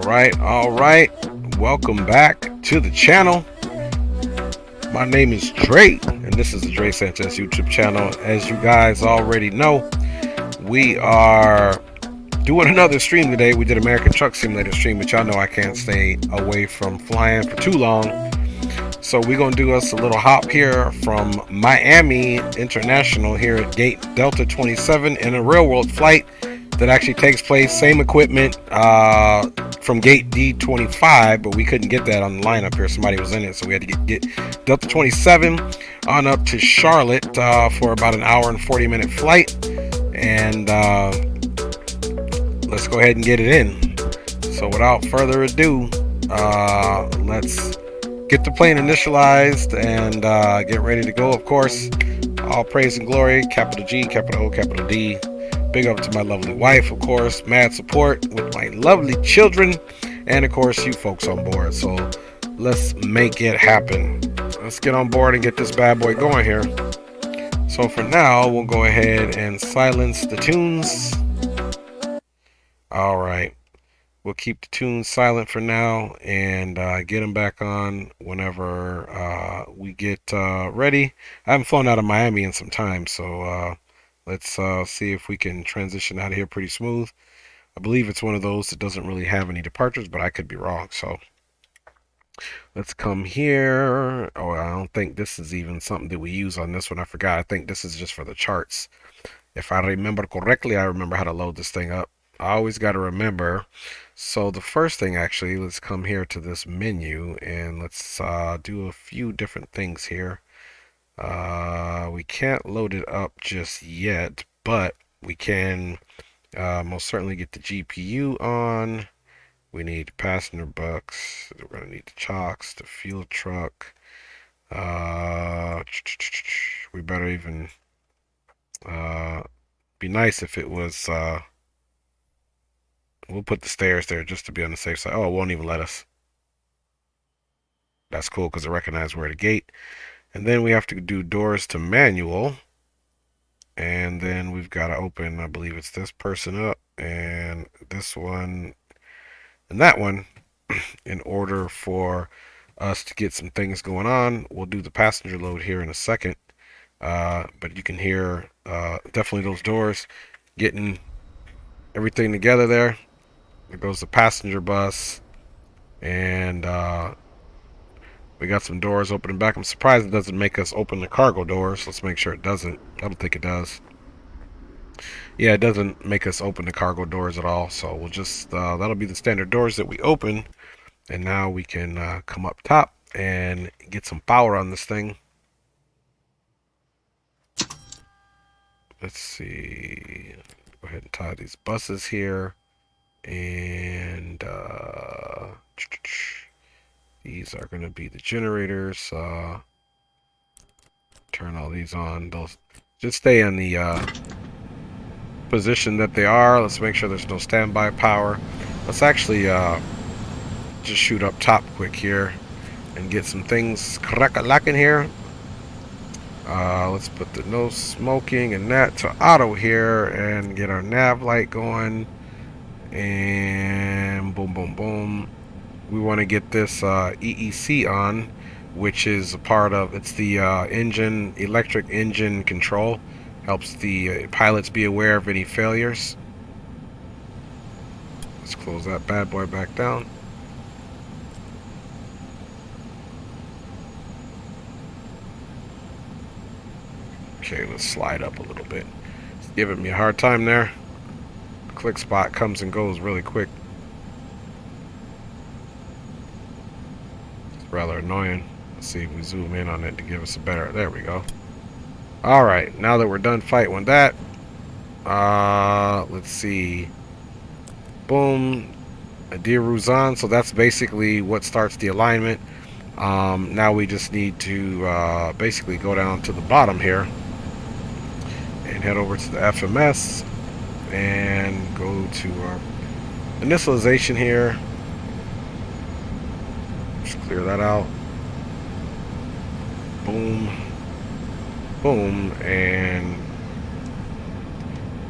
All right. Welcome back to the channel. My name is Dre, and this is the Dre Sanchez YouTube channel. As you guys already know, we are doing another stream today. We did American Truck Simulator stream, but y'all know I can't stay away from flying for too long. So we're going to do us a little hop here from Miami International here at Gate Delta 27 in a real world flight that actually takes place, same equipment from Gate D25, but we couldn't get that on the lineup here. Somebody was in it, so we had to get Delta 27 on up to Charlotte for about an hour and 40-minute flight. And let's go ahead and get it in. So without further ado, let's get the plane initialized and get ready to go. Of course, all praise and glory, capital G, capital O, capital D. Big up to my lovely wife, of course. Mad support with my lovely children, and of course you folks on board. So let's make it happen. Let's get on board and get this bad boy going here. So for now, we'll go ahead and silence the tunes. All right, we'll keep the tunes silent for now and get them back on whenever we get ready. I haven't flown out of Miami in some time, so let's see if we can transition out of here pretty smooth. I believe it's one of those that doesn't really have any departures, but I could be wrong. So let's come here. Oh, I don't think this is even something that we use on this one. I forgot. I think this is just for the charts. If I remember correctly, I remember how to load this thing up. I always got to remember. So the first thing, actually, let's come here to this menu and let's do a few different things here. We can't load it up just yet, but we can most certainly get the GPU on. We need passenger bucks. We're going to need the chocks, the fuel truck. We better even be nice if it was we'll put the stairs there just to be on the safe side. Oh, it won't even let us. That's cool because it recognizes we're at a gate. And then we have to do doors to manual. And then we've got to open, I believe it's this person up and this one and that one in order for us to get some things going on. We'll do the passenger load here in a second. But you can hear definitely those doors getting everything together there. There goes the passenger bus. And we got some doors opening back. I'm surprised it doesn't make us open the cargo doors. Let's make sure it doesn't. I don't think it does. Yeah, it doesn't make us open the cargo doors at all. So we'll just, that'll be the standard doors that we open. And now we can come up top and get some power on this thing. Let's see. Go ahead and tie these buses here. And these are going to be the generators. Turn all these on. Those just stay in the position that they are. Let's make sure there's no standby power. Let's actually just shoot up top quick here and get some things crack-a-lacking here. Let's put the no smoking and that to auto here and get our nav light going. And boom, boom, boom. We want to get this EEC on, which is a part of, it's the engine, electric engine control. Helps the pilots be aware of any failures. Let's close that bad boy back down. Okay, let's slide up a little bit. It's giving me a hard time there. Click spot comes and goes really quick. It's rather annoying. Let's see if we zoom in on it to give us a better, there we go. Alright, now that we're done fighting with that, let's see. Boom. Adiruz on, so that's basically what starts the alignment. Now we just need to basically go down to the bottom here and head over to the FMS and go to our initialization here. Just clear that out. Boom. Boom. And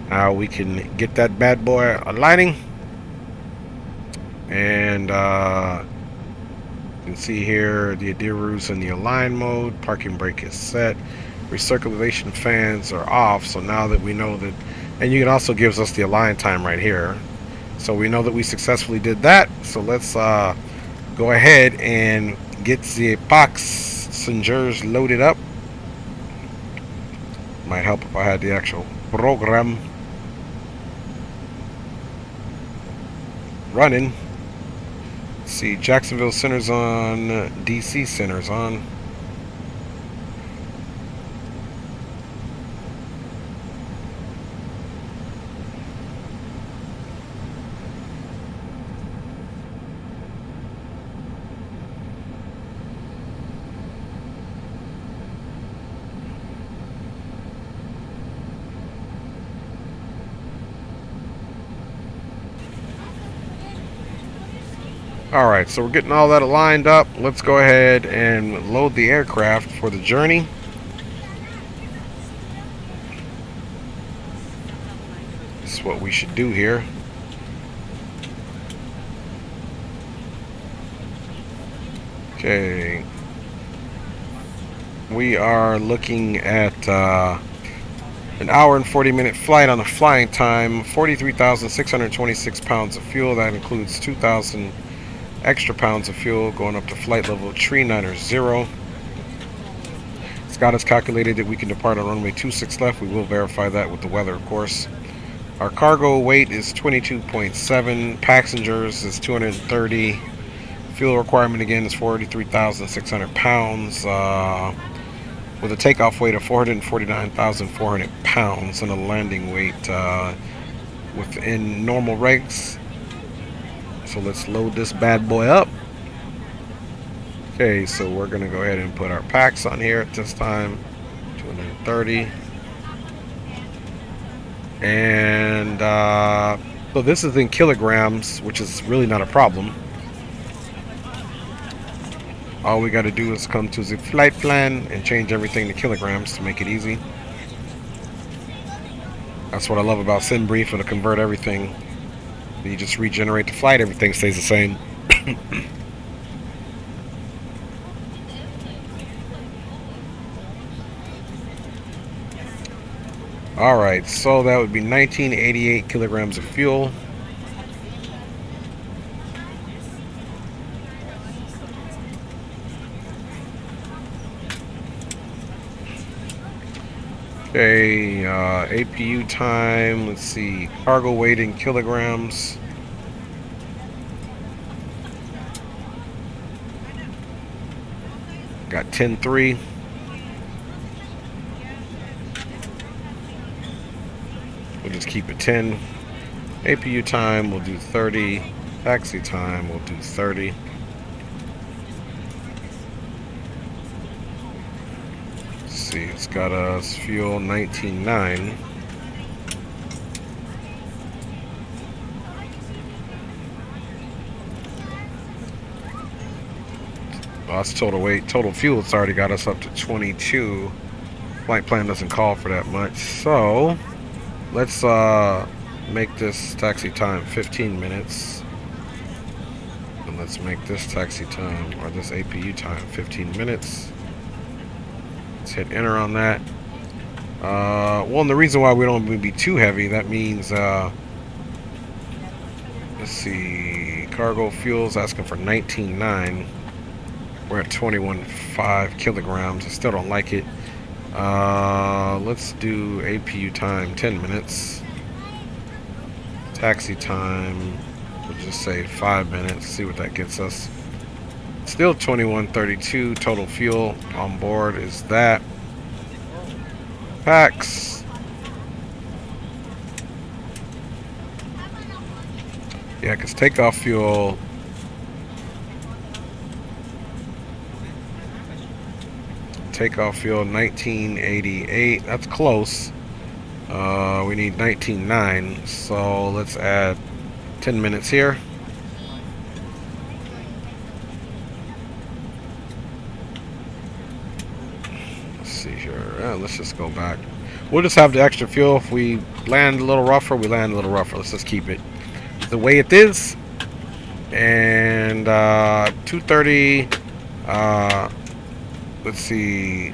now we can get that bad boy aligning. And you can see here the Adiru's in the align mode. Parking brake is set. Recirculation fans are off. So now that we know that, and you can also gives us the align time right here. So we know that we successfully did that. So let's go ahead and get the passengers loaded up. Might help if I had the actual program running. Let's see, Jacksonville center's on, DC center's on. Alright, so we're getting all that aligned up. Let's go ahead and load the aircraft for the journey. This is what we should do here. Okay. We are looking at an hour and 40-minute flight on the flying time. 43,626 pounds of fuel. That includes 2,000 extra pounds of fuel going up to flight level 390. Scott has calculated that we can depart on runway 26 left. We will verify that with the weather, of course. Our cargo weight is 22.7. Passengers is 230. Fuel requirement again is 43,600 pounds. With a takeoff weight of 449,400 pounds and a landing weight within normal regs. So let's load this bad boy up. Okay, so we're gonna go ahead and put our packs on here at this time. 230. And so this is in kilograms, which is really not a problem. All we got to do is come to the flight plan and change everything to kilograms to make it easy. That's what I love about SendBrief, and to convert everything. You just regenerate the flight, everything stays the same. Alright, so that would be 1988 kilograms of fuel. Okay, APU time, let's see, cargo weight in kilograms. Got 10.3. We'll just keep it 10. APU time, we'll do 30. Taxi time, we'll do 30. See, it's got us fuel 19.9. That's total weight. Total fuel, it's already got us up to 22. Flight plan doesn't call for that much. So let's make this taxi time 15 minutes. And let's make this taxi time, or this APU time, 15 minutes. Let's hit enter on that. Well, and the reason why we don't want to be too heavy, that means, let's see, cargo fuel's asking for 19.9. We're at 21.5 kilograms. I still don't like it. Let's do APU time 10 minutes. Taxi time, we'll just say 5 minutes. See what that gets us. Still 21.32 total fuel on board is that. Packs. Yeah, because takeoff fuel. Takeoff fuel 1988. That's close. We need 19.9. So let's add 10 minutes here. Let's just go back. We'll just have the extra fuel. If we land a little rougher, we land a little rougher. Let's just keep it the way it is. And 230. Let's see.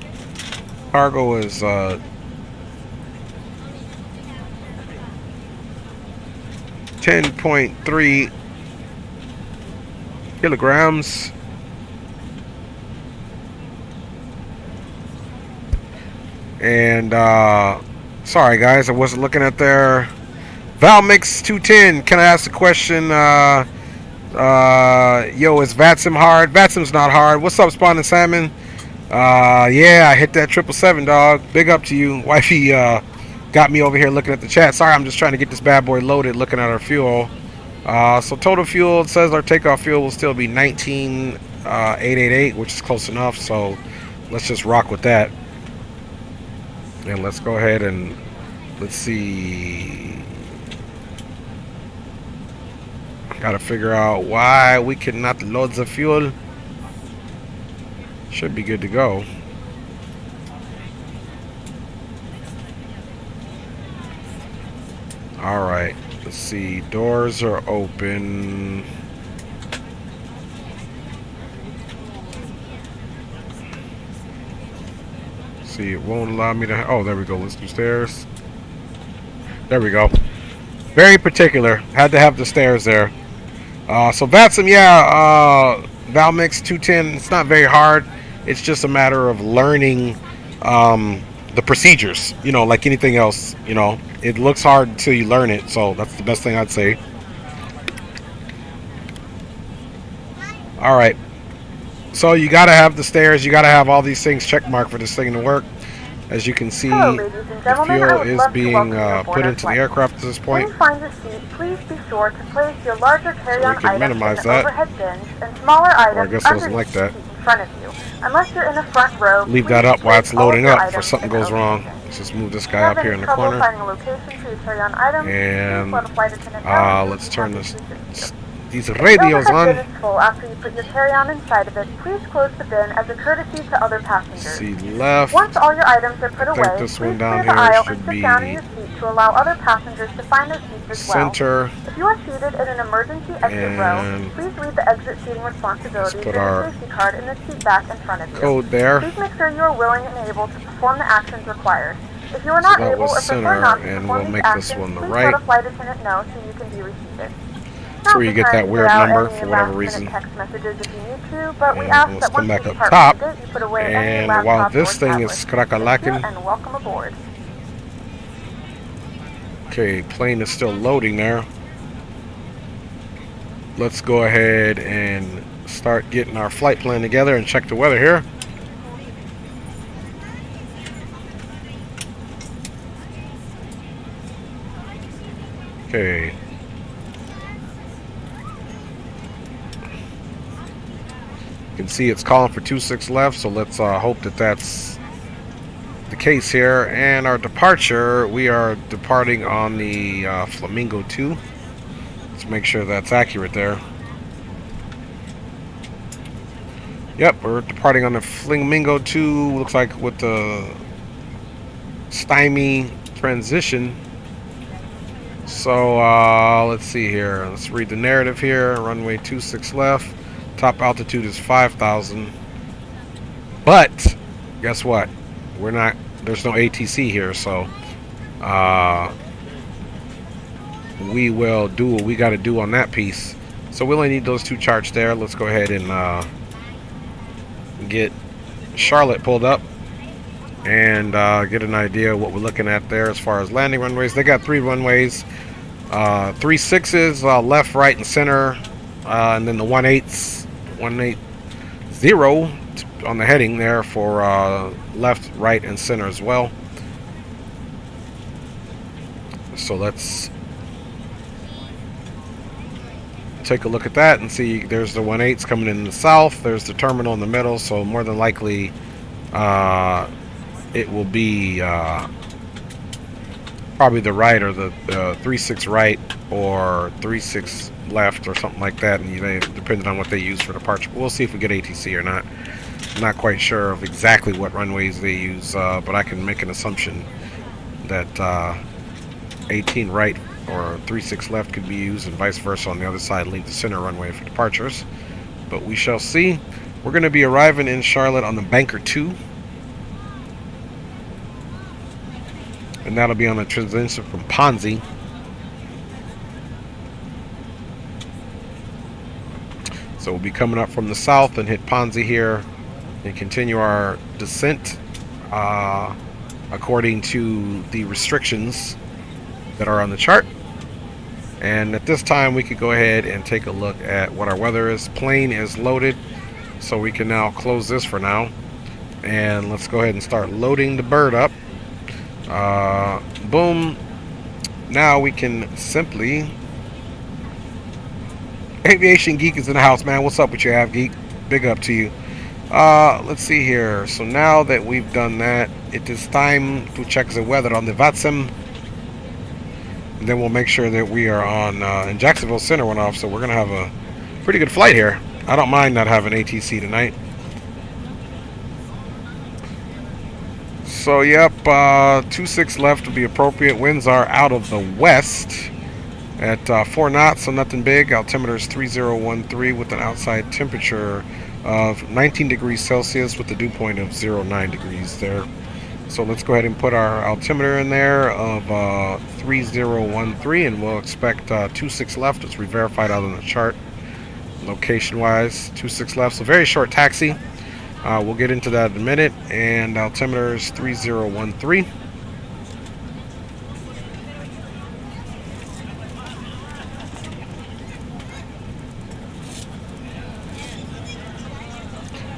Cargo is 10.3 kilograms. And sorry guys, I wasn't looking at their Valmix 210. Can I ask a question? Yo, is VATSIM hard? VATSIM's not hard. What's up, Spawn and Salmon? Yeah, I hit that 777, dog. Big up to you. Wifey got me over here looking at the chat. Sorry, I'm just trying to get this bad boy loaded, looking at our fuel. So total fuel, it says our takeoff fuel will still be 19,888, which is close enough. So let's just rock with that. And let's go ahead and let's see. Gotta figure out why we cannot load the fuel. Should be good to go. Alright, let's see. Doors are open. See, it won't allow me to. Oh, there we go. Let's do stairs. There we go. Very particular. Had to have the stairs there. So VATSIM, yeah, Valmix 210, it's not very hard. It's just a matter of learning the procedures, you know, like anything else, you know. It looks hard until you learn it, so that's the best thing I'd say. Alright. So you gotta have the stairs, you gotta have all these things checkmarked for this thing to work. As you can see, the fuel is being put into the aircraft at this point. When you find your seat, please be sure to place your larger carry-on So items in the overhead bins and smaller items under the seat in front of you. Unless you're in the front row, leave that up while it's loading up for something goes wrong. Let's just move this guy up here in the corner. And let's turn these radios on. After you put your carry-on inside of it, please close the bin as a courtesy to other passengers. See left. Once all your items are put away, this please one down clear the here aisle should and sit be down in your seat to allow other passengers to find their seats as well. Center. If you are seated in an emergency exit row, please read the exit seating responsibilities in the safety card in the seat back in front of you. Code there. Please make sure you are willing and able to perform the actions required. If you are not able or prefer not to perform these actions, please let a flight attendant know so you can be reseated. That's where you get that weird number for whatever reason. Text messages if you need to, and let's come back up top. And while this thing is crack-a-lacking, and welcome aboard. Okay, plane is still loading there. Let's go ahead and start getting our flight plan together and check the weather here. Okay. You can see it's calling for 26 left, so let's hope that that's the case here. And our departure, we are departing on the Flamingo 2. Let's make sure that's accurate there. Yep, we're departing on the Flamingo 2. Looks like with the stymie transition. So let's see here. Let's read the narrative here. Runway 26 left. Top altitude is 5,000. But guess what? We're not. There's no ATC here, so we will do what we got to do on that piece. So we only need those two charts there. Let's go ahead and get Charlotte pulled up and get an idea of what we're looking at there as far as landing runways. They got 3 runways, 3 sixes, left, right, and center, and then the 180 on the heading there for left, right, and center as well. So let's take a look at that and see. There's the 1.8s coming in the south. There's the terminal in the middle. So more than likely, it will be probably the right, or the 3.6 right, or 3.6 left, or something like that. And depending on what they use for departure, we'll see if we get ATC or not. I'm not quite sure of exactly what runways they use, but I can make an assumption that 18 right or 36 left could be used, and vice versa on the other side, leave the center runway for departures. But we shall see. We're going to be arriving in Charlotte on the Banker 2. And that'll be on the transition from Ponzi. So we'll be coming up from the south and hit Ponzi here and continue our descent according to the restrictions that are on the chart. And at this time we could go ahead and take a look at what our weather is. Plane is loaded, so we can now close this for now. And let's go ahead and start loading the bird up. Boom. Now we can simply... Aviation Geek is in the house, man. What's up with you, Av Geek? Big up to you. Let's see here. So now that we've done that, it is time to check the weather on the VATSIM. And then we'll make sure that we are on, in Jacksonville Center went off, so we're going to have a pretty good flight here. I don't mind not having ATC tonight. So, yep, 26 left will be appropriate. Winds are out of the west at 4 knots, so nothing big. Altimeter is 3013 with an outside temperature of 19 degrees Celsius with a dew point of 09 degrees there. So let's go ahead and put our altimeter in there of 3013, and we'll expect 26 left, as we verified out on the chart. Location-wise, 26 left, so very short taxi. We'll get into that in a minute, and altimeter is 3013.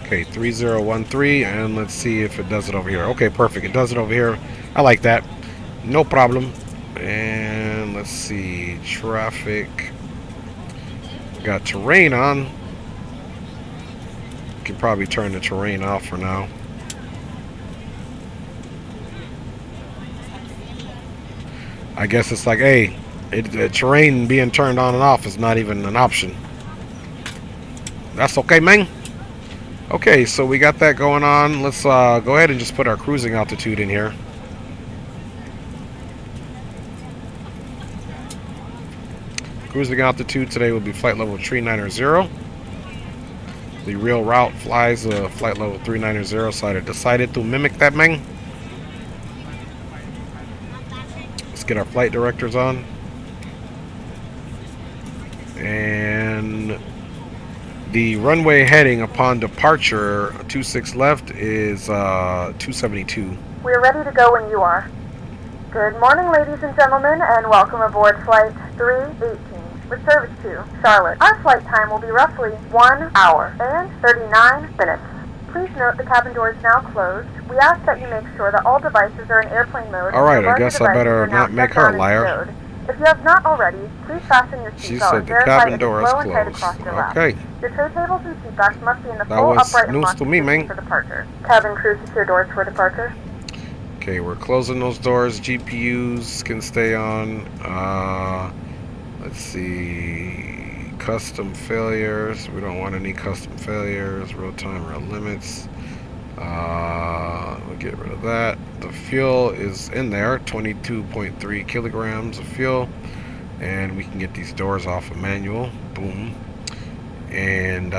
Okay, 3013, and let's see if it does it over here. Okay, perfect. It does it over here. I like that. No problem. And let's see. Traffic. Got terrain on. Can probably turn the terrain off for now. I guess it's like, hey, the terrain being turned on and off is not even an option. That's okay, man. Okay, so we got that going on. Let's go ahead and just put our cruising altitude in here. Cruising altitude today will be flight level 390. The real route flies flight level 390, so I decided to mimic that, man. Let's get our flight directors on. And the runway heading upon departure, 26 left, is 272. We are ready to go when you are. Good morning, ladies and gentlemen, and welcome aboard Flight 318 with service to Charlotte. Our flight time will be roughly 1 hour and 39 minutes. Please note the cabin door is now closed. We ask that you make sure that all devices are in airplane mode. Alright, I guess I better not make her a liar. If you have not already, please fasten your seatbelt. She said the cabin door is closed. Okay. Your tray tables and seat backs must be in the full upright and locked position for departure. Cabin crew, secure doors for departure. Okay, we're closing those doors. GPUs can stay on. Let's see. Custom failures. We don't want any custom failures. Real time, real limits. We'll get rid of that. The fuel is in there, 22.3 kilograms of fuel, and we can get these doors off of manual. Boom. And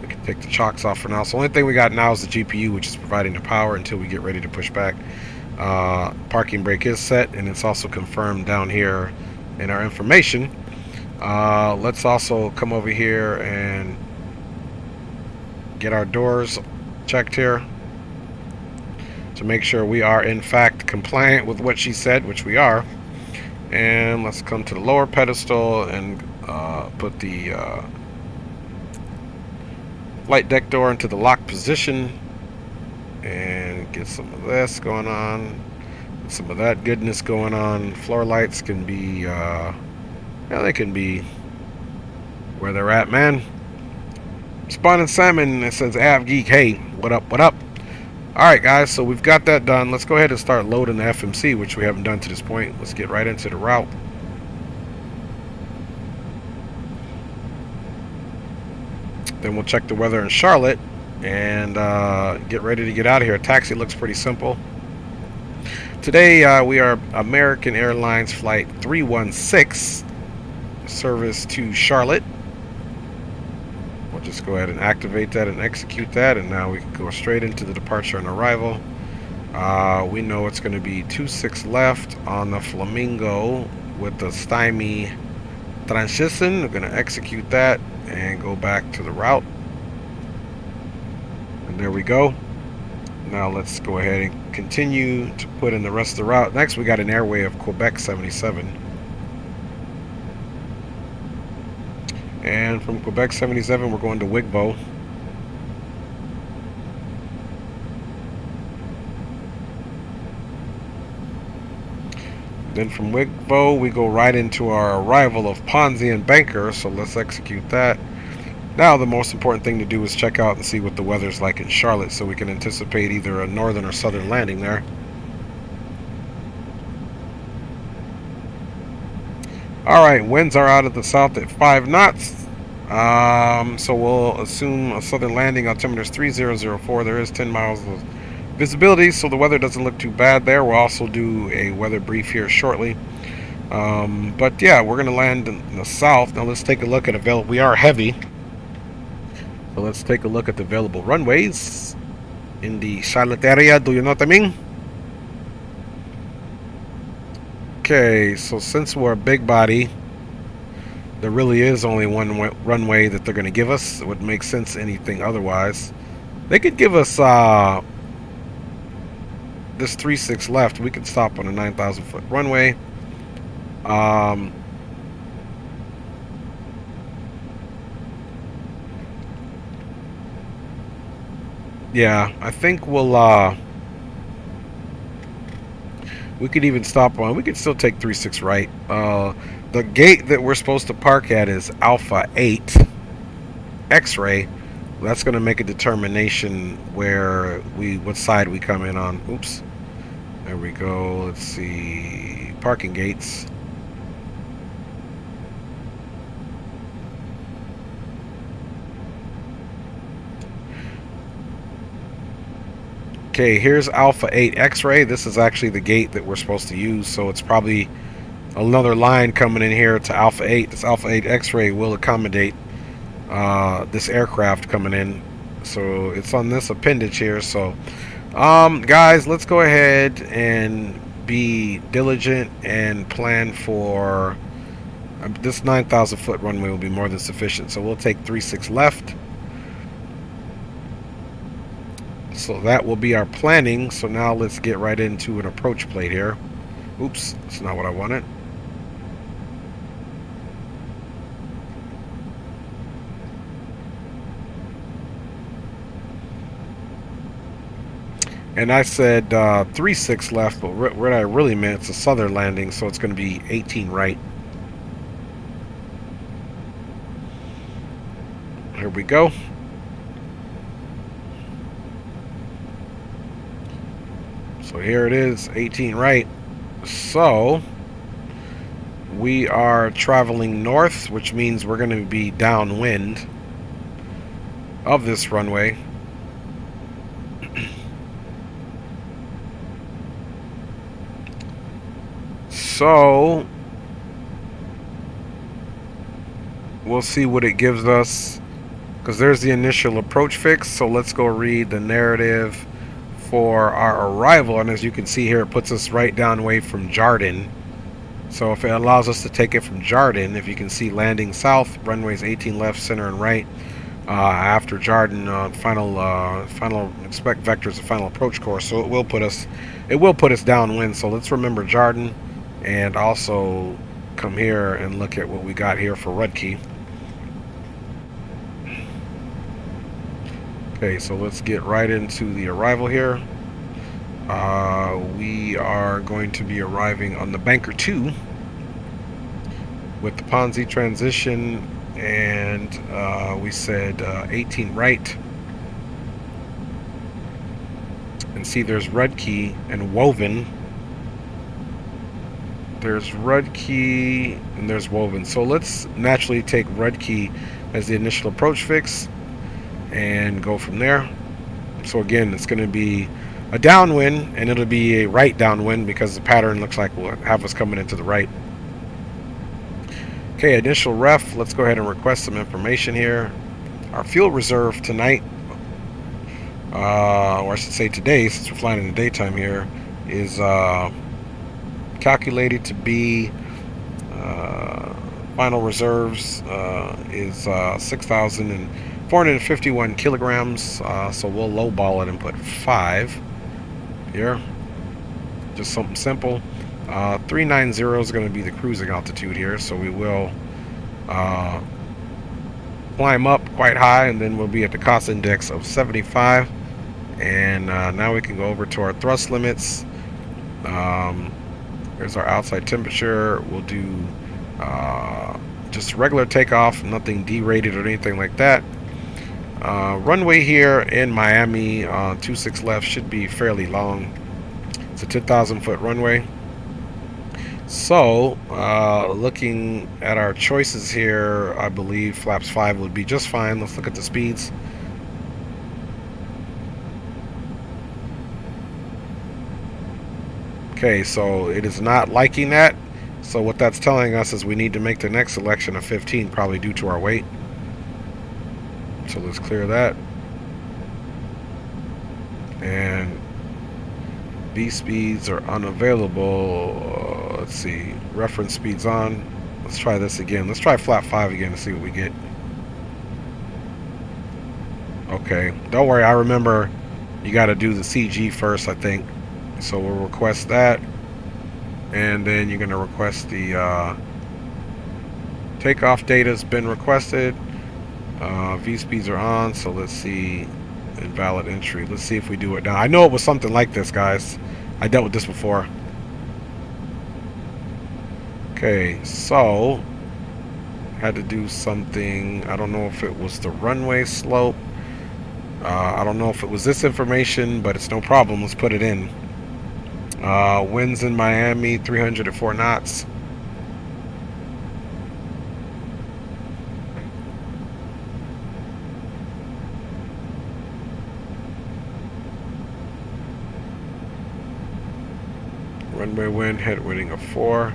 we can take the chocks off for now. So the only thing we got now is the GPU, which is providing the power until we get ready to push back. Parking brake is set, and it's also confirmed down here in our information. Let's also come over here and get our doors checked here to make sure we are in fact compliant with what she said, which we are. And let's come to the lower pedestal and put the flight deck door into the locked position and get some of this going on, some of that goodness going on. Floor lights can be yeah, they can be where they're at, man. Spawn and Salmon, it says Av Geek, hey, what up, what up? Alright guys, so we've got that done. Let's go ahead and start loading the FMC, which we haven't done to this point. Let's get right into the route. Then we'll check the weather in Charlotte and get ready to get out of here. Taxi looks pretty simple. Today we are American Airlines Flight 316, service to Charlotte. We'll just go ahead and activate that and execute that, and now we can go straight into the departure and arrival. We know it's going to be 26 left on the Flamingo with the stymie transition. We're going to execute that and go back to the route. And there we go. Now let's go ahead and continue to put in the rest of the route. Next, we got an airway of Quebec 77. And from Quebec 77, we're going to Wigbo. Then from Wigbo, we go right into our arrival of Ponzi and Banker, so let's execute that. Now, the most important thing to do is check out and see what the weather's like in Charlotte so we can anticipate either a northern or southern landing there. Alright, winds are out of the south at 5 knots. So we'll assume a southern landing. Altimeter is 3004. There is 10 miles of visibility, so the weather doesn't look too bad there. We'll also do a weather brief here shortly. But yeah, we're going to land in the south. Now let's take a look at available. We are heavy. So let's take a look at the available runways in the Charlotte area. Do you know what I mean? Okay, so since we're a big body, there really is only one runway that they're going to give us. It would make sense anything otherwise. They could give us this 36 left. We could stop on a 9,000 foot runway. Yeah, I think we'll we could even stop on, we could still take 36 right. The gate that we're supposed to park at is Alpha 8 X-ray. That's going to make a determination where what side we come in on. Oops. There we go. Let's see. Parking gates. Okay, here's Alpha 8 X-ray. This is actually the gate that we're supposed to use, so it's probably another line coming in here to Alpha 8. This Alpha 8 X-ray will accommodate this aircraft coming in. So it's on this appendage here. So guys, let's go ahead and be diligent and plan for this 9,000 foot runway will be more than sufficient. So we'll take 36 left. So that will be our planning. So now let's get right into an approach plate here. Oops, that's not what I wanted. And I said 36 left, but what I really meant, it's a southern landing, so it's going to be 18 right. Here we go. So here it is, 18 right. So we are traveling north, which means we're going to be downwind of this runway. So we'll see what it gives us, because there's the initial approach fix. So let's go read the narrative for our arrival, and as you can see here, it puts us right down away from Jardin. So if it allows us to take it from Jardin, if you can see, landing south, runways 18 left, center and right. After Jardin, final expect vectors of final approach course. So it will put us downwind. So let's remember Jardin, and also come here and look at what we got here for Rudkey. Okay, so let's get right into the arrival here. We are going to be arriving on the Banker 2 with the Ponzi transition, and we said 18 right. And see, there's Rudkey and Woven. There's Rudkey and there's Woven. So let's naturally take Rudkey as the initial approach fix and go from there. So again, it's going to be a downwind, and it'll be a right downwind because the pattern looks like we'll have us coming into the right. Okay, initial ref. Let's go ahead and request some information here. Our fuel reserve tonight, or I should say today, since we're flying in the daytime here, is calculated to be final reserves is 6,451 kilograms. So we'll lowball it and put 5 here. Just something simple. 390 is going to be the cruising altitude here, so we will climb up quite high, and then we'll be at the cost index of 75. And now we can go over to our thrust limits. Here's our outside temperature. We'll do just regular takeoff, nothing derated or anything like that. Runway here in Miami, 26 left, should be fairly long. It's a 10,000 foot runway. So, looking at our choices here, I believe flaps 5 would be just fine. Let's look at the speeds. Okay, so it is not liking that. So what that's telling us is we need to make the next selection of 15, probably due to our weight. So let's clear that. And B speeds are unavailable. Let's see, reference speeds on. Let's try this again. Let's try flap 5 again to see what we get. Okay, don't worry, I remember you got to do the CG first, I think. So we'll request that, and then you're going to request the takeoff data's been requested. V speeds are on, so let's see. Invalid entry. Let's see if we do it now. I know it was something like this, guys. I dealt with this before. Okay, so had to do something. I don't know if it was the runway slope. I don't know if it was this information, but it's no problem. Let's put it in. Winds in Miami, 304 knots. Runway wind, headwinding of 4.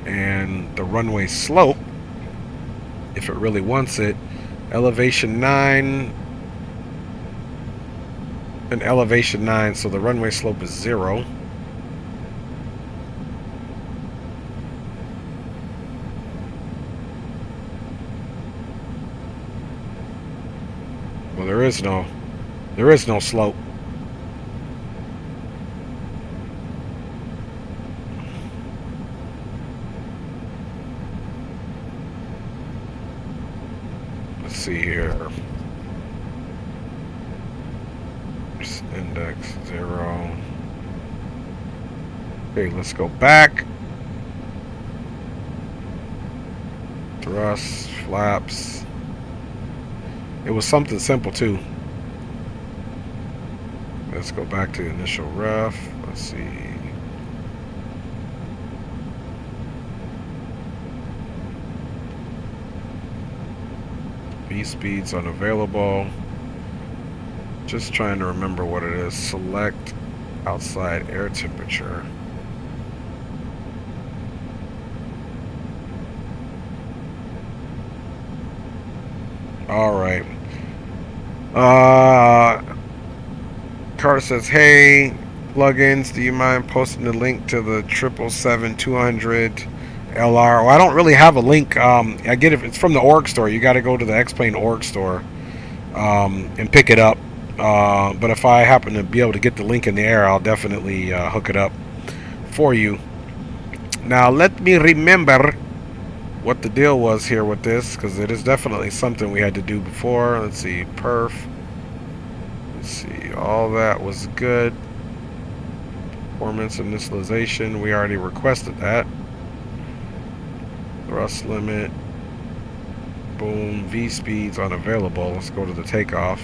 And the runway slope, if it really wants it, elevation 9 and elevation 9, so the runway slope is 0. Well, there is no slope. Let's see here. Index 0. Okay, let's go back. Thrust, flaps. It was something simple too. Let's go back to the initial ref. Let's see. V speeds unavailable. Just trying to remember what it is. Select outside air temperature. All right. Carter says, hey, plugins, do you mind posting the link to the 777-200LR? Well, I don't really have a link. I get it. It's from the org store. You got to go to the X-Plane org store and pick it up. But if I happen to be able to get the link in the air, I'll definitely hook it up for you. Now, let me remember what the deal was here with this, because it is definitely something we had to do before. Let's see, perf. Let's see, all that was good. Performance initialization, we already requested that. Thrust limit. Boom, V speeds unavailable. Let's go to the takeoff.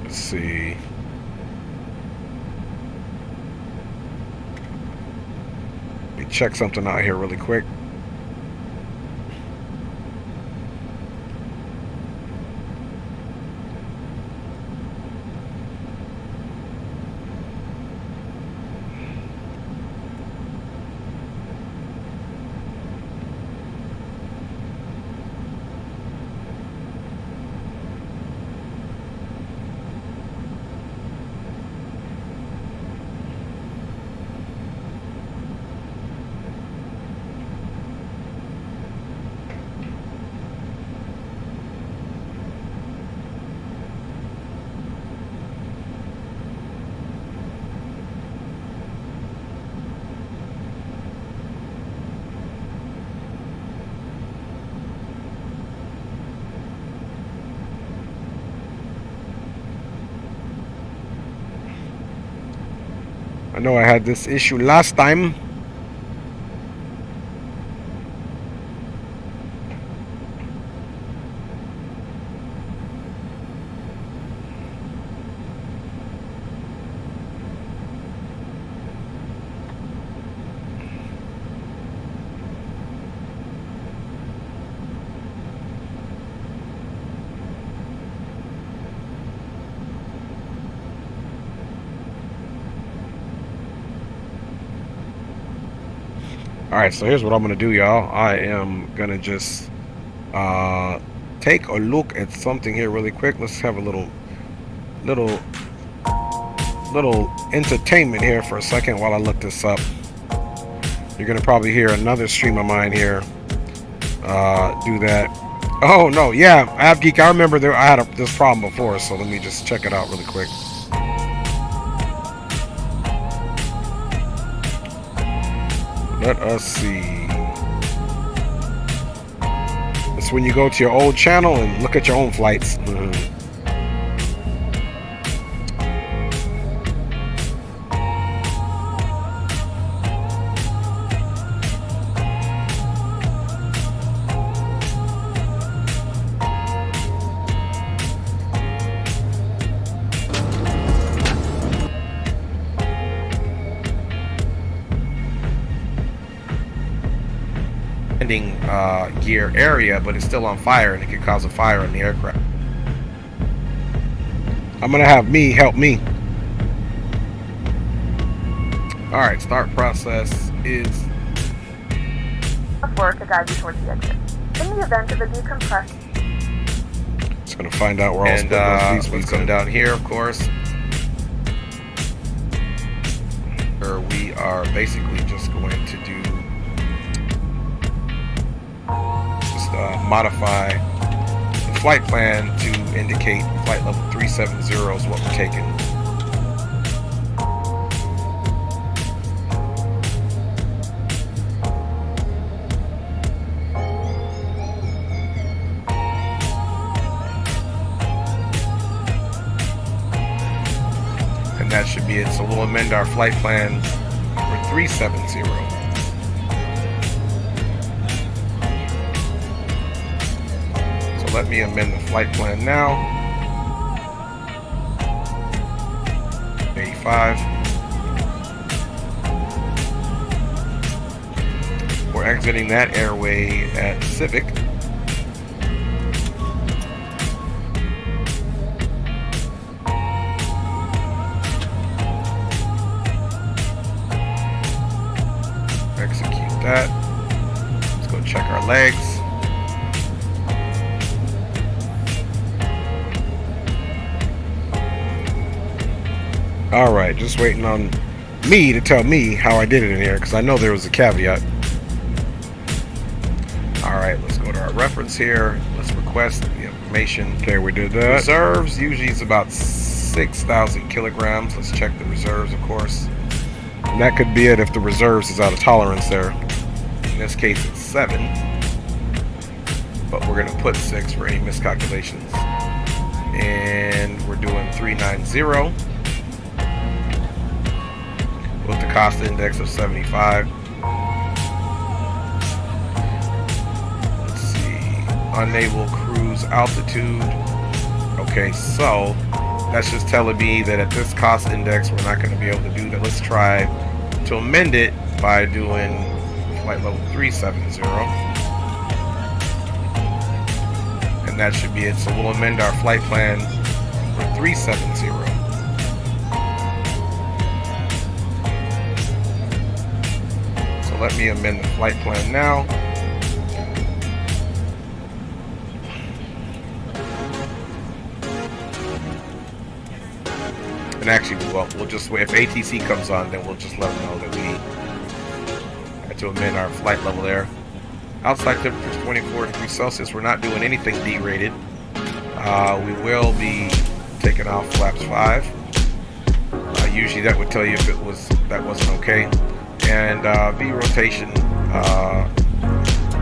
Let's see. Let me check something out here really quick. I know I had this issue last time. Alright, so here's what I'm gonna do, y'all. I am gonna just take a look at something here really quick. Let's have a little entertainment here for a second while I look this up. You're gonna probably hear another stream of mine here do that. Oh no, yeah, AppGeek, I remember I had this problem before, so let me just check it out really quick. Let us see. It's when you go to your old channel and look at your own flights. Gear area, but it's still on fire and it can cause a fire on the aircraft. I'm gonna have me help me. Alright, start process is forward to guide you towards the exit. In the event of a decompression, just gonna find out where else let's come down here, of course. We are basically just going to do modify the flight plan to indicate flight level 370 is what we're taking. And that should be it. So we'll amend our flight plan for 370. Let me amend the flight plan now. 85. We're exiting that airway at Civic. Execute that. Let's go check our legs. Alright, just waiting on me to tell me how I did it in here, because I know there was a caveat. Alright, let's go to our reference here. Let's request the information. Okay, we did that. Reserves, usually it's about 6,000 kilograms. Let's check the reserves, of course. And that could be it if the reserves is out of tolerance there. In this case, it's 7. But we're going to put 6 for any miscalculations. And we're doing 390. With the cost index of 75. Let's see. Unable cruise altitude. Okay, so that's just telling me that at this cost index we're not going to be able to do that. Let's try to amend it by doing flight level 370. And that should be it. So we'll amend our flight plan for 370. Let me amend the flight plan now. And actually, we'll just wait. If ATC comes on, then we'll just let them know that we had to amend our flight level there. Outside temperature 24 degrees Celsius. We're not doing anything D-rated. We will be taking off flaps 5. Usually that would tell you if that wasn't okay. And V rotation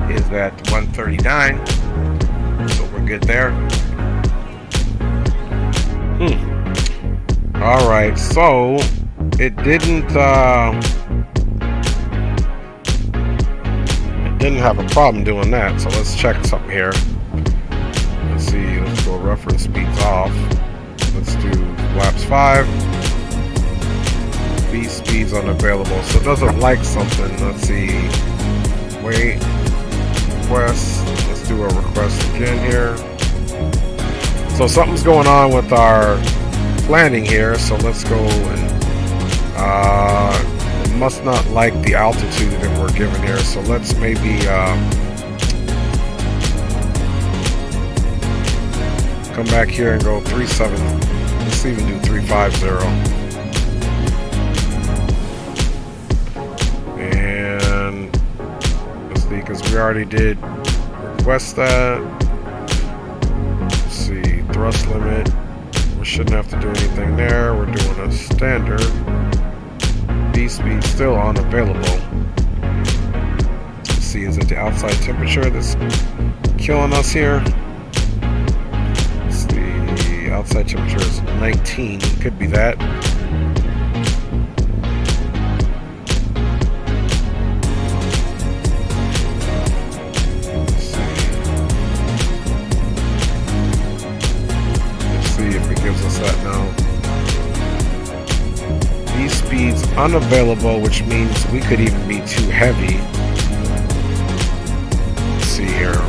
is at 139, so we're good there. Alright, so it didn't have a problem doing that. So let's check something here. Let's see, let's go reference speeds off. Let's do flaps 5. V speeds unavailable. So it doesn't like something. Let's see. Wait. Request. Let's do a request again here. So something's going on with our planning here. So let's go and it must not like the altitude that we're given here. So let's maybe come back here and go 37. Let's even do 350. And let's see, because we already did request that. Let's see, thrust limit. We shouldn't have to do anything there. We're doing a standard. V speed still unavailable. Let's see, is it the outside temperature that's killing us here? Let's see, outside temperature is 19. Could be that. Let's see if it gives us that now. These speeds unavailable, which means we could even be too heavy. Let's see here.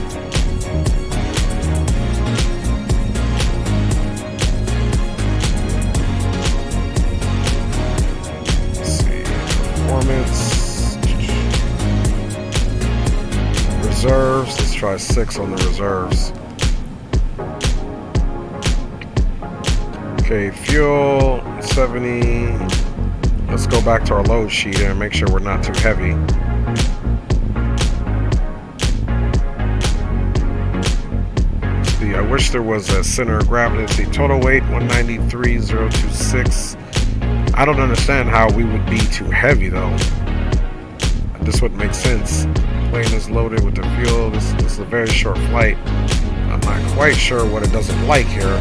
Let's see, performance. Reserves, let's try 6 on the reserves. Okay, fuel, 70. Let's go back to our load sheet and make sure we're not too heavy. See, I wish there was a center of gravity. Let's see, total weight 193,026. I don't understand how we would be too heavy though. This wouldn't make sense. Plane is loaded with the fuel. This is a very short flight. I'm not quite sure what it doesn't like here.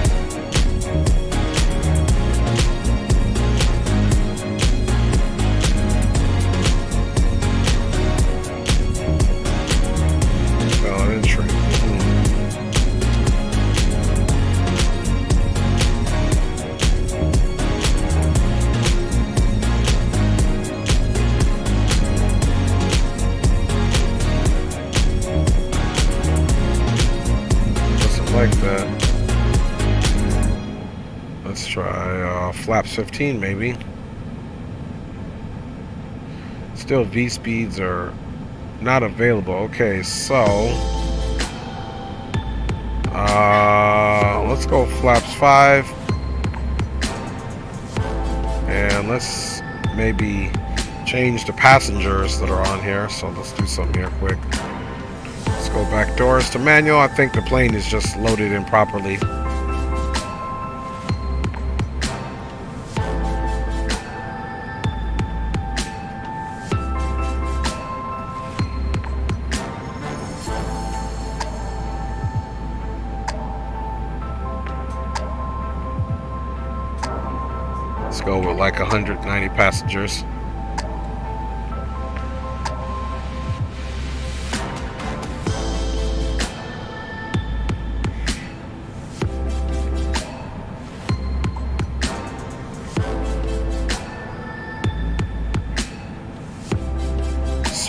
Like that. Let's try flaps 15 maybe. Still V speeds are not available. Okay, so let's go flaps 5 and let's maybe change the passengers that are on here. So let's do something here quick. Let's go back doors to manual. I think the plane is just loaded improperly. Let's go with like 190 passengers.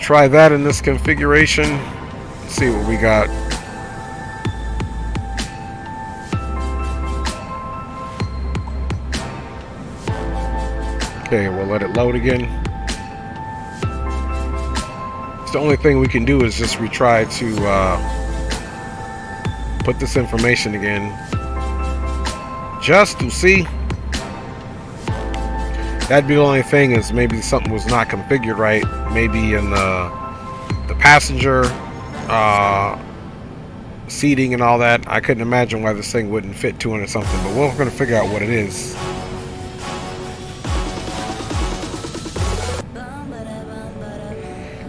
Try that in this configuration. Let's see what we got. Okay, we'll let it load again. The only thing we can do is just retry to put this information again just to see. That'd be the only thing, is maybe something was not configured right. Maybe in the passenger seating and all that. I couldn't imagine why this thing wouldn't fit 200 something, but we're going to figure out what it is.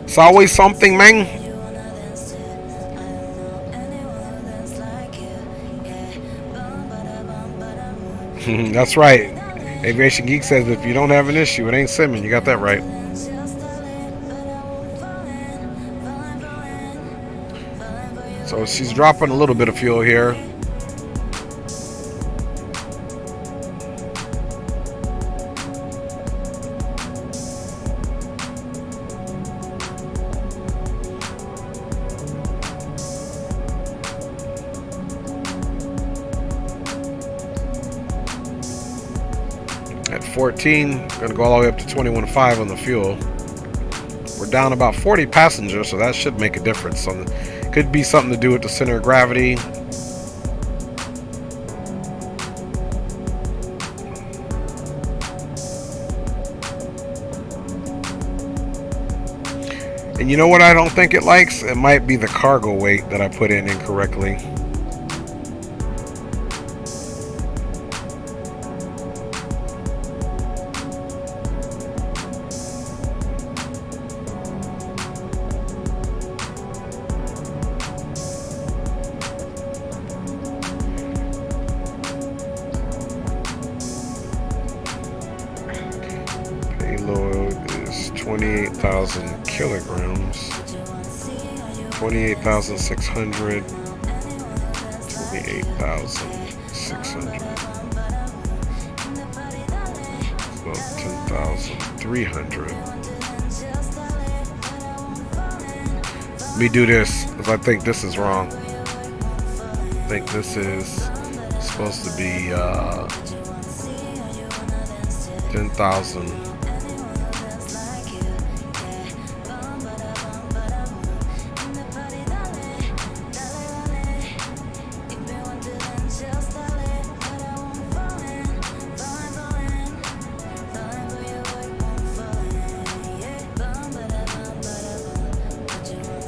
It's always something, man. That's right. Aviation Geek says if you don't have an issue, it ain't simming. You got that right. So she's dropping a little bit of fuel here. At 14, gonna go all the way up to 21.5 on the fuel. We're down about 40 passengers, so that should make a difference. So could be something to do with the center of gravity. And you know what I don't think it likes? It might be the cargo weight that I put in incorrectly. Payload is 28,000 kilograms. 28,600. 28,600. About 10,300. Let me do this, because I think this is wrong. I think this is supposed to be 10,000.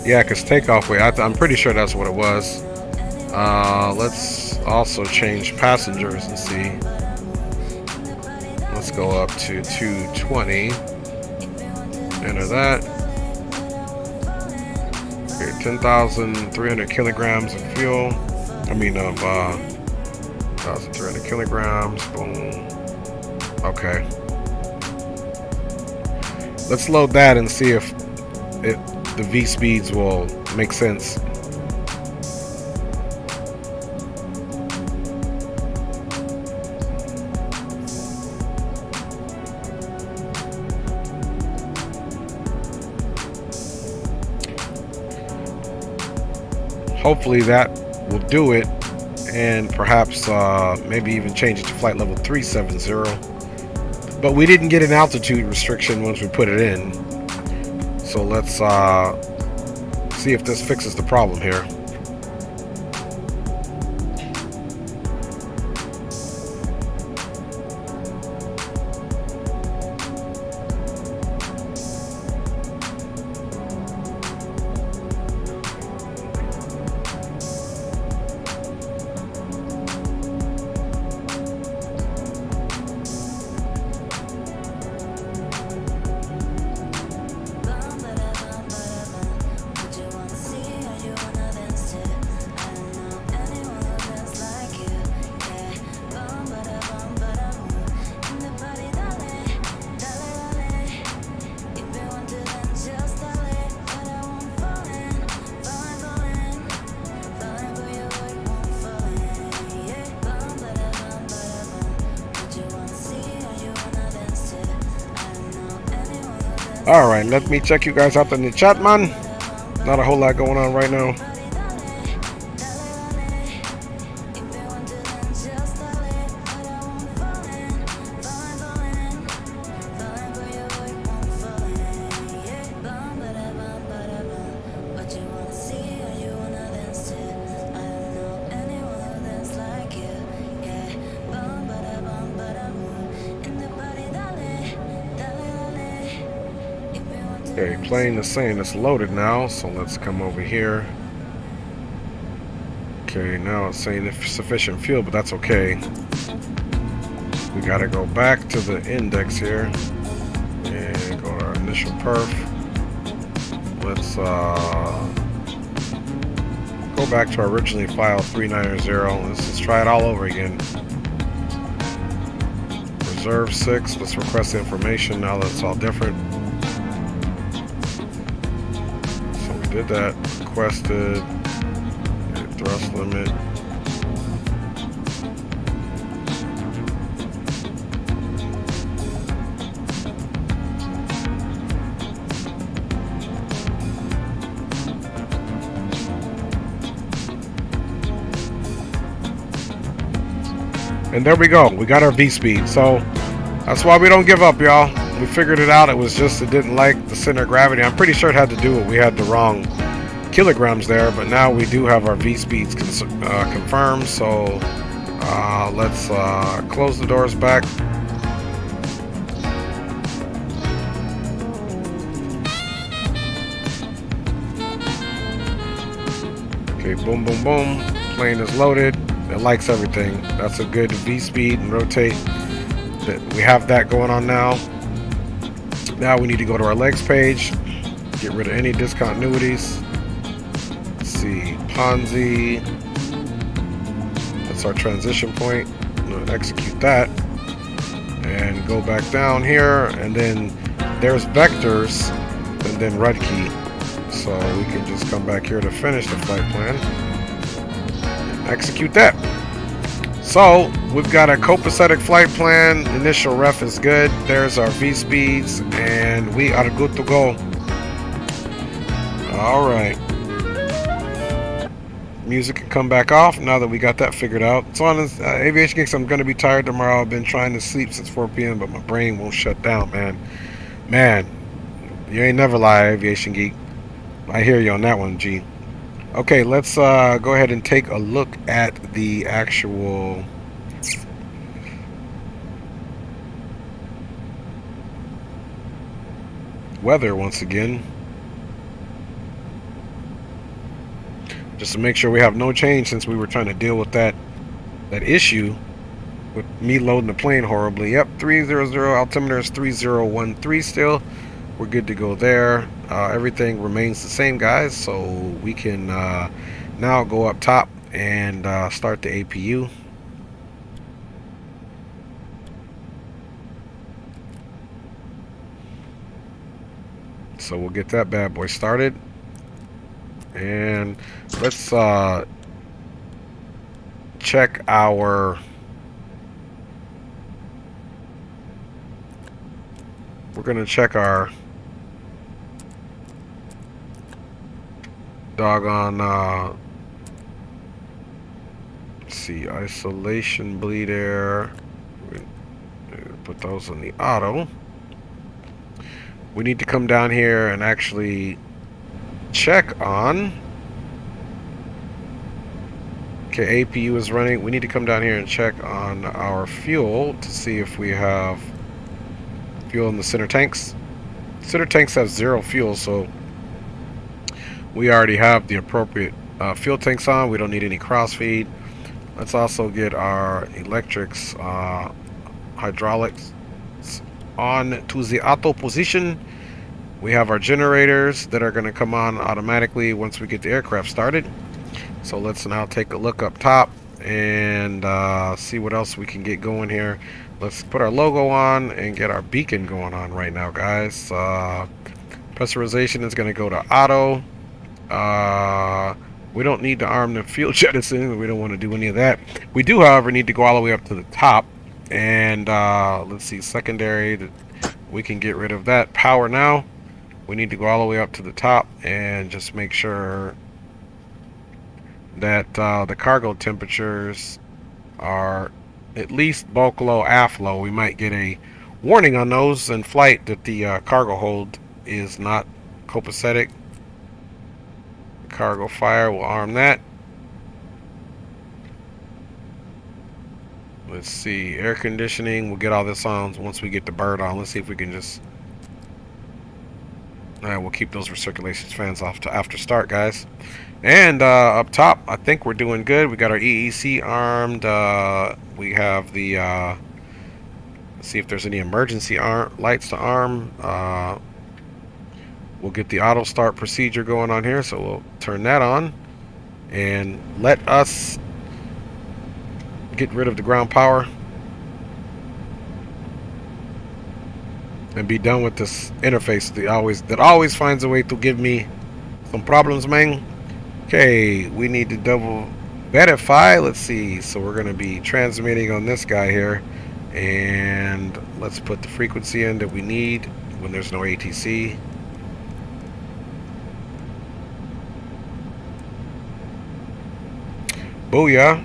Yeah, because takeoff weight, I'm pretty sure that's what it was. Let's also change passengers and see. Let's go up to 220. Enter that. Okay, 10,300 kilograms of fuel. I mean, of 1,300 kilograms. Boom. Okay. Let's load that and see if the V speeds will make sense. Hopefully that will do it, and perhaps maybe even change it to flight level 370. But we didn't get an altitude restriction once we put it in. So let's see if this fixes the problem here. Alright, let me check you guys out in the chat, man. Not a whole lot going on right now. Okay, plane is saying it's loaded now, so let's come over here. Okay, now it's saying it's sufficient fuel, but that's okay. We gotta go back to the index here and go to our initial perf. Let's go back to our originally filed 390. Let's just try it all over again. Reserve 6. Let's request the information now that it's all different. So we did that. Requested. Thrust limit. And there we go. We got our V speed. So that's why we don't give up, y'all. We figured it out. It was just it didn't like the center of gravity. I'm pretty sure it had to do it. We had the wrong kilograms there, but now we do have our V speeds confirmed. So let's close the doors back. Okay, boom, boom, boom. Plane is loaded. It likes everything. That's a good V speed and rotate. We have that going on now. Now we need to go to our legs page. Get rid of any discontinuities. Let's see, Ponzi. That's our transition point. I'm gonna execute that and go back down here. And then there's vectors and then red key. So we can just come back here to finish the flight plan. Execute that. So we've got a copacetic flight plan. Initial ref is good. There's our V speeds, and we are good to go. All right. Music can come back off now that we got that figured out. So on this Aviation Geeks, I'm going to be tired tomorrow. I've been trying to sleep since 4 p.m., but my brain won't shut down, man. Man, you ain't never lie, Aviation Geek. I hear you on that one, G. Okay, let's go ahead and take a look at the actual weather once again. Just to make sure we have no change since we were trying to deal with that issue with me loading the plane horribly. Yep, 300, altimeter is 3013 still. We're good to go there. Everything remains the same, guys, so we can now go up top and start the APU. So we'll get that bad boy started, and let's check our doggone let's see, isolation, bleed air. Put those on the auto. We need to come down here and actually check on, okay, APU is running. We need to come down here and check on our fuel to see if we have fuel in the center tanks. Center tanks have 0 fuel, so we already have the appropriate fuel tanks on. We don't need any crossfeed. Let's also get our electrics, hydraulics on to the auto position. We have our generators that are going to come on automatically once we get the aircraft started. So let's now take a look up top and see what else we can get going here. Let's put our logo on and get our beacon going on right now, guys. Pressurization is going to go to auto. We don't need to arm the fuel jettison. We don't want to do any of that. We do, however, need to go all the way up to the top. And let's see, secondary, we can get rid of that. Power now. We need to go all the way up to the top and just make sure that the cargo temperatures are at least bulk low, aft low. We might get a warning on those in flight that the cargo hold is not copacetic. Cargo fire, we'll arm that. Let's see, air conditioning, we'll get all this on once we get the bird on. Let's see if we can just, we'll keep those recirculation fans off to after start, guys. And up top, I think we're doing good. We got our EEC armed. We have the let's see if there's any emergency lights to arm. We'll get the auto start procedure going on here, so we'll turn that on and let us get rid of the ground power. and be done with this interface that always finds a way to give me some problems, man. Okay, we need to double verify. Let's see. So we're going to be transmitting on this guy here, and let's put the frequency in that we need when there's no ATC. Booyah.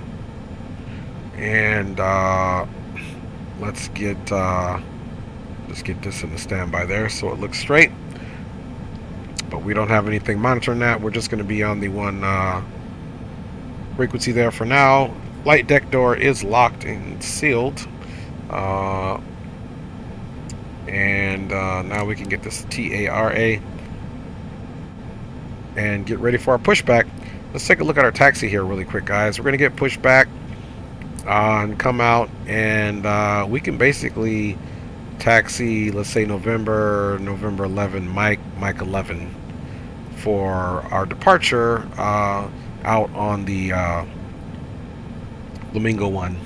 And let's get this in the standby there so it looks straight. But we don't have anything monitoring that. We're just going to be on the one frequency there for now. Flight deck door is locked and sealed. And now we can get this TARA and get ready for our pushback. Let's take a look at our taxi here really quick, guys. We're going to get pushed back and come out, and we can basically taxi, let's say November 11, Mike 11 for our departure out on the Flamingo 1.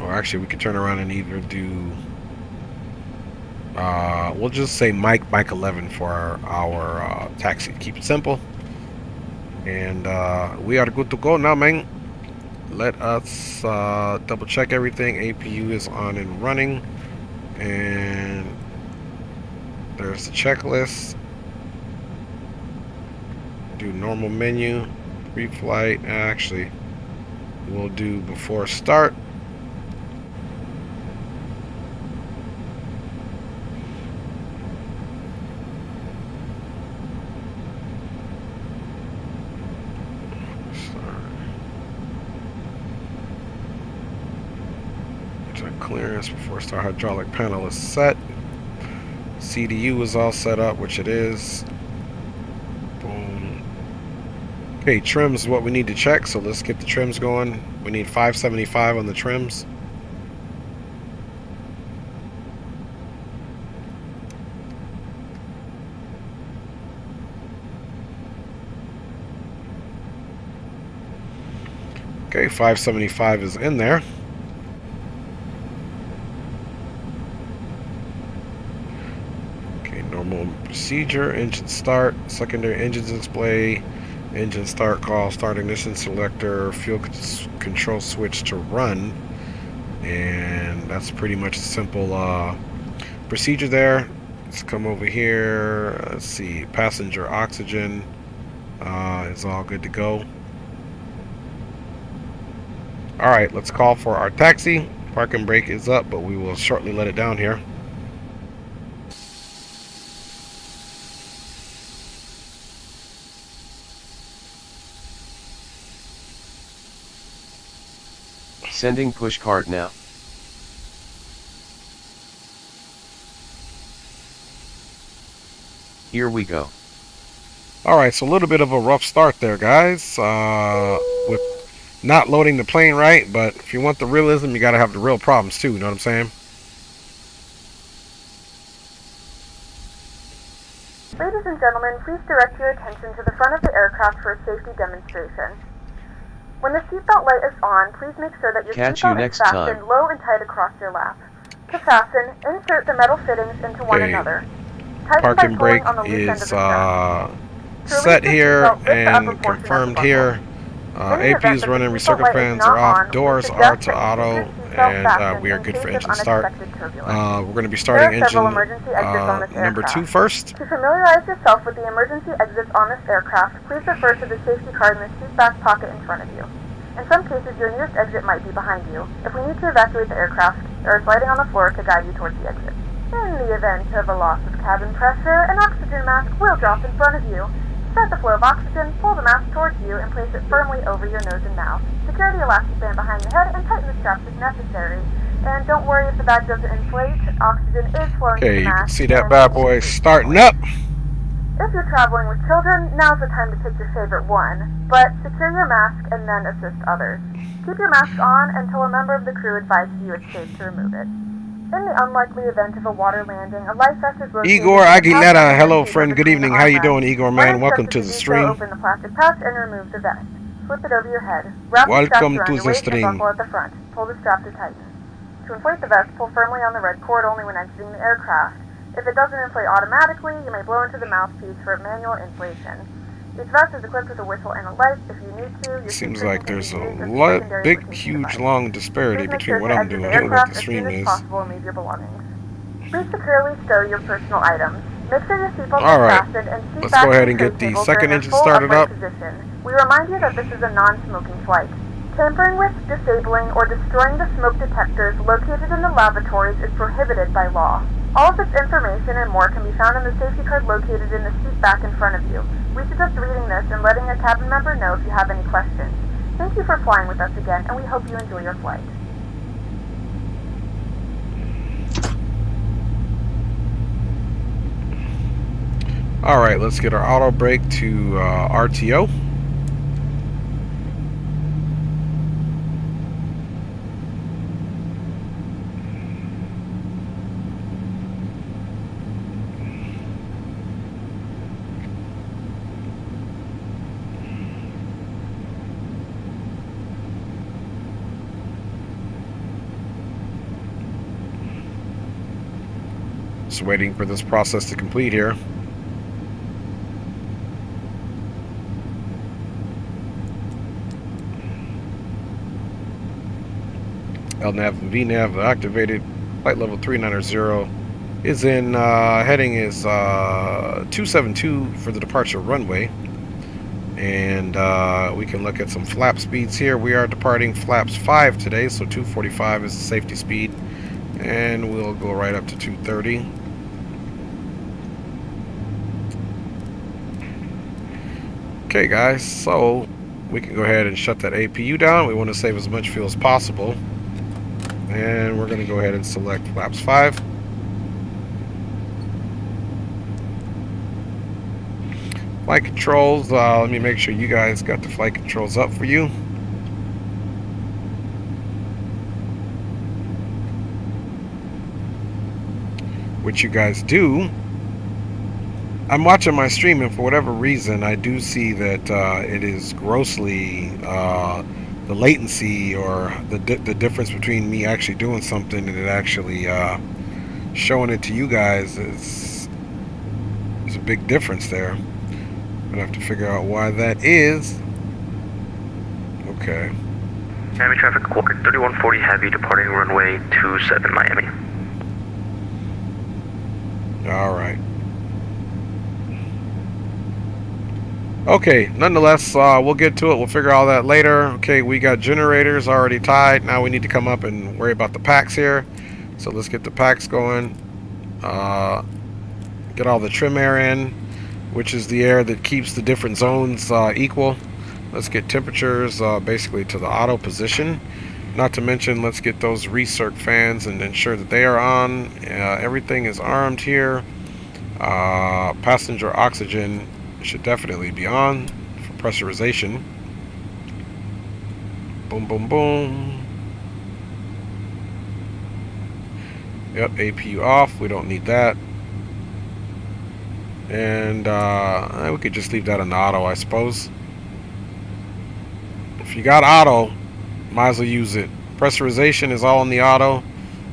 Or actually, we could turn around and either do we'll just say Mike 11 for our taxi. Keep it simple. And we are good to go now, man. Let us double check everything. APU is on and running. And there's the checklist. Do normal menu. Pre-flight. Actually, we'll do before start. Clearance before start. Hydraulic panel is set. CDU is all set up, which it is. Boom. Okay, trims is what we need to check, so let's get the trims going. We need 575 on the trims. Okay, 575 is in there. Normal procedure, engine start, secondary engines display, engine start call, start ignition selector, fuel control switch to run. And that's pretty much a simple procedure there. Let's come over here. Let's see, passenger oxygen is all good to go. Alright, let's call for our taxi. Parking brake is up, but we will shortly let it down here. Sending push cart now. Here we go. Alright, so a little bit of a rough start there, guys. With not loading the plane right, but if you want the realism, you gotta have the real problems too, you know what I'm saying? Ladies and gentlemen, please direct your attention to the front of the aircraft for a safety demonstration. When the seatbelt light is on, please make sure that your seatbelt is fastened low and tight across your lap. To fasten, insert the metal fittings into one another. Parking brake is set here and confirmed here. APU's running, recircuit fans are off, doors are to auto, and we are good for engine start. We're going to be starting engine number 2 first. To familiarize yourself with the emergency exits on this aircraft, please refer to the safety card in the seat back pocket in front of you. In some cases, your nearest exit might be behind you. If we need to evacuate the aircraft, there is lighting on the floor to guide you towards the exit. In the event of a loss of cabin pressure, an oxygen mask will drop in front of you. Start the flow of oxygen, pull the mask towards you, and place it firmly over your nose and mouth. Secure the elastic band behind your head and tighten the straps if necessary. And don't worry if the bag doesn't inflate, oxygen is flowing through the mask. Okay, you can see that bad boy starting up. If you're traveling with children, now's the time to pick your favorite one, but secure your mask and then assist others. Keep your mask on until a member of the crew advises you it's safe to remove it. In the unlikely event of a water landing, a life vest is located. Igor Aguilera, hello friend, good evening. How you doing, Igor, man? Welcome to the stream. Open the plastic pouch and remove the vest. Flip it over your head. Wrap the straps Welcome around to your the waist and stream. buckle at the front. Pull the strap to tighten. To inflate the vest, pull firmly on the red cord only when exiting the aircraft. If it doesn't inflate automatically, you may blow into the mouthpiece for manual inflation. Each vest is equipped with a whistle and a light. If you need to, your Seems seat like cushion there's can be a used as a secondary big, lubrication huge, device. long disparity Please make between sure what to I'm exit doing the and what aircraft the as stream soon as is. possible and leave your belongings. Please securely stow your personal items. Make sure your seatbelt All is right. fastened and seat Let's back go ahead and and get tray the tables second are in engine full started upright up. position. We remind you that this is a non-smoking flight. Tampering with, disabling, or destroying the smoke detectors located in the lavatories is prohibited by law. All of this information and more can be found in the safety card located in the seat back in front of you. We suggest reading this and letting a cabin member know if you have any questions. Thank you for flying with us again, and we hope you enjoy your flight. Alright, let's get our auto brake to RTO. Just waiting for this process to complete here. LNAV and VNAV activated. Flight level 390 is in, heading is 272 for the departure runway. And we can look at some flap speeds here. We are departing flaps 5 today, so 245 is the safety speed. And we'll go right up to 230. Okay guys, so we can go ahead and shut that APU down. We want to save as much fuel as possible. And we're going to go ahead and select flaps 5. Flight controls, let me make sure you guys got the flight controls up for you. Which you guys do. I'm watching my stream, and for whatever reason, I do see that it is grossly the latency or the difference between me actually doing something and it actually showing it to you guys is a big difference there. I'm gonna have to figure out why that is. Okay. Miami traffic quarter 3140 heavy departing runway 27 Miami. All right. Okay, nonetheless, we'll get to it. We'll figure all that later. Okay, we got generators already tied. Now we need to come up and worry about the packs here. So let's get the packs going. Get all the trim air in, which is the air that keeps the different zones equal. Let's get temperatures basically to the auto position. Not to mention, let's get those recirc fans and ensure that they are on. Everything is armed here. Passenger oxygen should definitely be on for pressurization. Boom, boom, boom. Yep, APU off. We don't need that. And we could just leave that in auto, I suppose. If you got auto, might as well use it. Pressurization is all in the auto,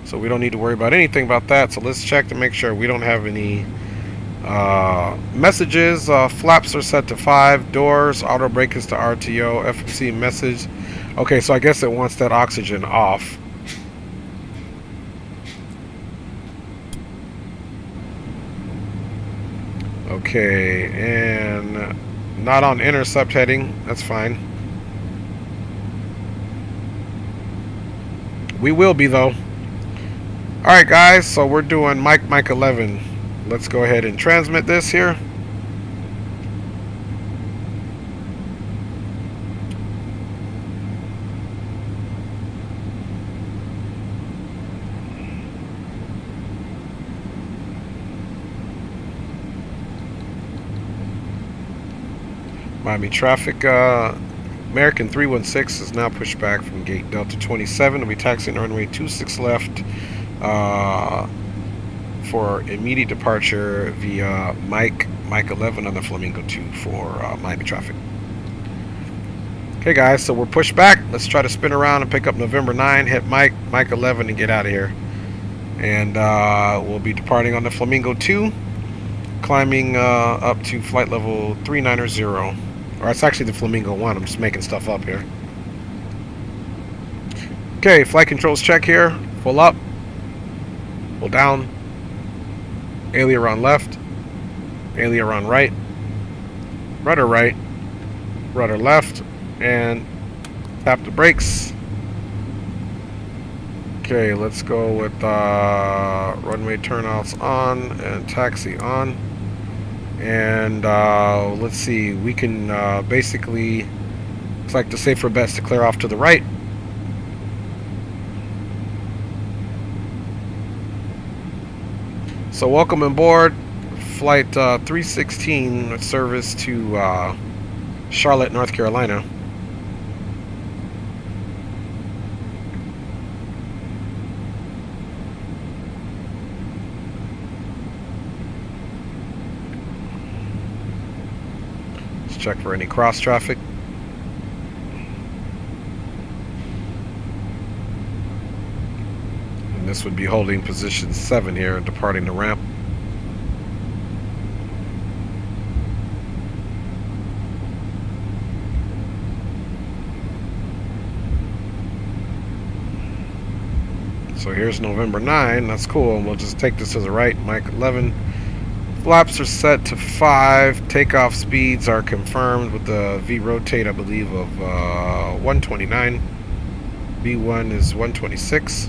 so we don't need to worry about anything about that. So let's check to make sure we don't have any messages. Flaps are set to 5. Doors, auto brake is to RTO. FMC message. Okay, so I guess it wants that oxygen off. Okay, and not on intercept heading. That's fine. We will be though. Alright guys, so we're doing Mike 11. Let's go ahead and transmit this here. Miami traffic, American 316 is now pushed back from gate Delta 27. We'll be taxiing runway 26 left for immediate departure via Mike 11 on the Flamingo 2 for Miami traffic. Okay, guys, so we're pushed back. Let's try to spin around and pick up November 9, hit Mike 11, and get out of here. And we'll be departing on the Flamingo 2, climbing up to flight level 390. Or it's actually the Flamingo 1. I'm just making stuff up here. Okay, flight controls check here. Full up, full down, aileron left, aileron right, rudder left, and tap the brakes. Okay, let's go with runway turnouts on and taxi on. And let's see, we can basically, it's like the safer bet's to clear off to the right. So welcome aboard flight 316 with service to Charlotte, North Carolina. Let's check for any cross traffic. And this would be holding position 7 here, departing the ramp. So here's November 9, that's cool, and we'll just take this to the right, Mike 11. Flaps are set to 5, takeoff speeds are confirmed with the V-rotate, I believe, of 129. V1 is 126.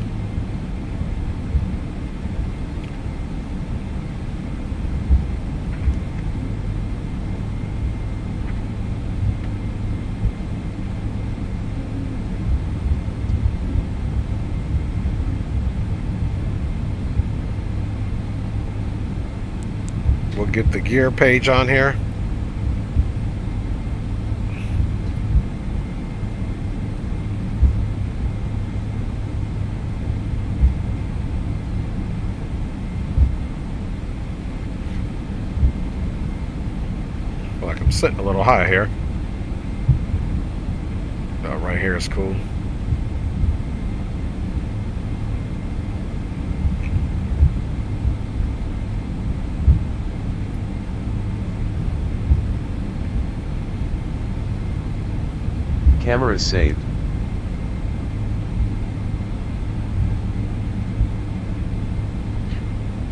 We'll get the gear page on here. Feel like I'm sitting a little high here. Right here is cool. Cameras saved.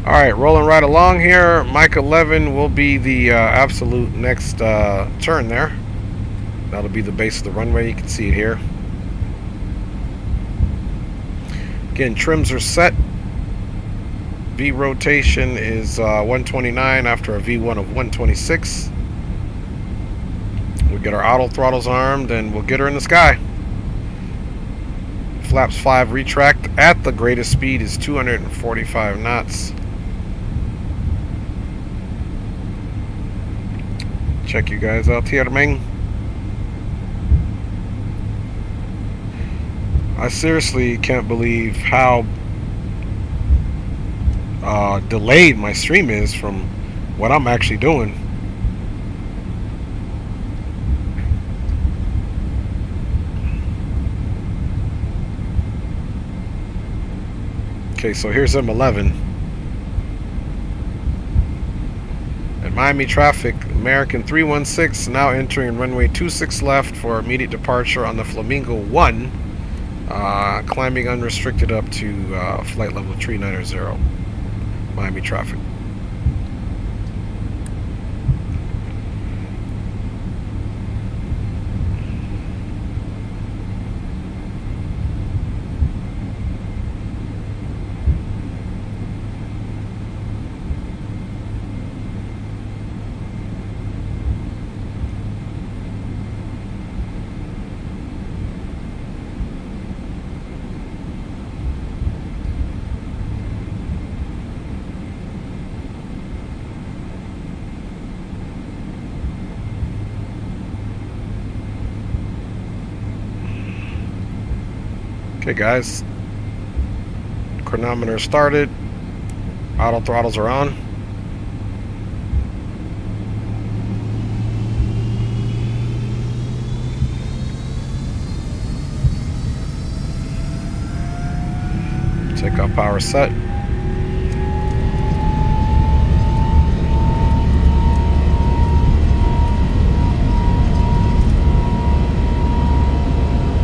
Alright, rolling right along here. Mike 11 will be the absolute next turn there. That'll be the base of the runway. You can see it here. Again, trims are set. V rotation is 129 after a V1 of 126. We'll get our auto throttles armed and we'll get her in the sky. Flaps 5 retract at the greatest speed is 245 knots. Check you guys out here, Ming. I seriously can't believe how delayed my stream is from what I'm actually doing. Okay, so here's M11. At Miami traffic, American 316 now entering runway 26 left for immediate departure on the Flamingo 1, climbing unrestricted up to flight level 390, Miami traffic. Okay guys, chronometer started, auto throttles are on. Takeoff power set.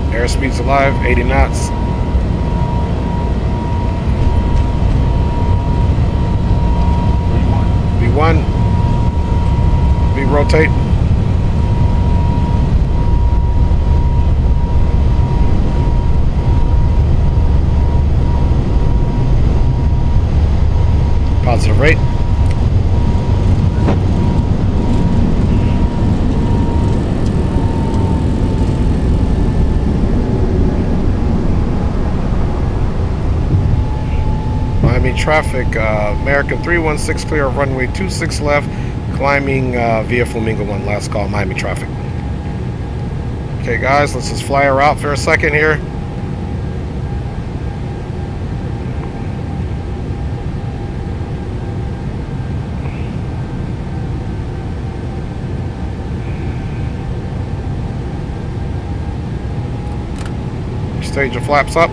Airspeed's alive, 80 knots. V1. V rotate. Positive rate. Miami traffic, American 316 clear of runway 26 left, climbing via Flamingo 1, last call, Miami traffic. Okay guys, let's just fly her out for a second here. Stage your flaps up.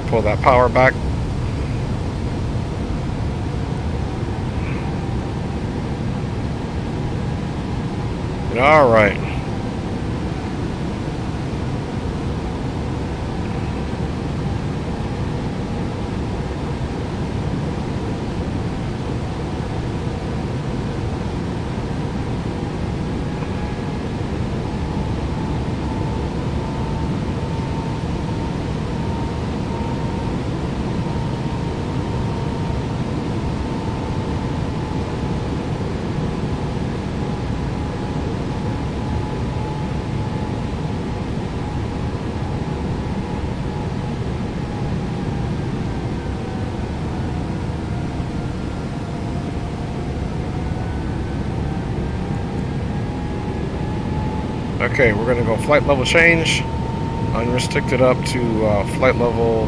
Pull that power back. All right. Okay, we're gonna go flight level change, unrestricted up to flight level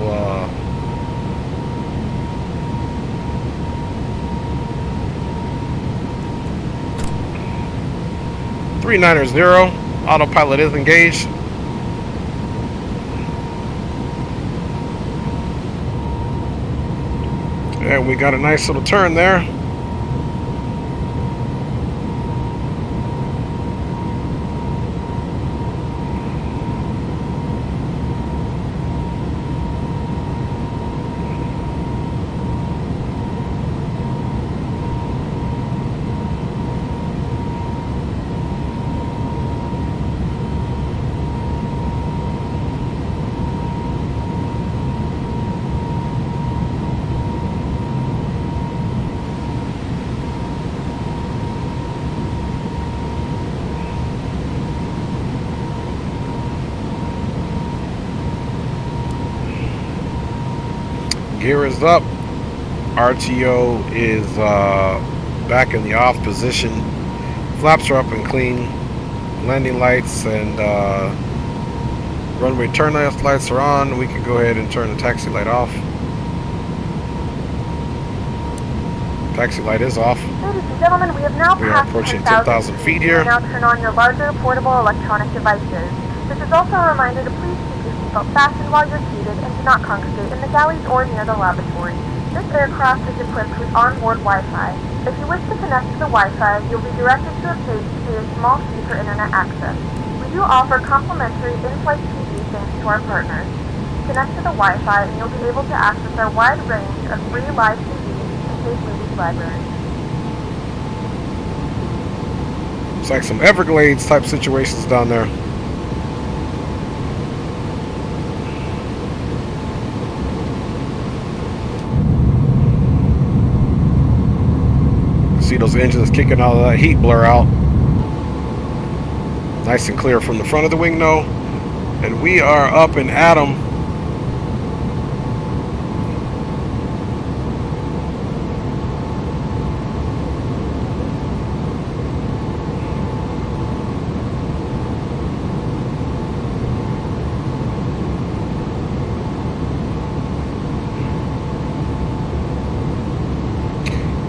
390. Autopilot is engaged. And we got a nice little turn there. Gear is up. RTO is back in the off position. Flaps are up and clean. Landing lights and runway turn lights are on. We can go ahead and turn the taxi light off. Taxi light is off. Ladies and gentlemen, we have now We are passed approaching 10,000 feet here. Now turn on your larger portable electronic devices. This is also a reminder to please keep your seatbelt fastened while you're seated and do not congregate in the galleys or near the lavatory. This aircraft is equipped with onboard Wi-Fi. If you wish to connect to the Wi-Fi, you'll be directed to a page to pay a small fee for internet access. We do offer complimentary in-flight TV thanks to our partners. Connect to the Wi-Fi and you'll be able to access our wide range of free live TV and paid movies library. It's like some Everglades type situations down there. See those engines kicking all of that heat blur out. Nice and clear from the front of the wing nose. And we are up and at 'em.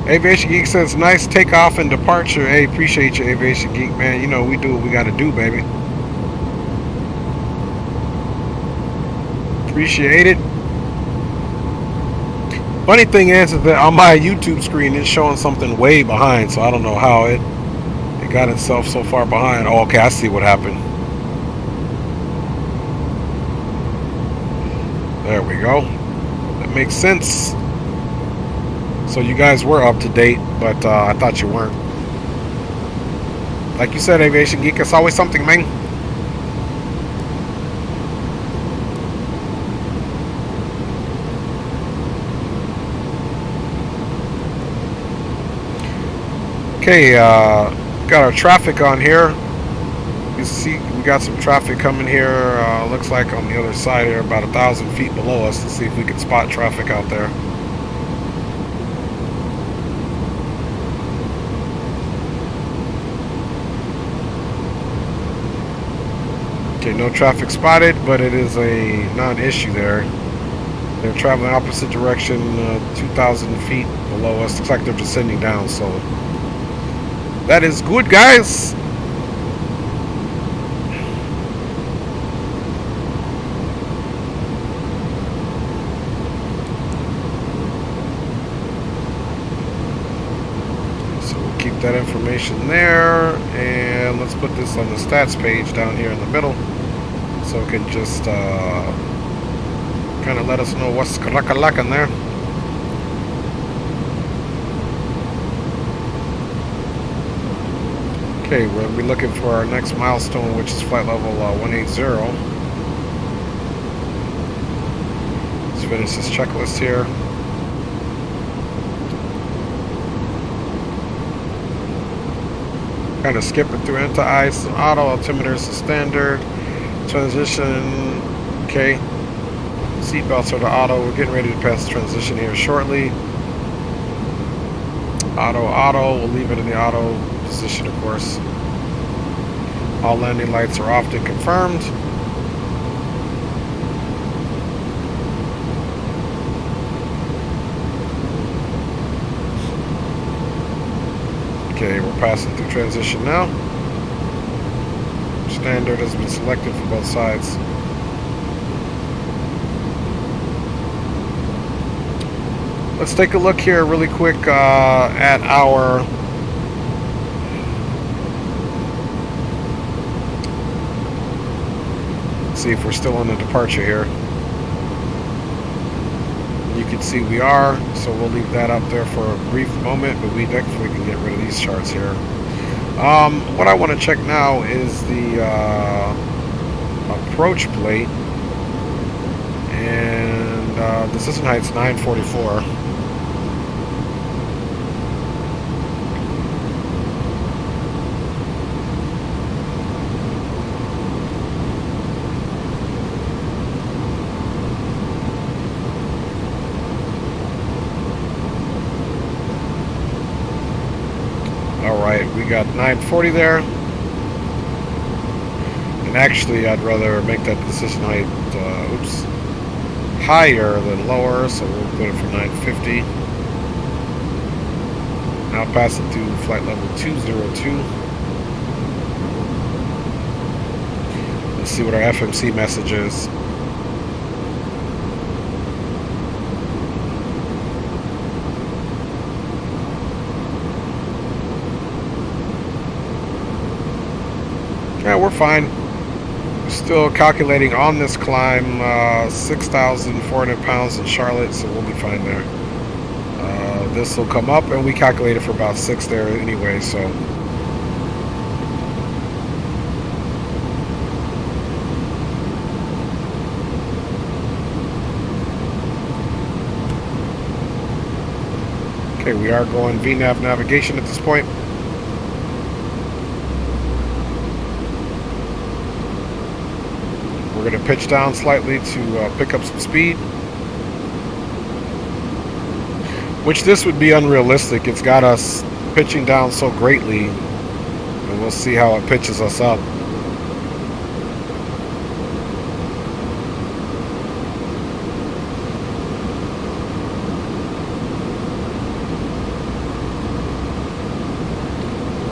Aviation Geek says, nice takeoff and departure. Hey, appreciate you, Aviation Geek, man. You know, we do what we gotta do, baby. Appreciate it. Funny thing is that on my YouTube screen, it's showing something way behind, so I don't know how it got itself so far behind. Oh, okay, I see what happened. There we go. That makes sense. So you guys were up to date, but I thought you weren't. Like you said, Aviation Geek, it's always something, man. Okay, got our traffic on here. You see, we got some traffic coming here. Looks like on the other side here, about 1,000 feet below us. Let's see if we can spot traffic out there. Okay, no traffic spotted, but it is a non-issue there. They're traveling opposite direction, 2,000 feet below us. Looks like they're descending down, so that is good, guys. So we'll keep that information there, and let's put this on the stats page down here in the middle, so it can just kind of let us know what's in there. Okay, we'll be looking for our next milestone, which is flight level 180. Let's finish this checklist here. Kind of skipping through anti-ice, auto, altimeters to standard, transition, okay. Seatbelts are to auto. We're getting ready to pass the transition here shortly. Auto, we'll leave it in the auto position, of course. All landing lights are off and confirmed. Okay, we're passing through transition now. Standard has been selected for both sides. Let's take a look here really quick at our see if we're still on the departure here. You can see we are, so we'll leave that up there for a brief moment, but we definitely can get rid of these charts here. What I want to check now is the approach plate, and decision height's 944. Alright, we got 940 there. And actually, I'd rather make that decision height higher than lower, so we'll put it for 950. Now pass it to flight level 202. Let's see what our FMC message is. Yeah, we're fine. We're still calculating on this climb 6,400 pounds in Charlotte, so we'll be fine there. This will come up, and we calculated for about 6 there anyway, so. Okay, we are going VNAV navigation at this point. We're going to pitch down slightly to pick up some speed. Which this would be unrealistic. It's got us pitching down so greatly. And we'll see how it pitches us up.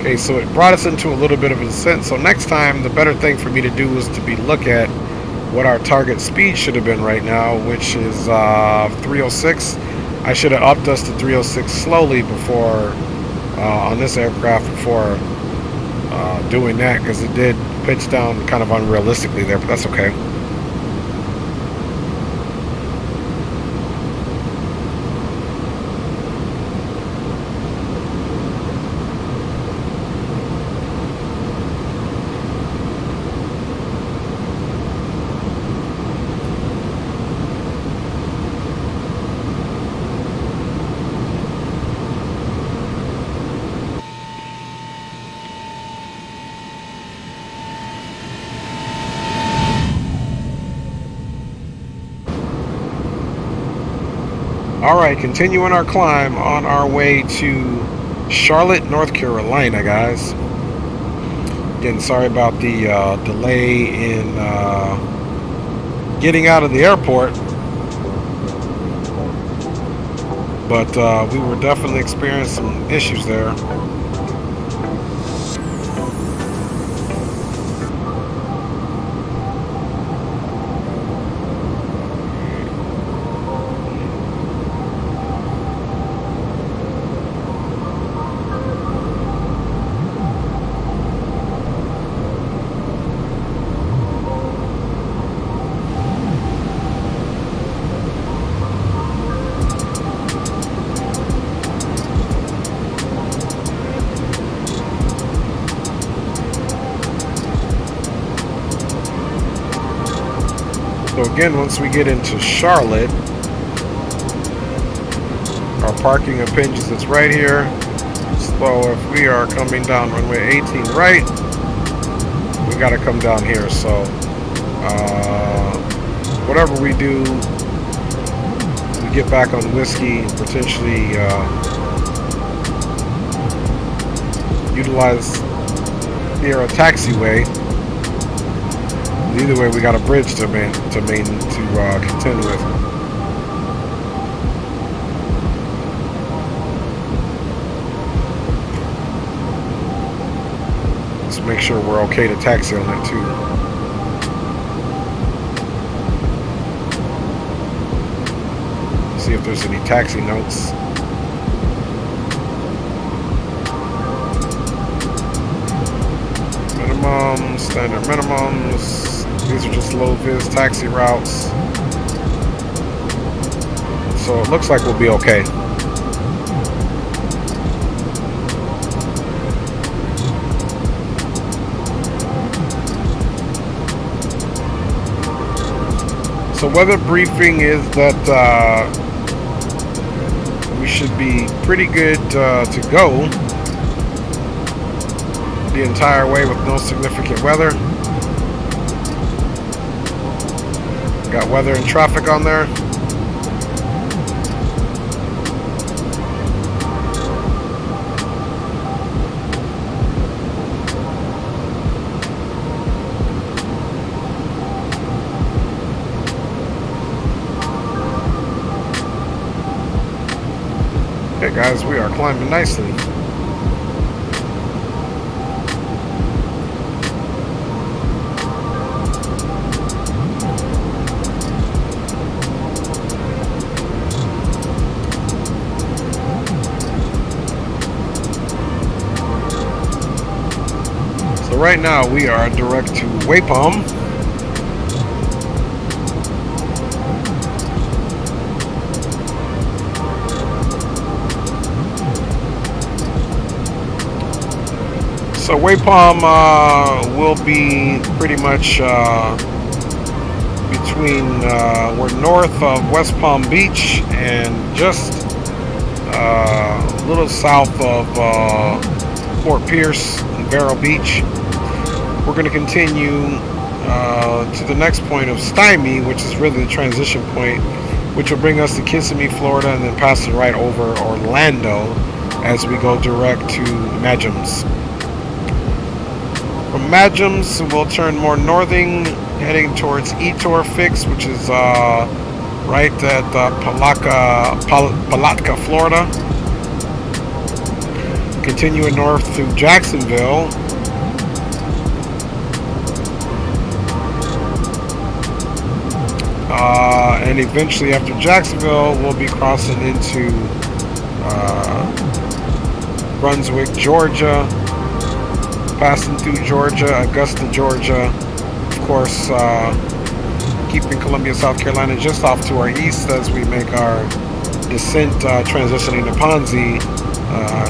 Okay, so it brought us into a little bit of a descent. So next time, the better thing for me to do is to look at what our target speed should have been right now, which is 306. I should have upped us to 306 slowly before on this aircraft before doing that, because it did pitch down kind of unrealistically there, but that's okay. Alright, continuing our climb on our way to Charlotte, North Carolina, guys. Again, sorry about the delay in getting out of the airport. But we were definitely experiencing some issues there. So again, once we get into Charlotte, our parking impinges is right here. So if we are coming down runway 18 right, we got to come down here. So whatever we do, we get back on whiskey, potentially utilize the taxiway. Either way, we got a bridge to contend with. Let's make sure we're okay to taxi on that too. See if there's any taxi notes. Minimums, standard minimums. These are just low vis taxi routes. So it looks like we'll be okay. So weather briefing is that we should be pretty good to go the entire way with no significant weather. Got weather and traffic on there. Okay guys, we are climbing nicely. Right now we are direct to Wapom. So Wapom will be pretty much between we're north of West Palm Beach and just a little south of Fort Pierce and Vero Beach. We're going to continue to the next point of Stymie, which is really the transition point, which will bring us to Kissimmee, Florida, and then pass it right over Orlando as we go direct to Majums. From Majums, we'll turn more northern, heading towards Etor Fix, which is right at Palatka, Florida. continuing north through Jacksonville. And eventually after Jacksonville, we'll be crossing into Brunswick, Georgia, passing through Georgia, Augusta, Georgia, of course, keeping Columbia, South Carolina just off to our east as we make our descent, transitioning to Ponzi,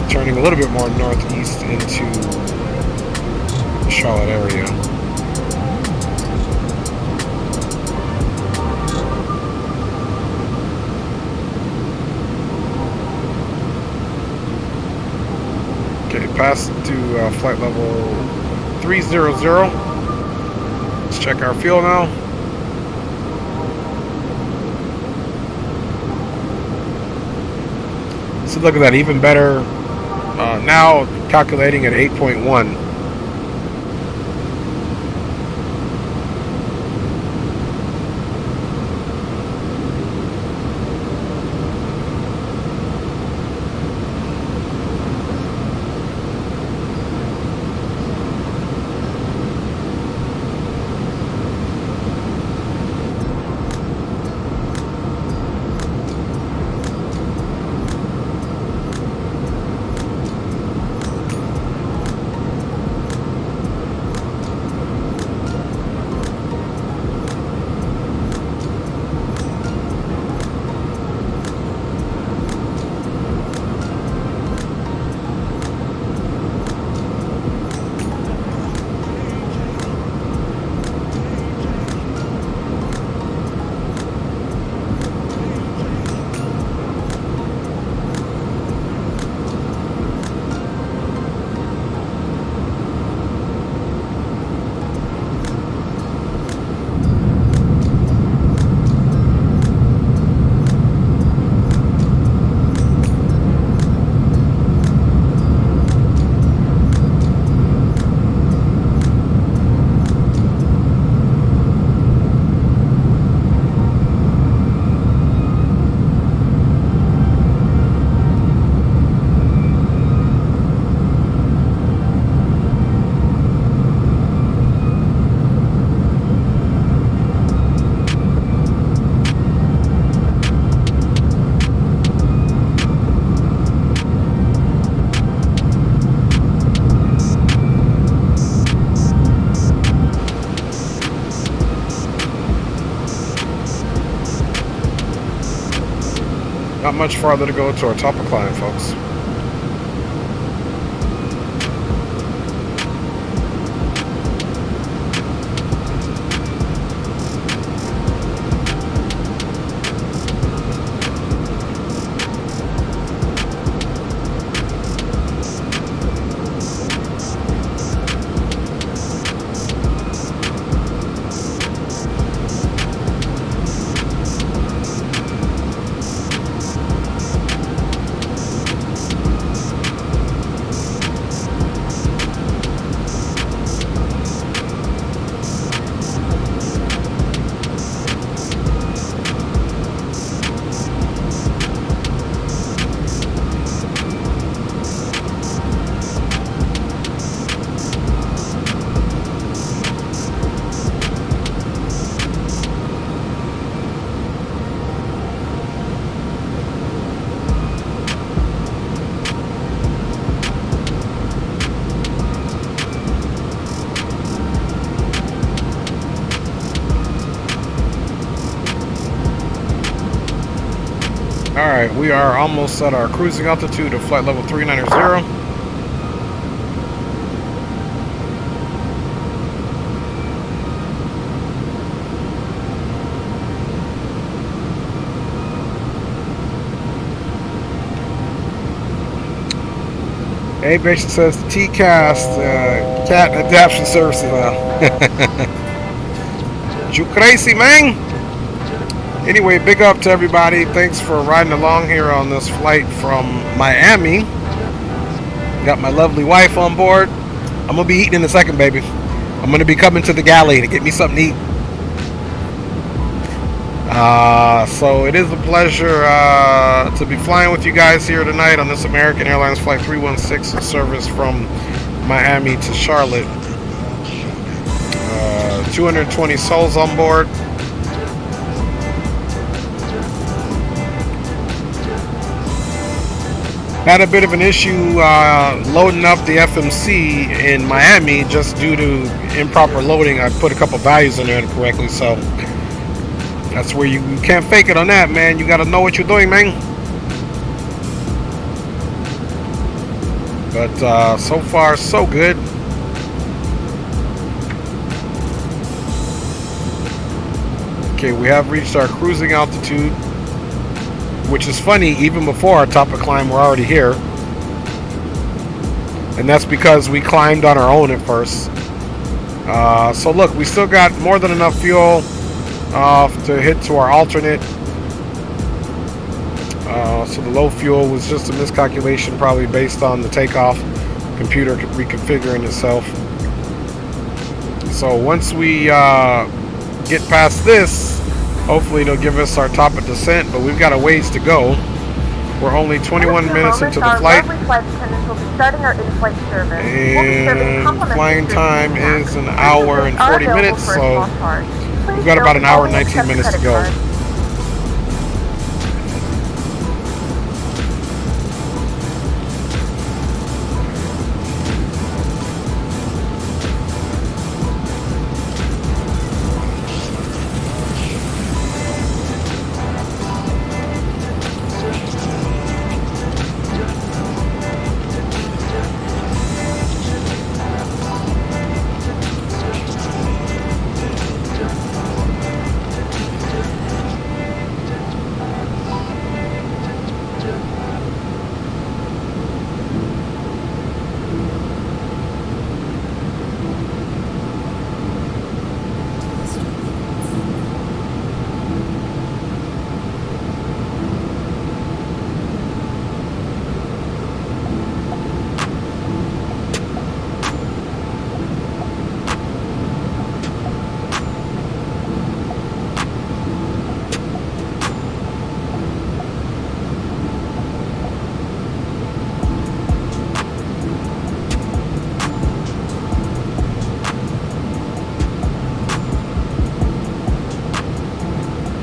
turning a little bit more northeast into the Charlotte area. Okay, passed to flight level 300. Let's check our fuel now. So look at that, even better. Now calculating at 8.1. Not much farther to go to our top of climb, folks. Alright, we are almost at our cruising altitude of flight level 390. Aviation says TCAST, cat adaptation services now. You crazy, man? Anyway, big up to everybody. Thanks for riding along here on this flight from Miami. Got my lovely wife on board. I'm going to be eating in a second, baby. I'm going to be coming to the galley to get me something to eat. So it is a pleasure to be flying with you guys here tonight on this American Airlines Flight 316 service from Miami to Charlotte. 220 souls on board. Had a bit of an issue loading up the FMC in Miami just due to improper loading. I put a couple values in there incorrectly, so that's where you can't fake it on that, man. You gotta know what you're doing, man. But so far, so good. Okay, we have reached our cruising altitude, which is funny, even before our top of climb, we're already here. And that's because we climbed on our own at first. So look, we still got more than enough fuel to hit to our alternate. So the low fuel was just a miscalculation, probably based on the takeoff computer reconfiguring itself. So once we get past this, hopefully it'll give us our top of descent, but we've got a ways to go. We're only 21 minutes into the flight. And flying time is an hour and 40 minutes, so we've got about an hour and 19 minutes to go.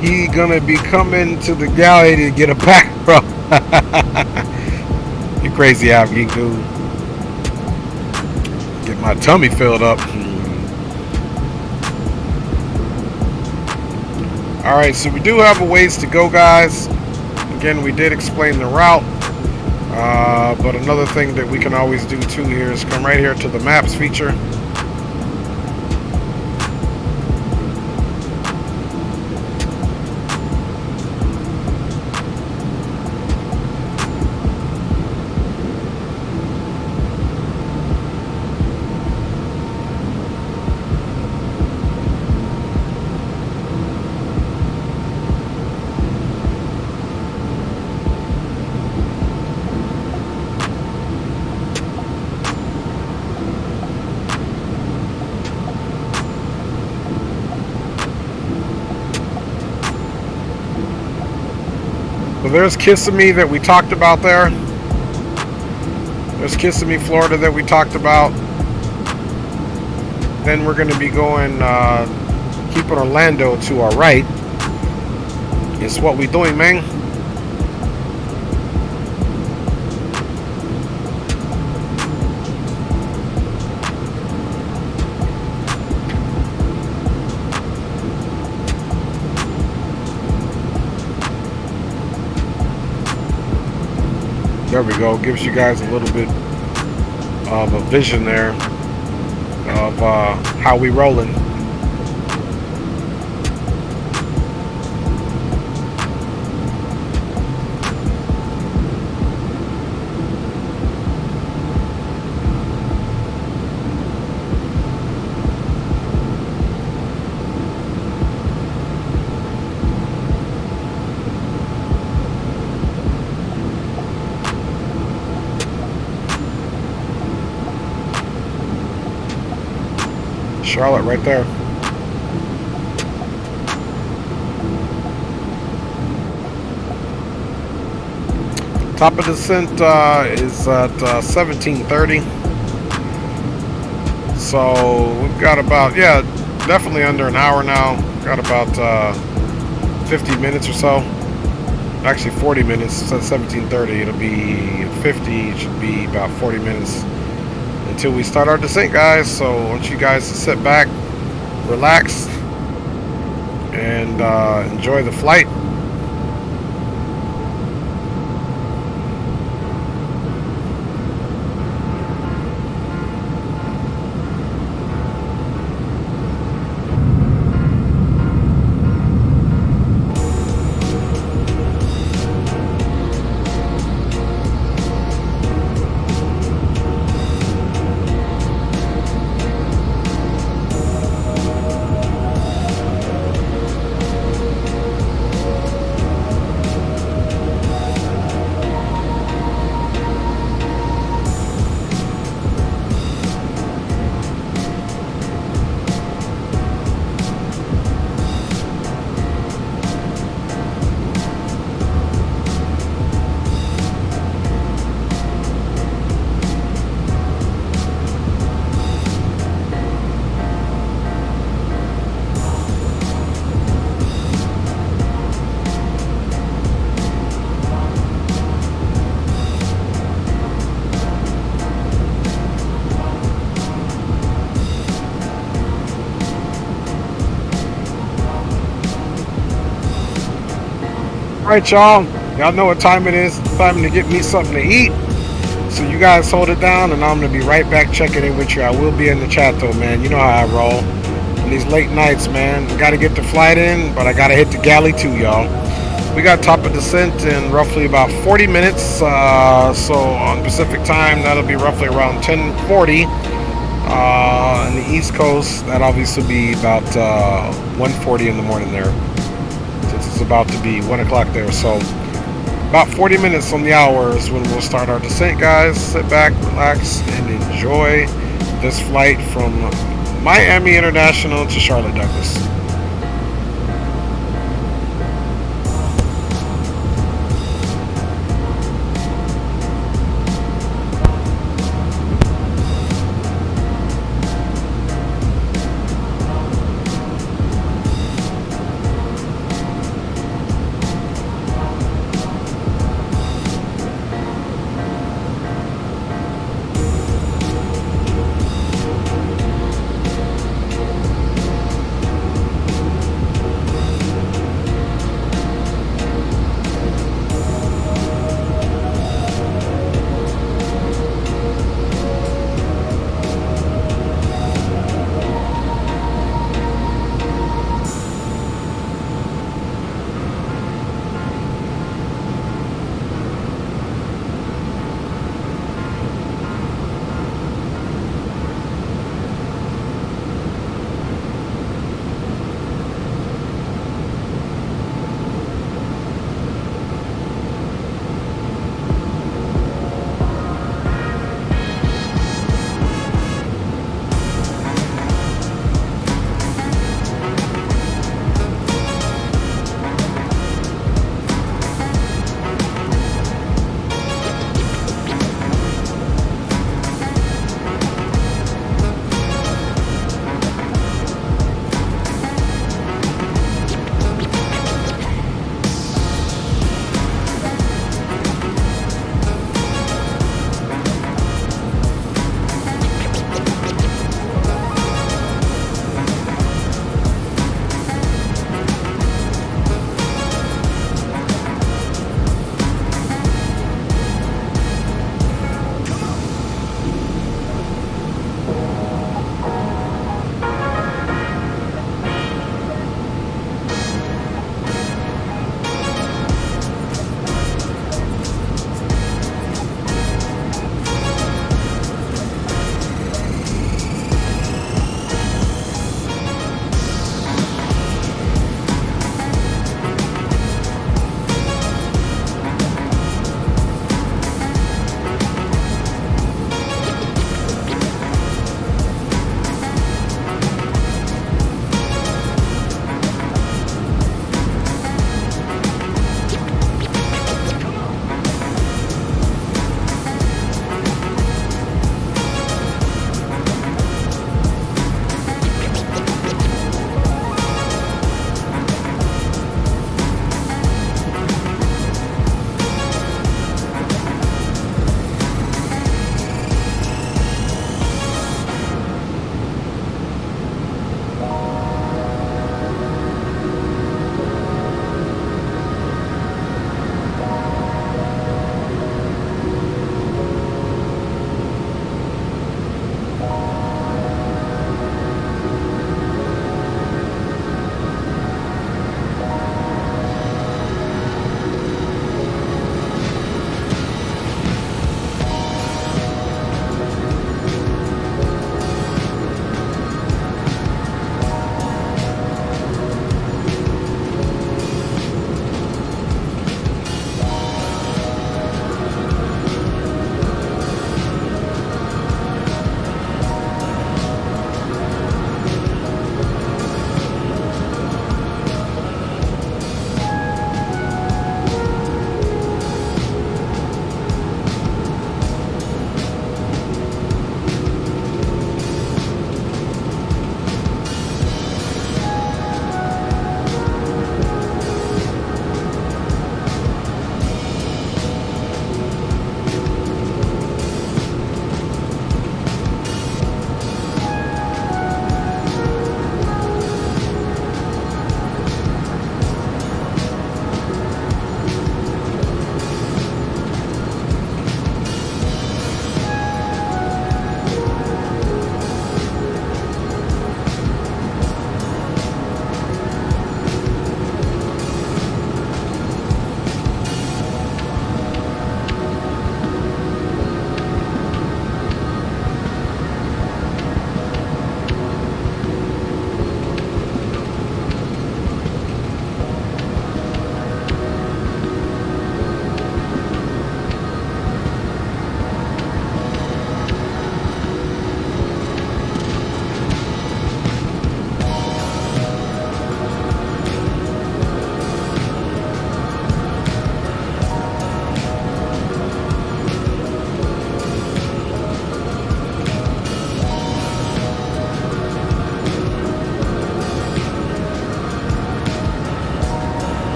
He gonna be coming to the galley to get a back rub. You crazy out, geek dude. Get my tummy filled up. Alright, so we do have a ways to go, guys. Again, we did explain the route. But another thing that we can always do too here is come right here to the maps feature. So there's Kissimmee that we talked about there. There's Kissimmee, Florida that we talked about. Then we're going to be going, keeping Orlando to our right. It's what we doing, man. There we go. Gives you guys a little bit of a vision there of how we rolling. Charlotte right there. Top of descent is at 17:30. So we've got about, yeah, definitely under an hour now. Got about 50 minutes or so. Actually 40 minutes. It's at 17:30. It'll be 50. It should be about 40 minutes until we start our descent, guys. So I want you guys to sit back, relax, and enjoy the flight. Alright, y'all. Y'all know what time it is. It's time to get me something to eat. So you guys hold it down, and I'm going to be right back checking in with you. I will be in the chat, though, man. You know how I roll. On these late nights, man. Got to get the flight in, but I got to hit the galley, too, y'all. We got top of descent in roughly about 40 minutes. So on Pacific time, that'll be roughly around 10:40. On the East Coast, that'll obviously be about 1:40 in the morning there. It's about to be 1 o'clock there, so about 40 minutes on the hour is when we'll start our descent, guys. Sit back, relax, and enjoy this flight from Miami International to Charlotte Douglas.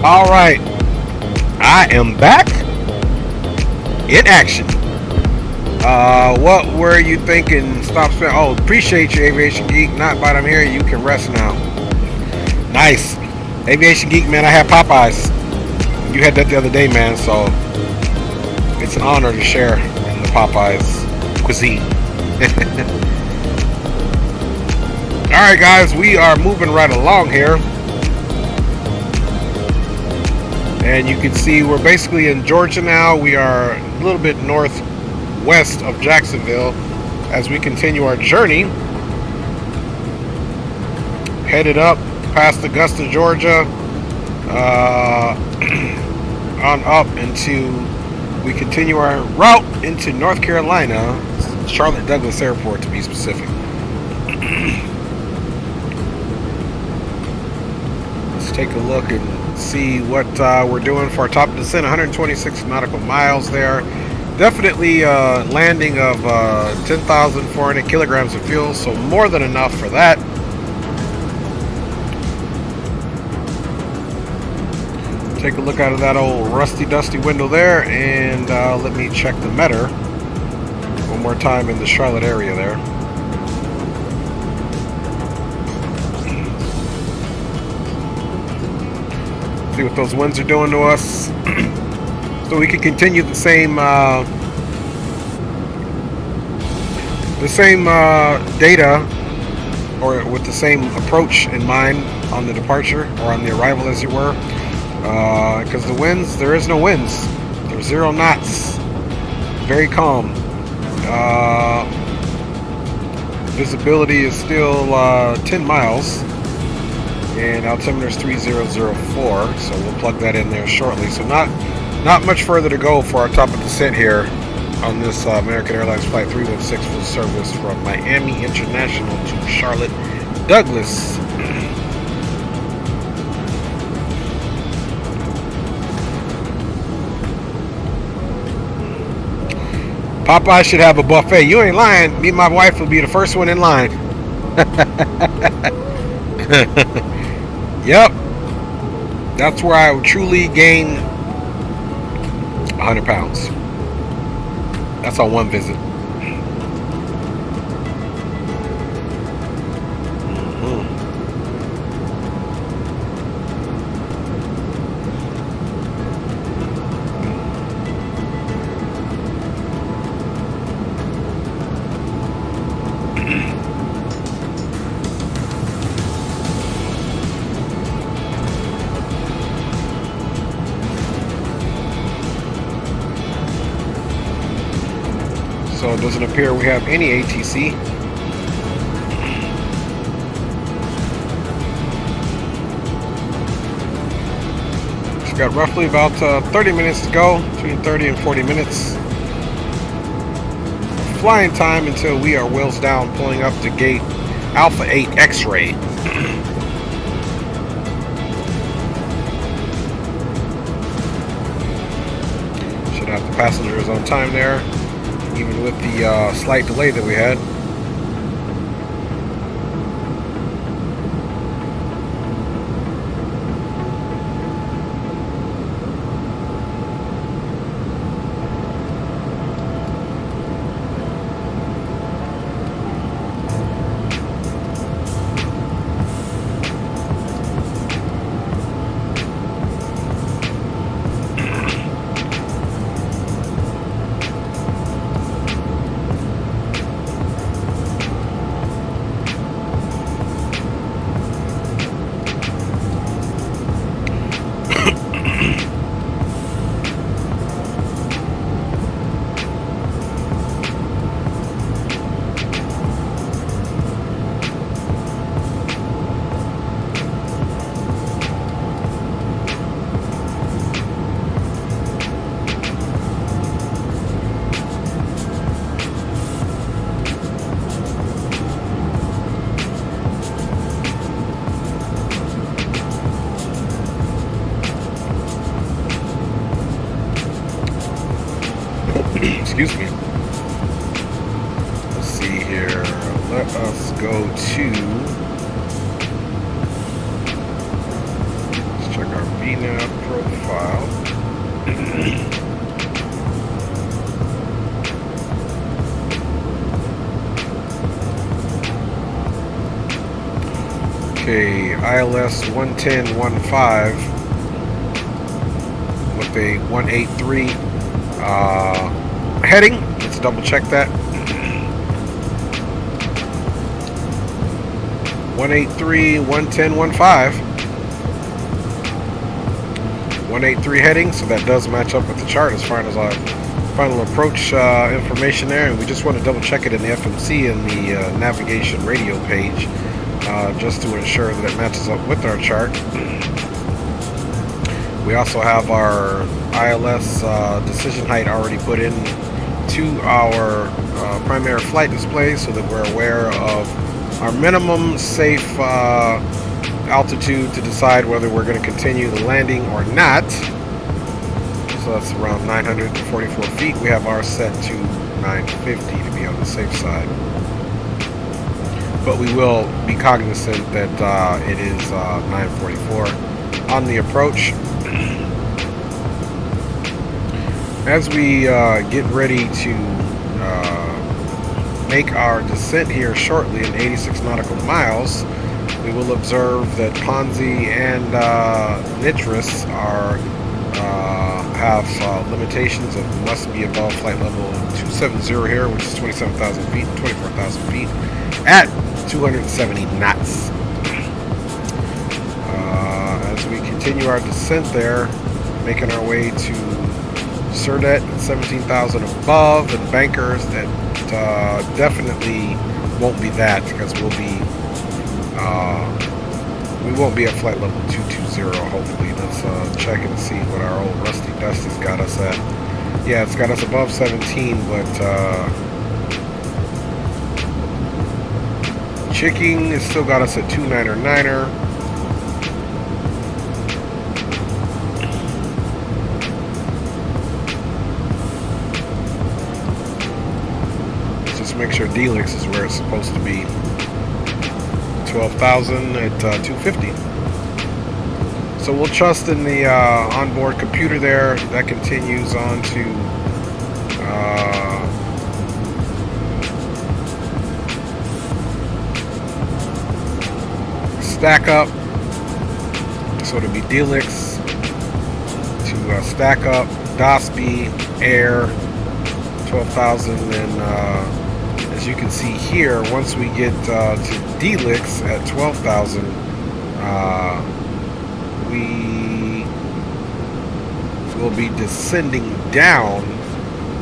All right, I am back in action. What were you thinking? Stop spending. Oh, appreciate you, Aviation Geek. Not but I'm here. You can rest now. Nice, Aviation Geek, man. I had Popeyes. You had that the other day, man. So it's an honor to share in the Popeyes cuisine. All right, guys, we are moving right along here. And you can see we're basically in Georgia now. We are a little bit northwest of Jacksonville as we continue our journey. Headed up past Augusta, Georgia, on up into, we continue our route into North Carolina, Charlotte Douglas Airport to be specific. Let's take a look and see what we're doing for our top descent. 126 nautical miles there. Definitely landing of 10,400 kilograms of fuel, so more than enough for that. Take a look out of that old rusty dusty window there, and let me check the meter one more time in the Charlotte area there. See what those winds are doing to us. So we can continue the same data, or with the same approach in mind on the departure or on the arrival, as you were, because the winds, there is no winds. There's 0 knots. Very calm. Visibility is still 10 miles. And altimeter is 3004, so we'll plug that in there shortly. So not much further to go for our top of descent here on this American Airlines Flight 316 full service from Miami International to Charlotte Douglas. Popeye should have a buffet. You ain't lying. Me and my wife will be the first one in line. Yep, that's where I would truly gain 100 pounds. That's on one visit. So it doesn't appear we have any ATC. It's got roughly about 30 minutes to go, between 30 and 40 minutes. Flying time until we are wheels down, pulling up to gate Alpha 8 X-ray. Should have the passengers on time there, even with the slight delay that we had. Excuse me. Let's see here. Let us go to, let's check our VNAV. profile. Okay, ILS 110.15 with a 183 heading. Let's double check that. 183, 110.15. 183 heading, so that does match up with the chart as far as our final approach information there. And we just want to double check it in the FMC and the navigation radio page, just to ensure that it matches up with our chart. We also have our ILS decision height already put in to our primary flight display, so that we're aware of our minimum safe altitude to decide whether we're going to continue the landing or not. So that's around 944 feet. We have ours set to 950 to be on the safe side. But we will be cognizant that it is 944 on the approach. As we get ready to make our descent here shortly in 86 nautical miles, we will observe that Ponzi and Nitrous have limitations of must be above flight level 270 here, which is 27,000 feet, 24,000 feet at 270 knots. As we continue our descent there, making our way to Surdet at 17,000 above, and Bankers that definitely won't be that, because we won't be at flight level 220 hopefully. Let's check and see what our old Rusty Dusty's got us at. Yeah, it's got us above 17, but Chicking has still got us at 299er. Make sure Delix is where it's supposed to be. 12,000 at 250. So we'll trust in the onboard computer there. That continues on to stack up. So it'll be Delix to stack up, DOSB, Air, 12,000, and as you can see here, once we get to Delix at 12,000, we will be descending down,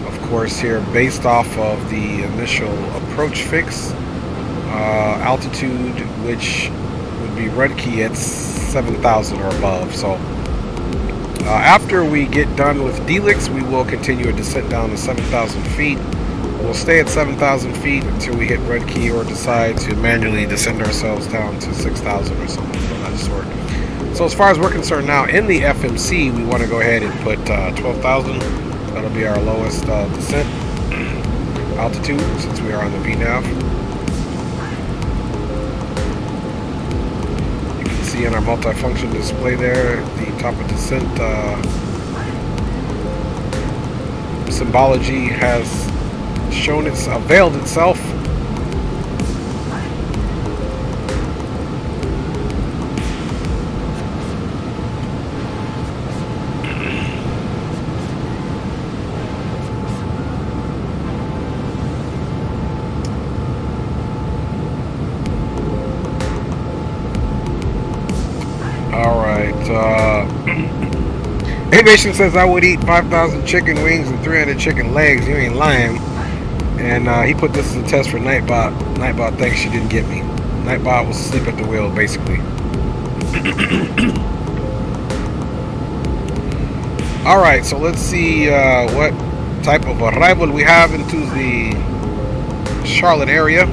of course, here based off of the initial approach fix altitude, which would be red key at 7,000 or above. So after we get done with Delix, we will continue a descent down to 7,000 feet. We'll stay at 7,000 feet until we hit red key or decide to manually descend ourselves down to 6,000 or something of that sort. So as far as we're concerned now, in the FMC, we want to go ahead and put 12,000. That'll be our lowest descent altitude since we are on the VNAV. You can see in our multifunction display there, the top of descent symbology has shown it's availed itself. Aviation says I would eat 5,000 chicken wings and 300 chicken legs. You ain't lying. And he put this as a test for Nightbot. Nightbot thinks she didn't get me. Nightbot was asleep at the wheel, basically. Alright, so let's see what type of arrival we have into the Charlotte area.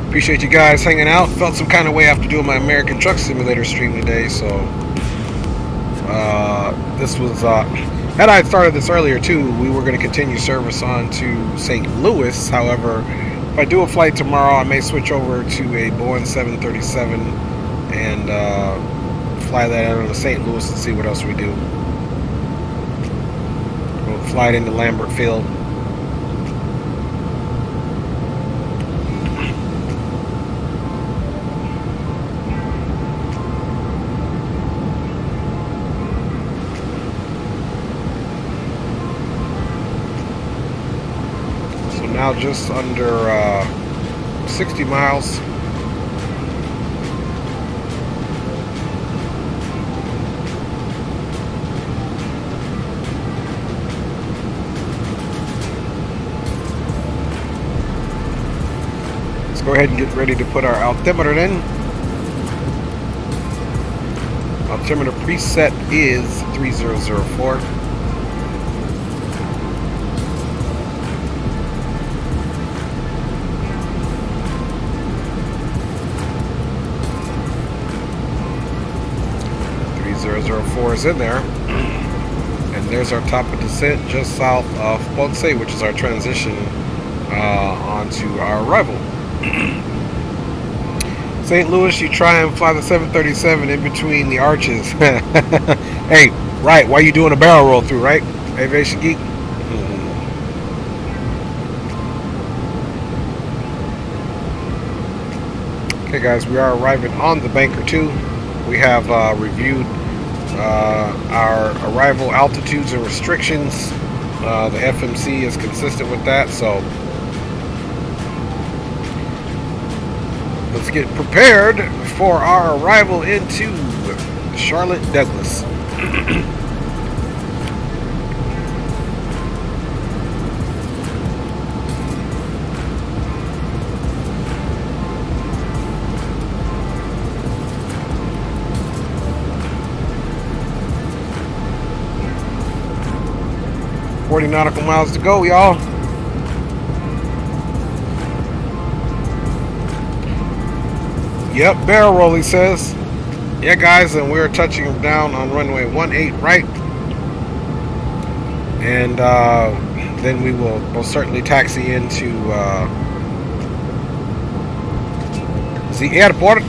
Appreciate you guys hanging out. Felt some kind of way after doing my American Truck Simulator stream today, so this was Had I started this earlier too, we were going to continue service on to St. Louis. However, if I do a flight tomorrow, I may switch over to a Boeing 737 and fly that out of St. Louis and see what else we do. We'll fly it into Lambert Field. Now just under 60 miles. Let's go ahead and get ready to put our altimeter in. Altimeter preset is 3004. Is in there, and there's our top of descent just south of Ponce, which is our transition onto our arrival. St. Louis, you try and fly the 737 in between the arches. Hey, right, why you doing a barrel roll through, right? Aviation geek. Okay guys, we are arriving on the Banker 2. We have reviewed our arrival altitudes and restrictions. The FMC is consistent with that, so let's get prepared for our arrival into Charlotte Douglas. 40 nautical miles to go, y'all. Yep, barrel roll, he says. Yeah, guys, and we're touching down on runway 18 right. And then we will most certainly taxi into the airport.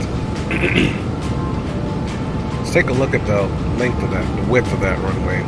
Let's take a look at the length of that, the width of that runway.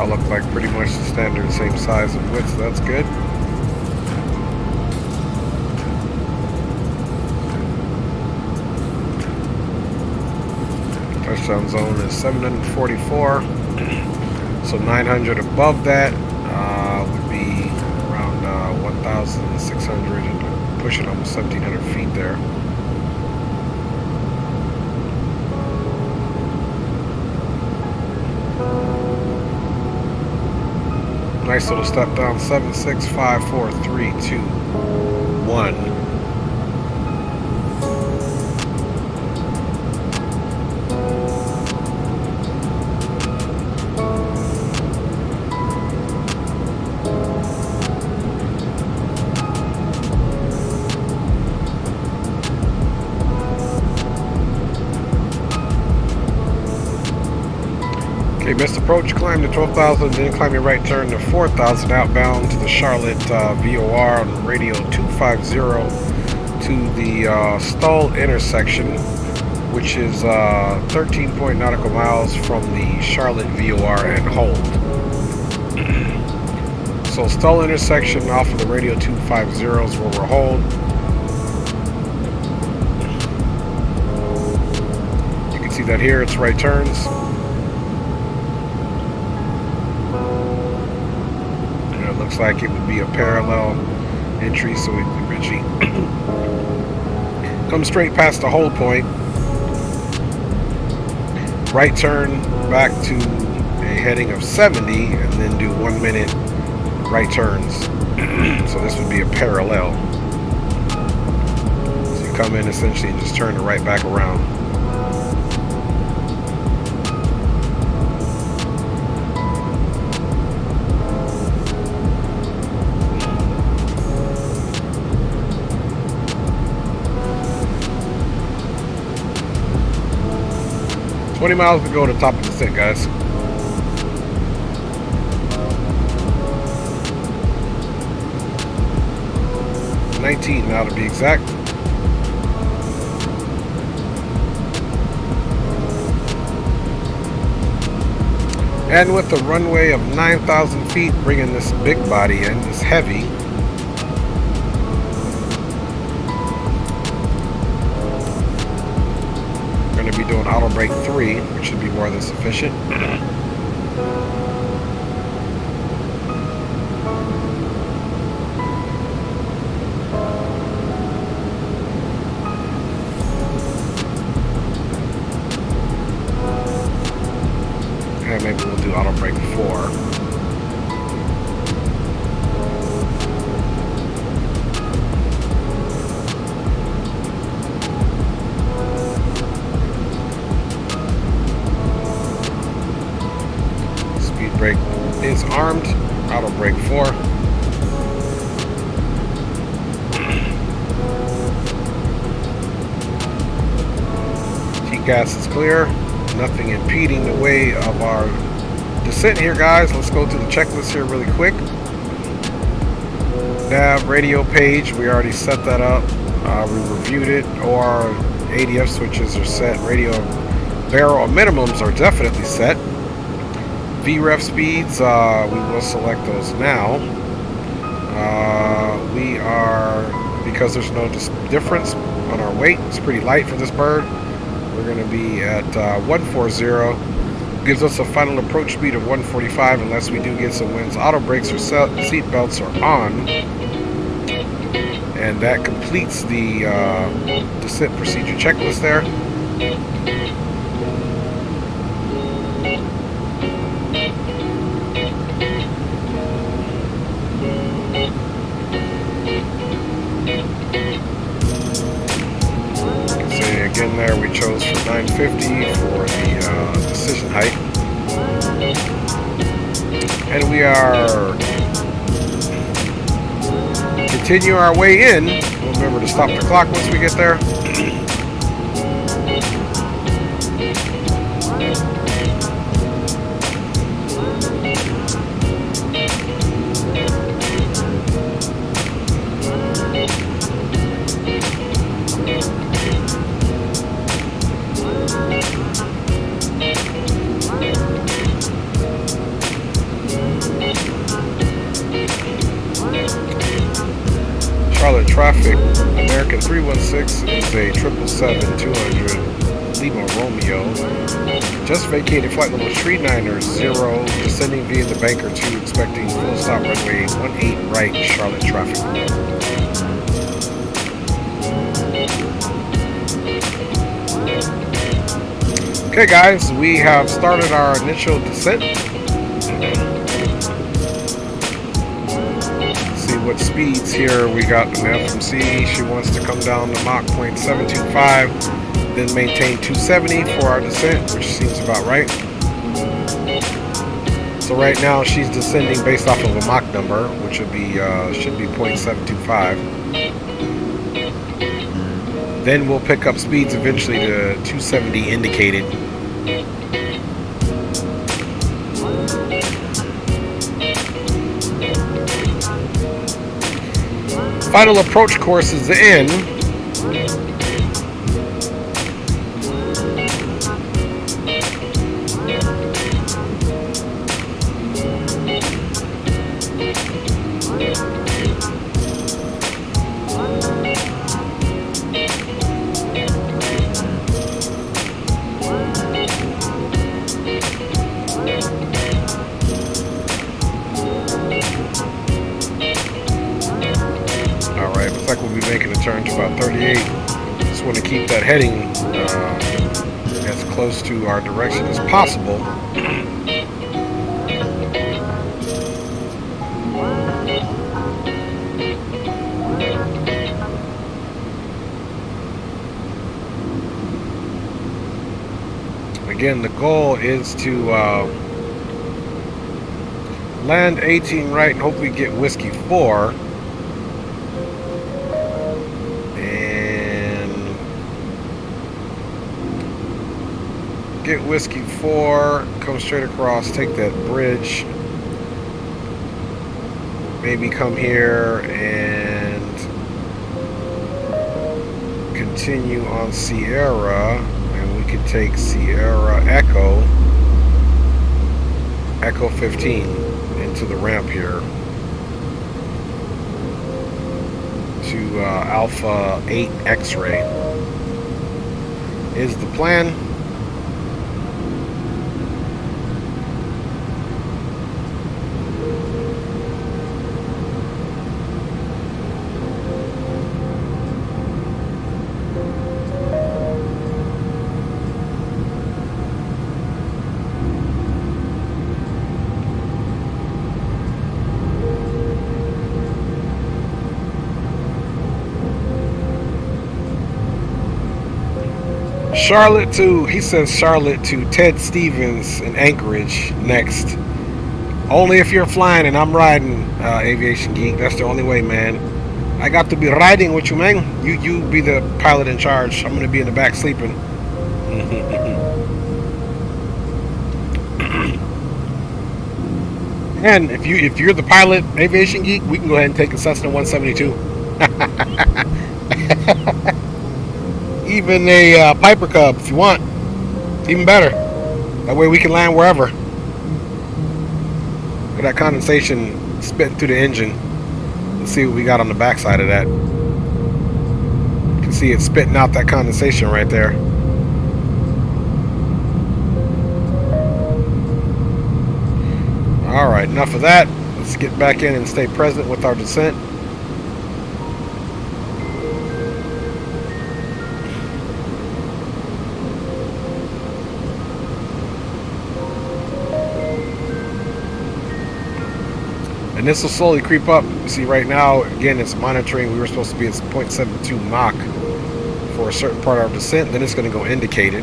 Look like pretty much the standard same size and width, so that's good. Touchdown zone is 744, so 900 above that would be around 1,600 and pushing almost 1,700 feet there. Nice little step down, 7, 6, 5, 4, 3, 2, 1. Okay, missed approach, climb to 12,000, then climb your right turn to 4,000 outbound to the Charlotte VOR on radio 250 to the Stall intersection, which is 13 nautical miles from the Charlotte VOR and hold. So Stall intersection off of the radio 250 is where we're hold. You can see that here, it's right turns. Looks like it would be a parallel entry, so it eventually come straight past the hold point. Right turn back to a heading of 70 and then do 1 minute right turns. So this would be a parallel. So you come in essentially and just turn it right back around. $20 miles to go to top of the descent, guys. $19 now to be exact. And with a runway of 9,000 feet, bringing this big body in, this heavy. Going to be doing auto brake 3, which should be more than sufficient. And maybe we'll do auto brake 4. Brake is armed. Auto brake 4. T-gas is clear. Nothing impeding the way of our descent here, guys. Let's go through the checklist here really quick. Nav radio page, we already set that up. We reviewed it. OR ADF switches are set. Radio barrel minimums are definitely set. VREF speeds, we will select those now. We are, because there's no difference on our weight, it's pretty light for this bird. We're going to be at 140. Gives us a final approach speed of 145 unless we do get some winds. Auto brakes or seat belts are on. And that completes the descent procedure checklist there. Again there we chose for 950 for the decision height. And we are continue our way in. We'll remember to stop the clock once we get there. Charlotte traffic, American 316 is a 777-200 Lima Romeo. Just vacated flight level 390, descending via the Banker 2, expecting full stop runway 18 right, Charlotte traffic. Okay guys, we have started our initial descent. What speeds here we got an FMC. She wants to come down to Mach 0.725, then maintain 270 for our descent, which seems about right. So right now she's descending based off of a Mach number, which would be should be 0.725. Then we'll pick up speeds eventually to 270 indicated. Final approach course is in. Turn to about 38. Just want to keep that heading as close to our direction as possible. Again, the goal is to land 18 right and hopefully get Whiskey 4. And get Whiskey 4, come straight across, take that bridge. Maybe come here and continue on Sierra, and we could take Sierra Echo 15 into the ramp here to Alpha 8 X-ray is the plan. Charlotte to, he says Charlotte to Ted Stevens in Anchorage next. Only if you're flying and I'm riding, Aviation Geek. That's the only way, man. I got to be riding with you, man. You be the pilot in charge. I'm going to be in the back sleeping. And if you're the pilot, Aviation Geek, we can go ahead and take a Cessna 172. Even a Piper Cub if you want. Even better. That way we can land wherever. Look at that condensation spitting through the engine. Let's see what we got on the backside of that. You can see it spitting out that condensation right there. Alright, enough of that. Let's get back in and stay present with our descent. And this will slowly creep up. You see right now, again, it's monitoring. We were supposed to be at 0.72 Mach for a certain part of our descent. Then it's going to go indicated.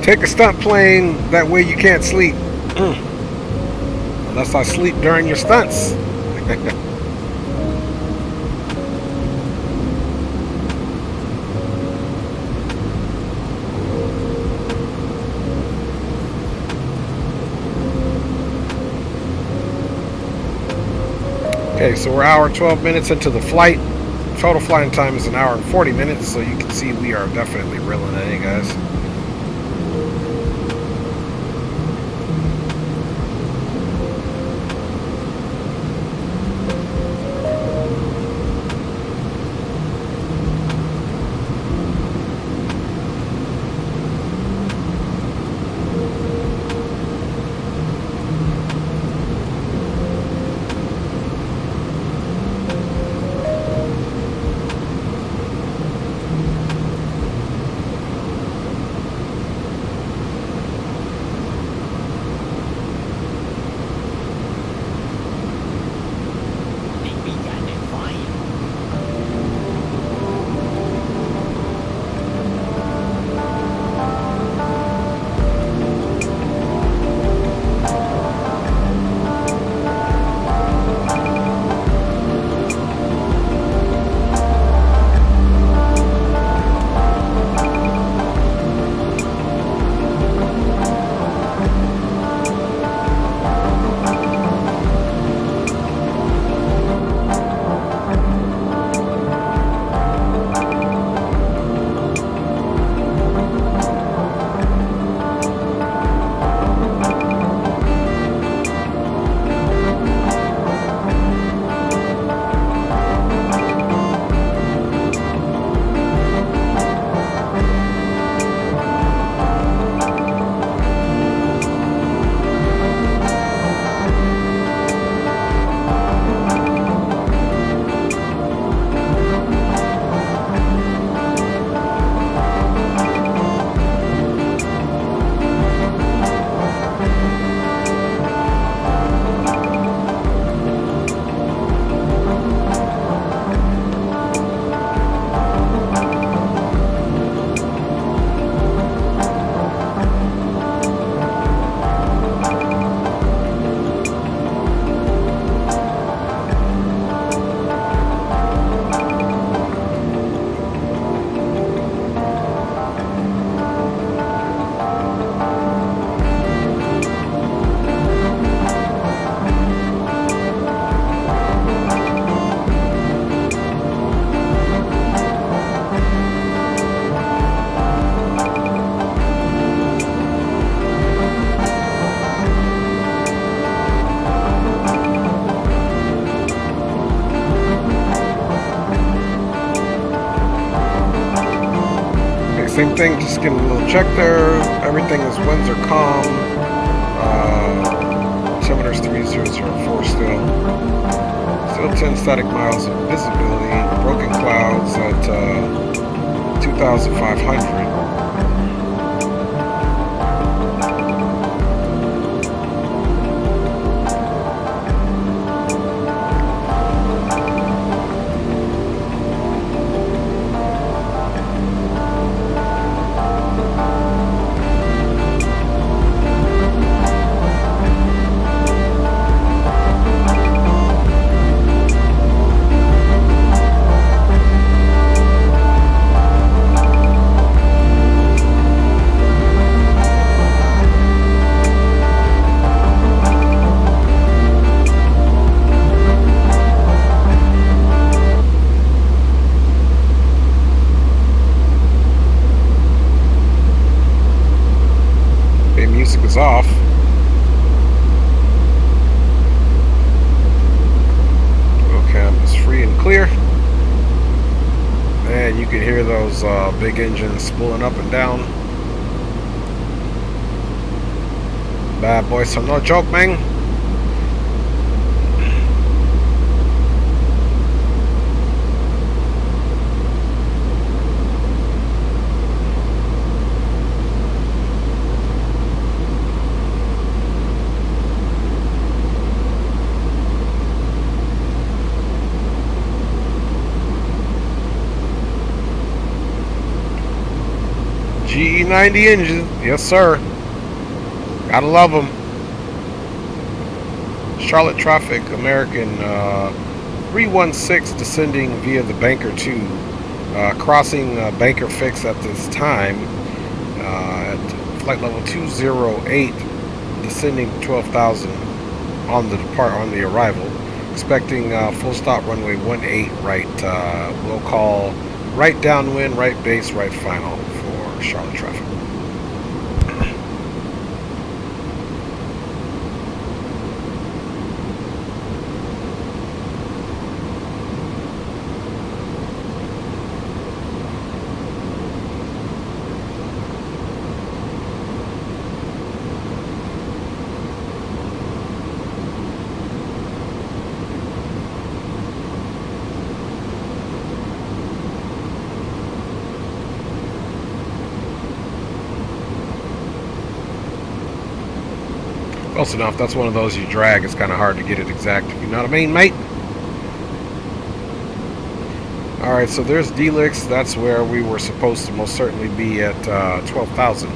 Take a stunt plane, that way you can't sleep. Unless I sleep during your stunts. Okay, so we're hour 12 minutes into the flight. Total flying time is an hour and 40 minutes, so you can see we are definitely reeling it in, guys. Same thing, just getting a little check there. Everything is winds are calm. Altimeter's 3004 still. Still 10 static miles of visibility. Broken clouds at 2,500. Off. Okay, it's free and clear. And you can hear those big engines spooling up and down. Bad boys, so no joke, man. GE90 engine, yes sir. Gotta love them. Charlotte traffic, American 316 descending via the Banker 2, crossing Banker Fix at this time at flight level 208, descending 12,000 on the arrival. Expecting full stop runway 18 right. We'll call right downwind, right base, right final. Charlotte traffic. Close enough. That's one of those you drag. It's kind of hard to get it exact, if you know what I mean, mate. Alright, so there's Delix. That's where we were supposed to most certainly be at 12,000.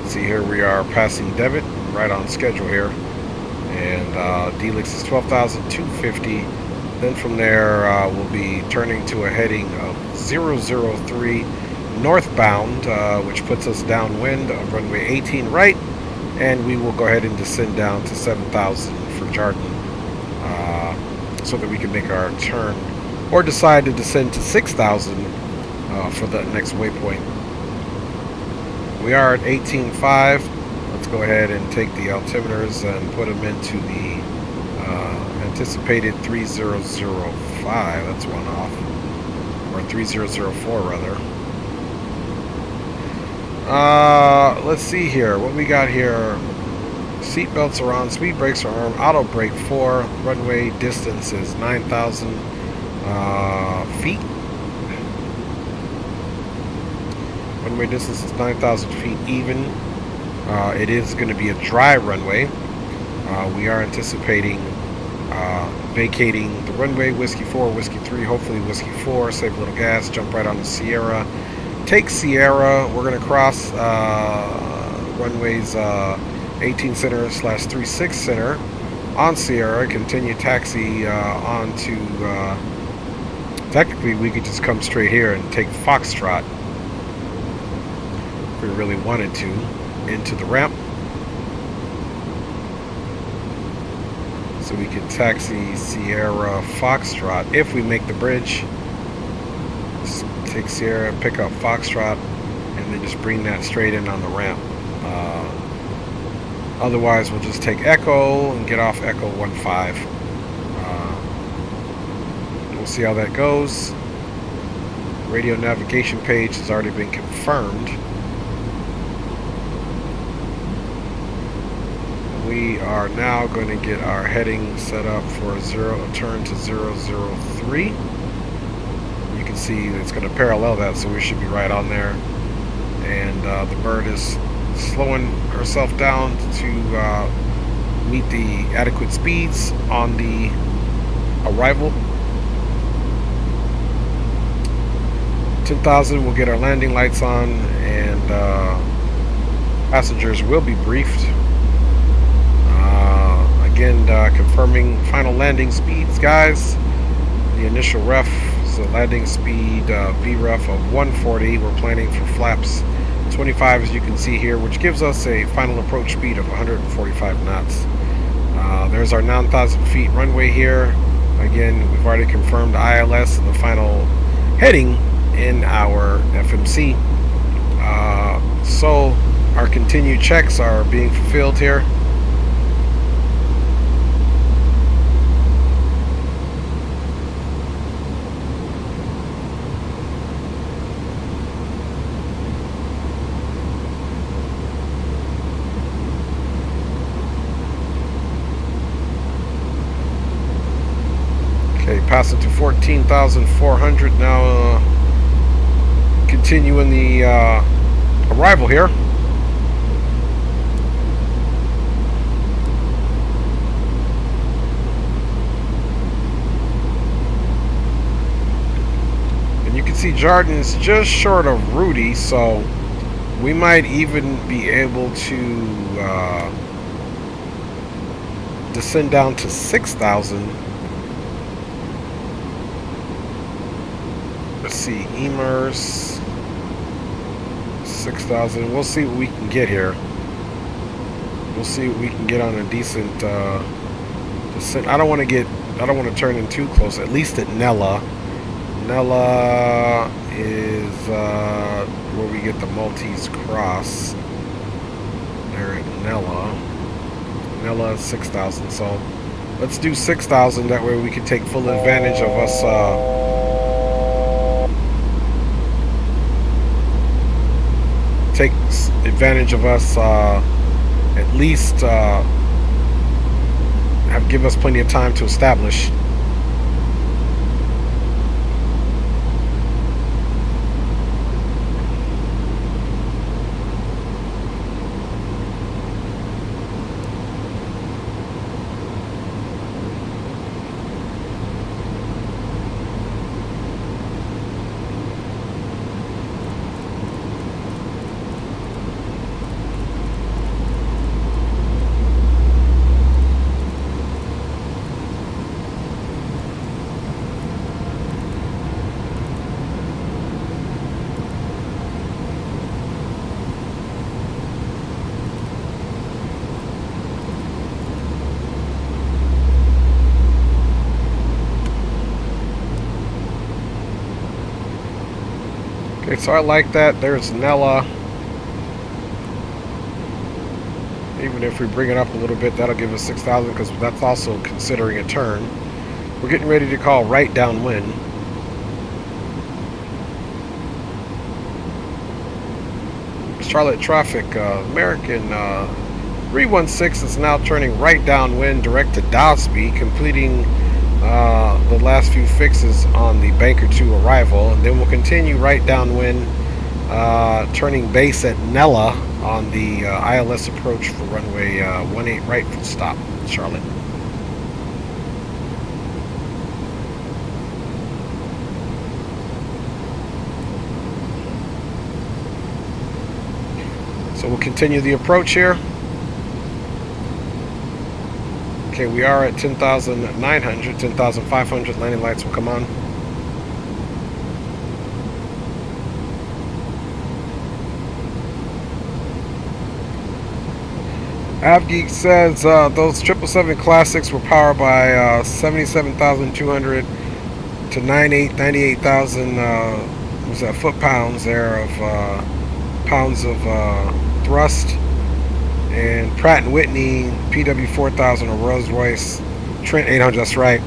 See, here we are passing debit, right on schedule here. And Delix is 12,250. Then from there, we'll be turning to a heading of 003 northbound, which puts us downwind of runway 18 right. And we will go ahead and descend down to 7,000 for Jordan, so that we can make our turn, or decide to descend to 6,000 for the next waypoint. We are at 18.5. Let's go ahead and take the altimeters and put them into the anticipated 3005. That's one off, or 3004 rather. Let's see here. What we got here. Seat belts are on. Speed brakes are on. Auto brake 4. Runway distance is 9,000 feet. Runway distance is 9,000 feet even. It is going to be a dry runway. We are anticipating vacating the runway. Whiskey 4, Whiskey 3, hopefully Whiskey 4. Save a little gas. Jump right on the Sierra. Take Sierra. We're going to cross runways 18 center / 36 center on Sierra. Continue taxi on to. Technically, we could just come straight here and take Foxtrot if we really wanted to into the ramp. So we could taxi Sierra Foxtrot if we make the bridge. Just take Sierra, pick up Foxtrot, and then just bring that straight in on the ramp. Otherwise, we'll just take Echo and get off Echo 15. We'll see how that goes. Radio navigation page has already been confirmed. We are now going to get our heading set up for a turn to 003. You can see it's going to parallel that, so we should be right on there. And the bird is slowing herself down to meet the adequate speeds on the arrival. 10,000, we'll get our landing lights on, and passengers will be briefed. Again, confirming final landing speeds, guys. The initial ref is a landing speed VREF of 140. We're planning for flaps 25, as you can see here, which gives us a final approach speed of 145 knots. There's our 9,000 feet runway here. Again, we've already confirmed the ILS and the final heading in our FMC. So our continued checks are being fulfilled here. Okay, passing to 14,400 now. Continuing the arrival here. And you can see Jordan is just short of Rudy, so we might even be able to descend down to 6,000. Let's see, Emers 6,000. We'll see what we can get here. We'll see what we can get on a decent descent. I don't want to turn in too close. At least at Nella. Nella is where we get the Maltese cross. There at Nella. Nella is 6,000. So let's do 6,000. That way we can take full advantage of us. Take advantage of us, at least give us plenty of time to establish. Okay, so I like that. There's Nella. Even if we bring it up a little bit, that'll give us 6,000, because that's also considering a turn. We're getting ready to call right downwind. Charlotte traffic, American 316 is now turning right downwind direct to Dosby, completing the last few fixes on the Banker 2 arrival, and then we'll continue right downwind, turning base at Nella on the ILS approach for runway 18 right for stop, Charlotte. So we'll continue the approach here. Okay, we are at 10,900, 10,500. Landing lights will come on. AvGeek says those 777 Classics were powered by 77,200 to 98,000 was that foot-pounds there of pounds of thrust. And Pratt & Whitney PW4000 or Rolls-Royce Trent 800, that's right.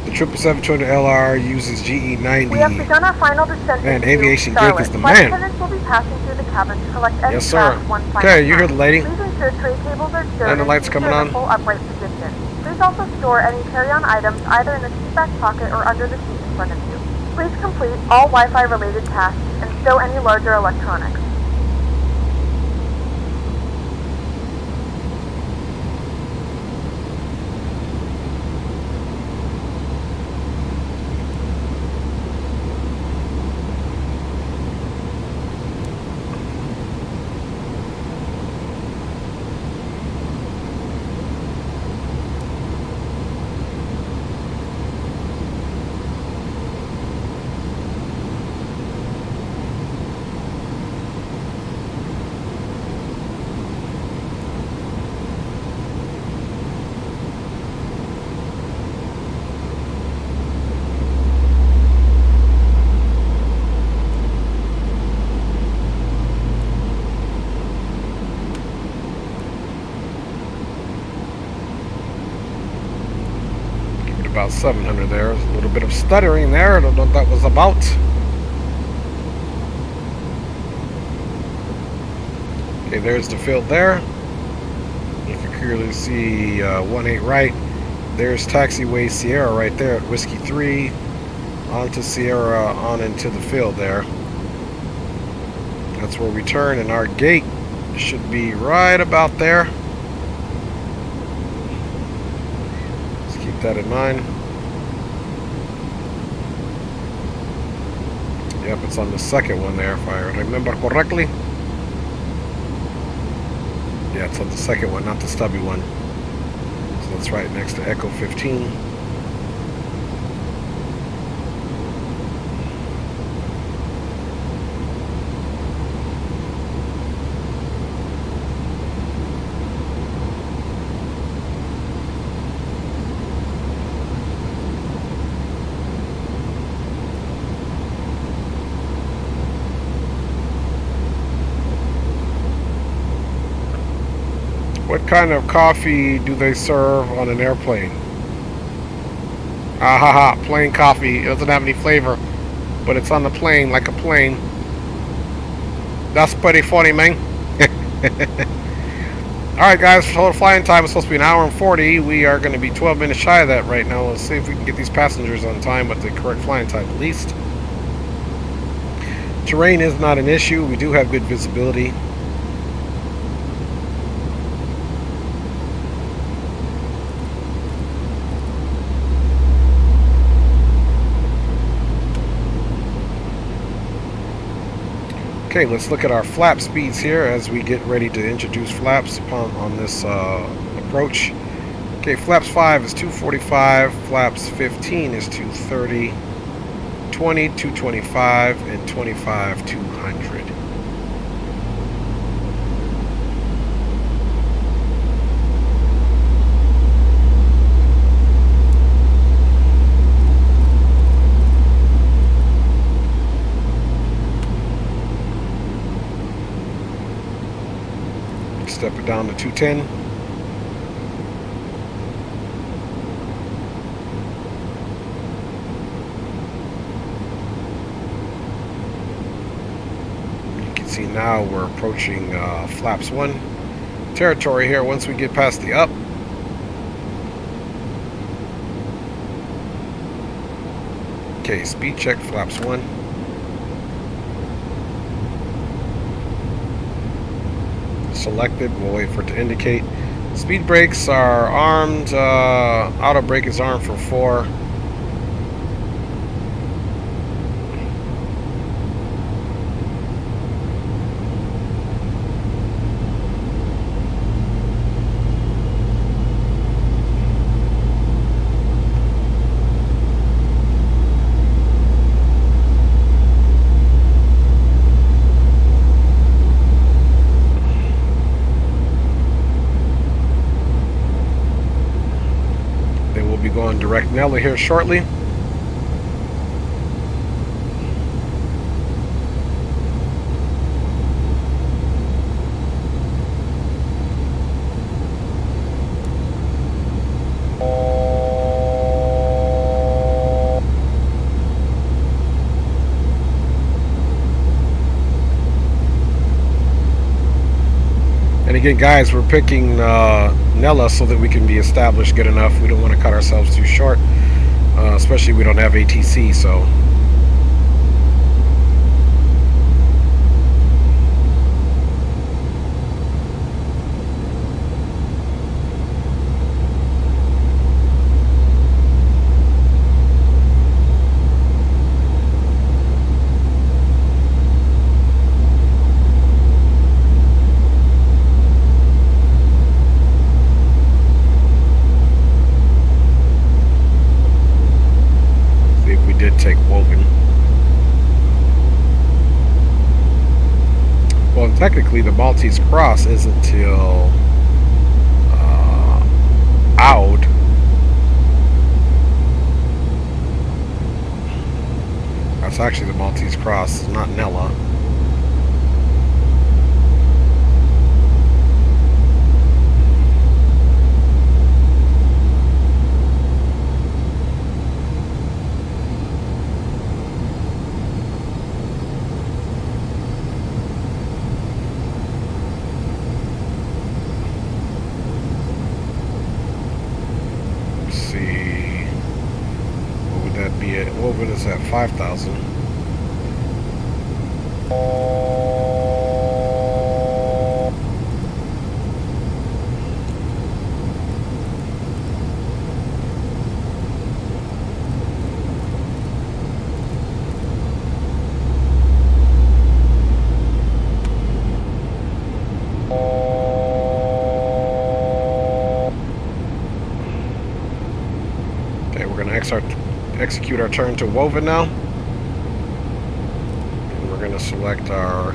The 777-200LR uses GE90. We have begun our final descent Man, into aviation Charlotte. geek is the Flight man. attendants will be passing through the cabin to collect any Yes, sir. trash one final Okay, you hear time. the lady. Please ensure tray tables are stored And the lights and coming in on. a full upright position. Please also store any carry-on items either in the seat back pocket or under the seat in front of you. Please complete all Wi-Fi related tasks and stow any larger electronics. About 700 there. There's a little bit of stuttering there. I don't know what that was about. Okay, there's the field there. You can clearly see 18 right. There's taxiway Sierra right there at Whiskey 3. Onto Sierra, on into the field there. That's where we turn, and our gate should be right about there. Keep that in mind. Yep, it's on the second one there, if I remember correctly. Yeah, it's on the second one, not the stubby one. So that's right next to Echo 15. What kind of coffee do they serve on an airplane? Ah ha ha, plain coffee. It doesn't have any flavor, but it's on the plane like a plane. That's pretty funny, man. Alright guys, total flying time is supposed to be 1 hour and 40. We are going to be 12 minutes shy of that right now. Let's see if we can get these passengers on time with the correct flying time at least. Terrain is not an issue. We do have good visibility. Okay, let's look at our flap speeds here as we get ready to introduce flaps on this approach. Okay, flaps 5 is 245, flaps 15 is 230, 20, 225, and 25, 200. Step it down to 210. You can see now we're approaching flaps 1 territory here once we get past the up. Okay, speed check flaps 1. Selected. We'll wait for it to indicate. Speed brakes are armed. Auto brake is armed for 4. Going direct Nelly here shortly. again, guys, we're picking Nella so that we can be established good enough. We don't want to cut ourselves too short, especially we don't have ATC, so... Technically, the Maltese Cross isn't till Oud. That's actually the Maltese Cross, not Nella. What is that? 5,000. Okay, we're gonna execute our turn to Woven now. And we're going to select our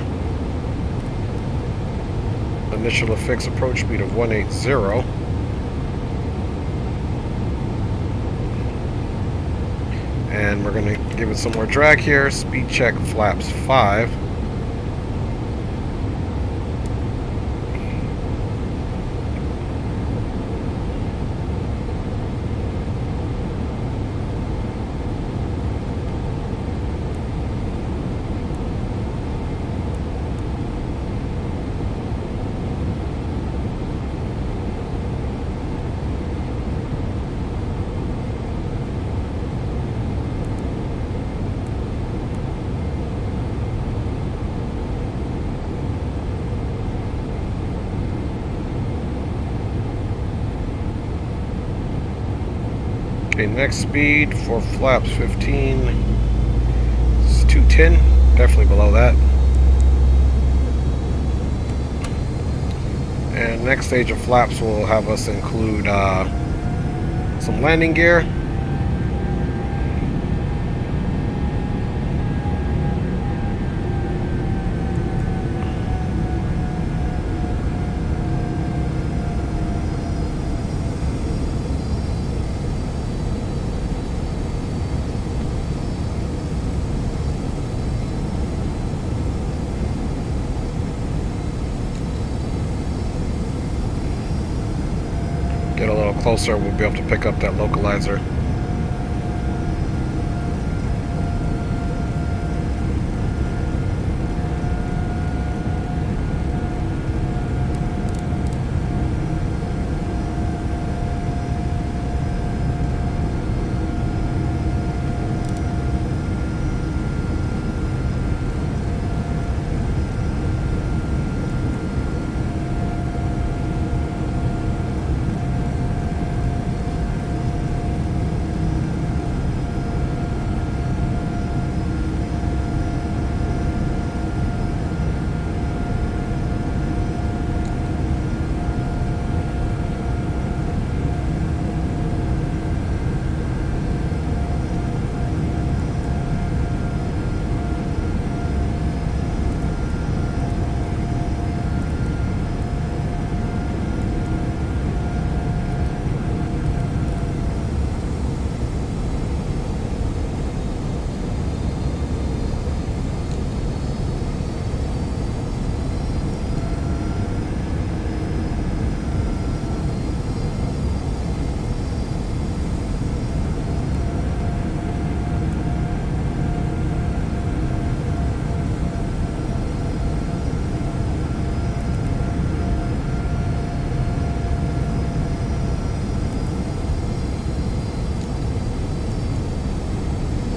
initial affix approach speed of 180. And we're going to give it some more drag here. Speed check flaps 5. Okay, next speed for flaps 15 is 210, definitely below that. And next stage of flaps will have us include some landing gear. Get a little closer, we'll be able to pick up that localizer.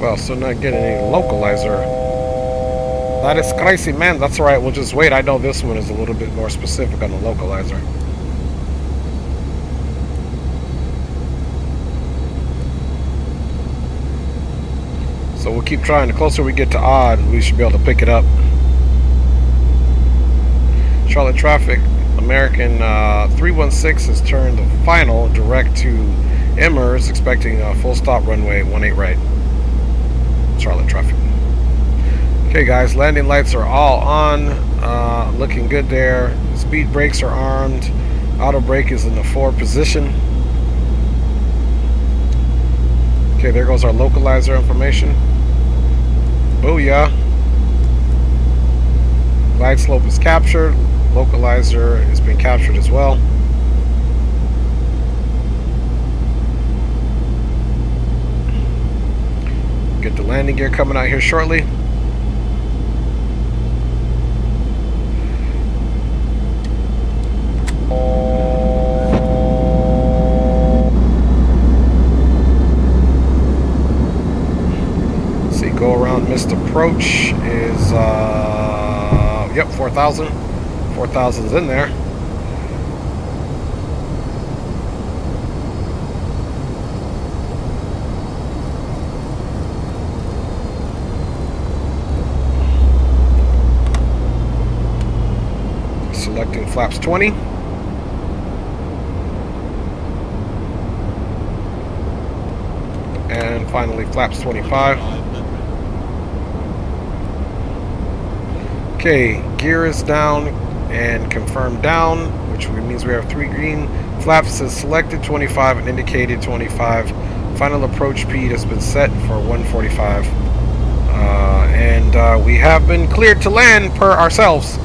Well, still not getting any localizer. That is crazy, man. That's alright, we'll just wait. I know this one is a little bit more specific on the localizer. So we'll keep trying. The closer we get to odd, we should be able to pick it up. Charlotte traffic, American 316 has turned the final direct to Emmers, expecting a full stop runway 18 right. Charlotte traffic. Okay guys, landing lights are all on, looking good there. Speed brakes are armed. Auto brake is in the 4 position. Okay, there goes our localizer information. Booyah. Glide slope is captured. Localizer has been captured as well. Get the landing gear coming out here shortly. See, go around missed approach is yep, 4,000. 4,000's in there. Selecting flaps 20. And finally flaps 25. Okay, gear is down and confirmed down, which means we have 3 green. Flaps is selected 25 and indicated 25. Final approach speed has been set for 145. And we have been cleared to land per ourselves.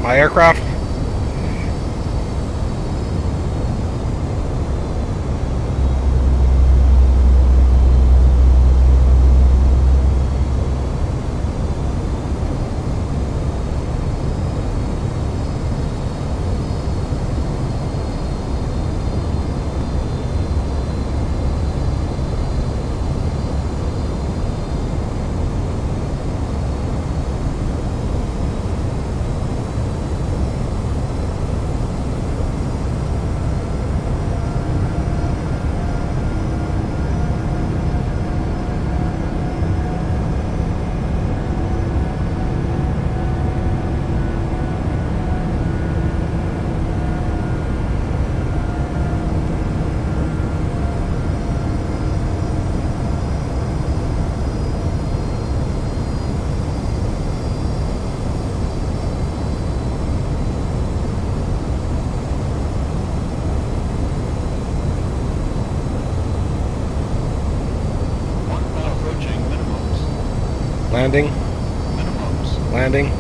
My aircraft. Landing. Landing.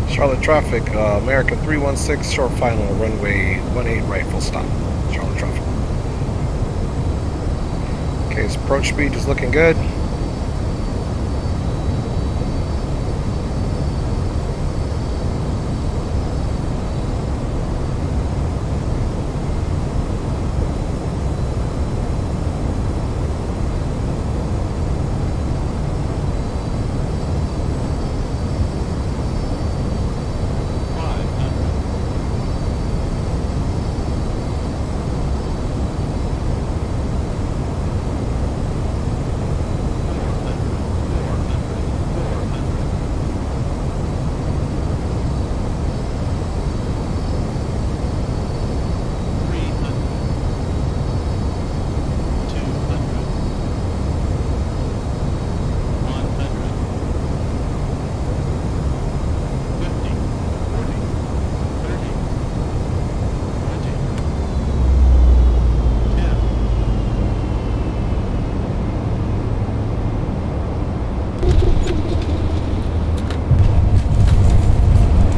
Charlotte traffic, American 316, short final, runway 18 right, full stop. Charlotte traffic. Okay, so approach speed is looking good.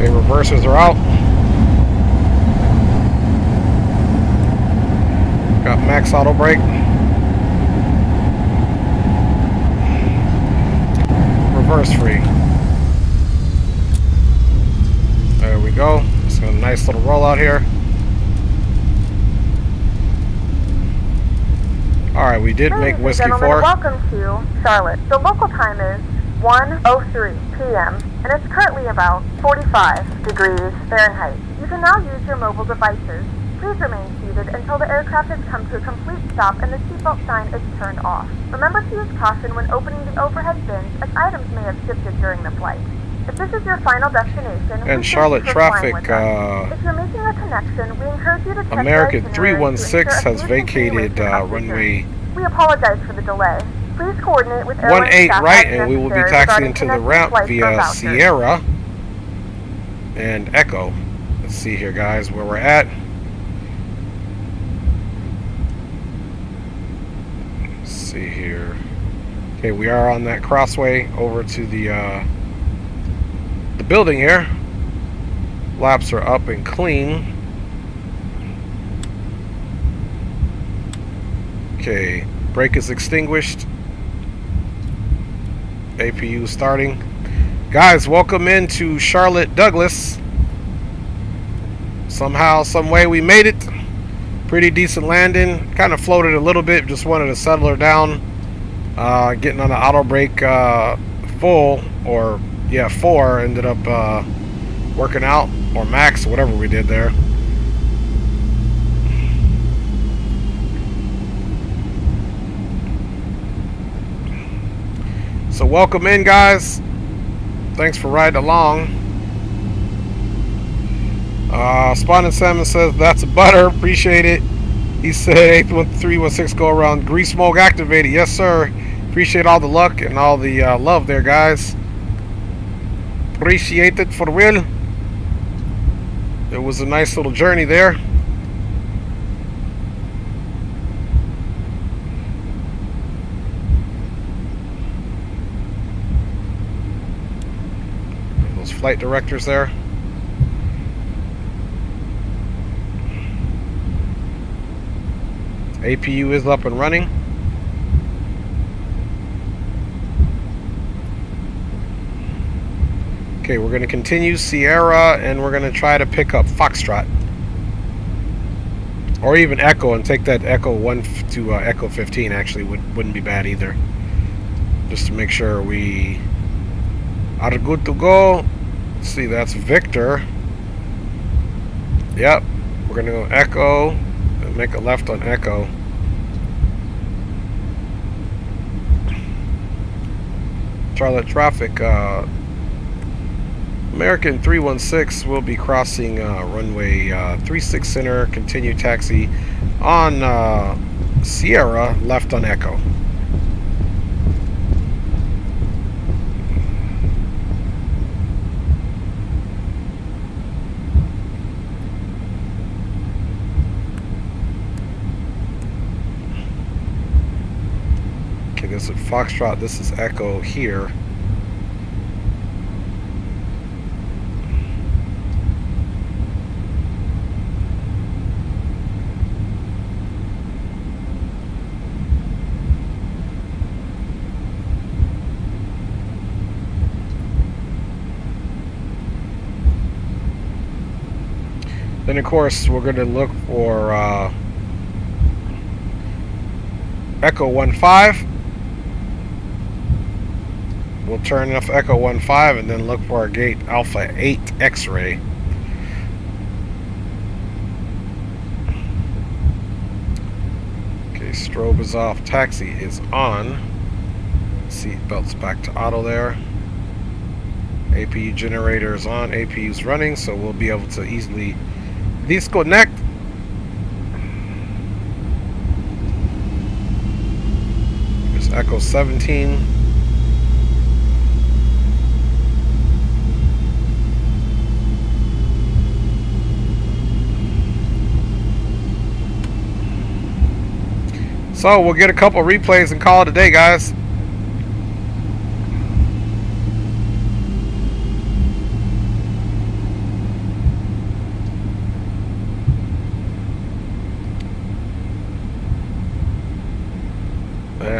Reversers are out. max auto brake. Reverse free. There we go. It's a nice little rollout here. Alright, we did make Whiskey 4. Welcome to Charlotte. The local time is 1:03 p.m. and it's currently about 45 degrees Fahrenheit. You can now use your mobile devices. Please remain seated until the aircraft has come to a complete stop and the seatbelt sign is turned off. Remember to use caution when opening the overhead bins as items may have shifted during the flight. If this is your final destination, and Charlotte traffic, if you're making a connection, we encourage you to check American 316 has vacated runway. We apologize for the delay. Please coordinate with 18 right, and we will be taxiing to the ramp via Sierra and Echo. Let's see here, guys, where we're at. Let's see here. Okay, we are on that crossway over to the building here. Flaps are up and clean. Okay, brake is extinguished. APU starting. Guys, welcome into Charlotte Douglas. Somehow, some way we made it. Pretty decent landing. Kind of floated a little bit. Just wanted to settle her down. Getting on the auto brake full, or yeah, 4 ended up working out, or max, whatever we did there. So welcome in, guys. Thanks for riding along. Spawning Salmon says that's a butter. Appreciate it. He said 81316 go around. Grease smoke activated. Yes, sir. Appreciate all the luck and all the love there, guys. Appreciate it for real. It was a nice little journey there. Those flight directors there. APU is up and running. Okay, we're going to continue Sierra, and we're going to try to pick up Foxtrot. Or even Echo, and take that Echo 1 to Echo 15, actually, wouldn't be bad either. Just to make sure we are good to go. Let's see, that's Victor. Yep, we're going to go Echo, and make a left on Echo. Charlotte traffic, American 316 will be crossing runway 36 center, continue taxi on Sierra, left on Echo. Okay, this is Foxtrot, this is Echo here. Then of course we're going to look for Echo 15. We'll turn off Echo 15 and then look for our gate Alpha 8 X-ray. Okay, strobe is off, taxi is on. Seat belts back to auto there. APU generator is on, APU is running, so we'll be able to easily disconnect. There's Echo 17. So we'll get a couple replays and call it a day, guys.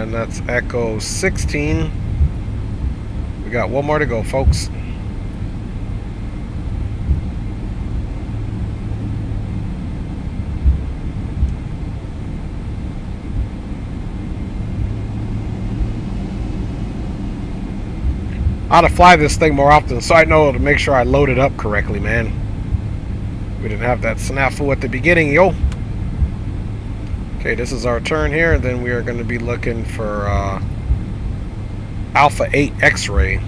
And that's Echo 16. We got one more to go, folks. I ought to fly this thing more often so I know to make sure I load it up correctly, man. We didn't have that snafu at the beginning, yo. Okay, this is our turn here, and then we are going to be looking for Alpha 8 X-ray.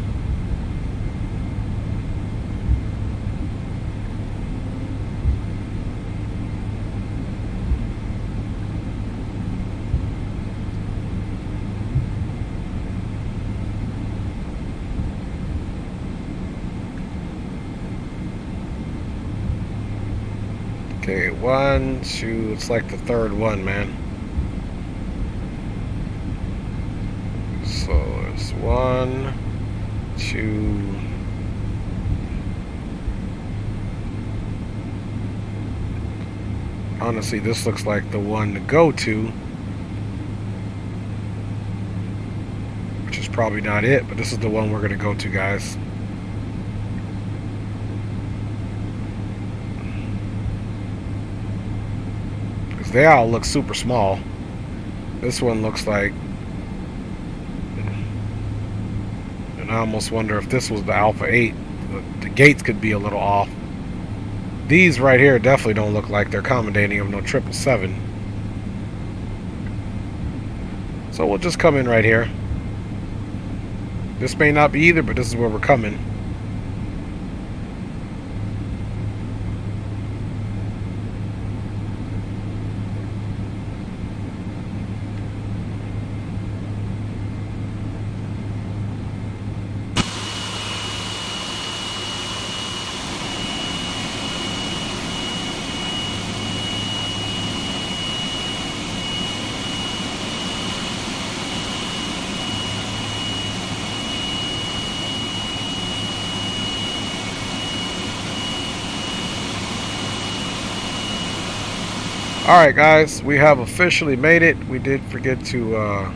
Okay, 1, 2, it's like the third one, man. So it's 1, 2. Honestly, this looks like the one to go to. Which is probably not it, but this is the one we're going to go to, guys. They all look super small. This one looks like, and I almost wonder if this was the Alpha 8. The gates could be a little off. These right here definitely don't look like they're accommodating of no 777. So we'll just come in right here. This may not be either, but this is where we're coming. Alright guys, we have officially made it. We did forget to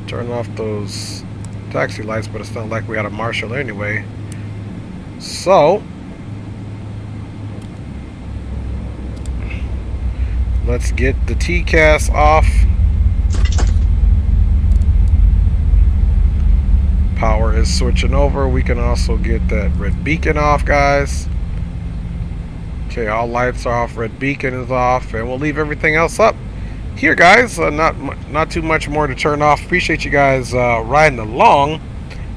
turn off those taxi lights, but it's not like we had a marshal anyway. So let's get the TCAS off. Power is switching over. We can also get that red beacon off, guys. Okay, all lights are off, red beacon is off, and we'll leave everything else up here, guys. Not too much more to turn off. Appreciate you guys riding along,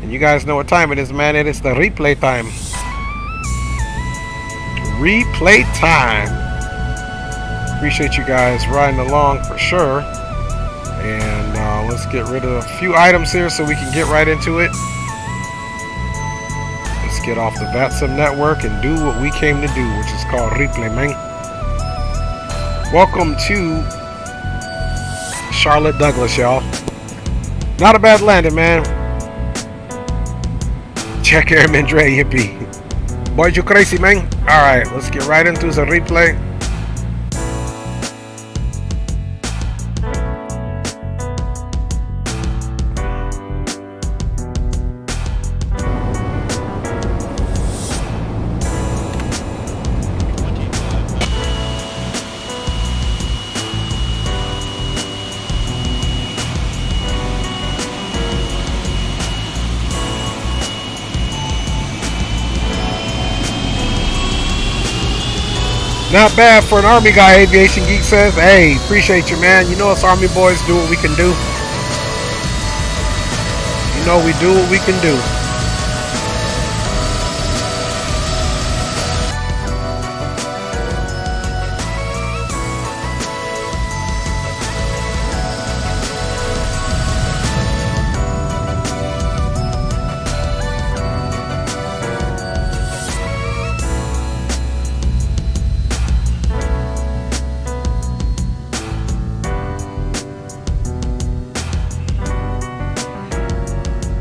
and you guys know what time it is, man. It is the replay time. Replay time. Appreciate you guys riding along for sure, and let's get rid of a few items here so we can get right into it. Get off the VATSIM network and do what we came to do, which is called replay, man. Welcome to Charlotte Douglas, y'all. Not a bad landing, man. Check Airman Dre, yippee. Boy, you crazy, man. Alright, let's get right into the replay. Not bad for an Army guy, Aviation Geek says. Hey, appreciate you, man. You know us Army boys do what we can do. You know we do what we can do.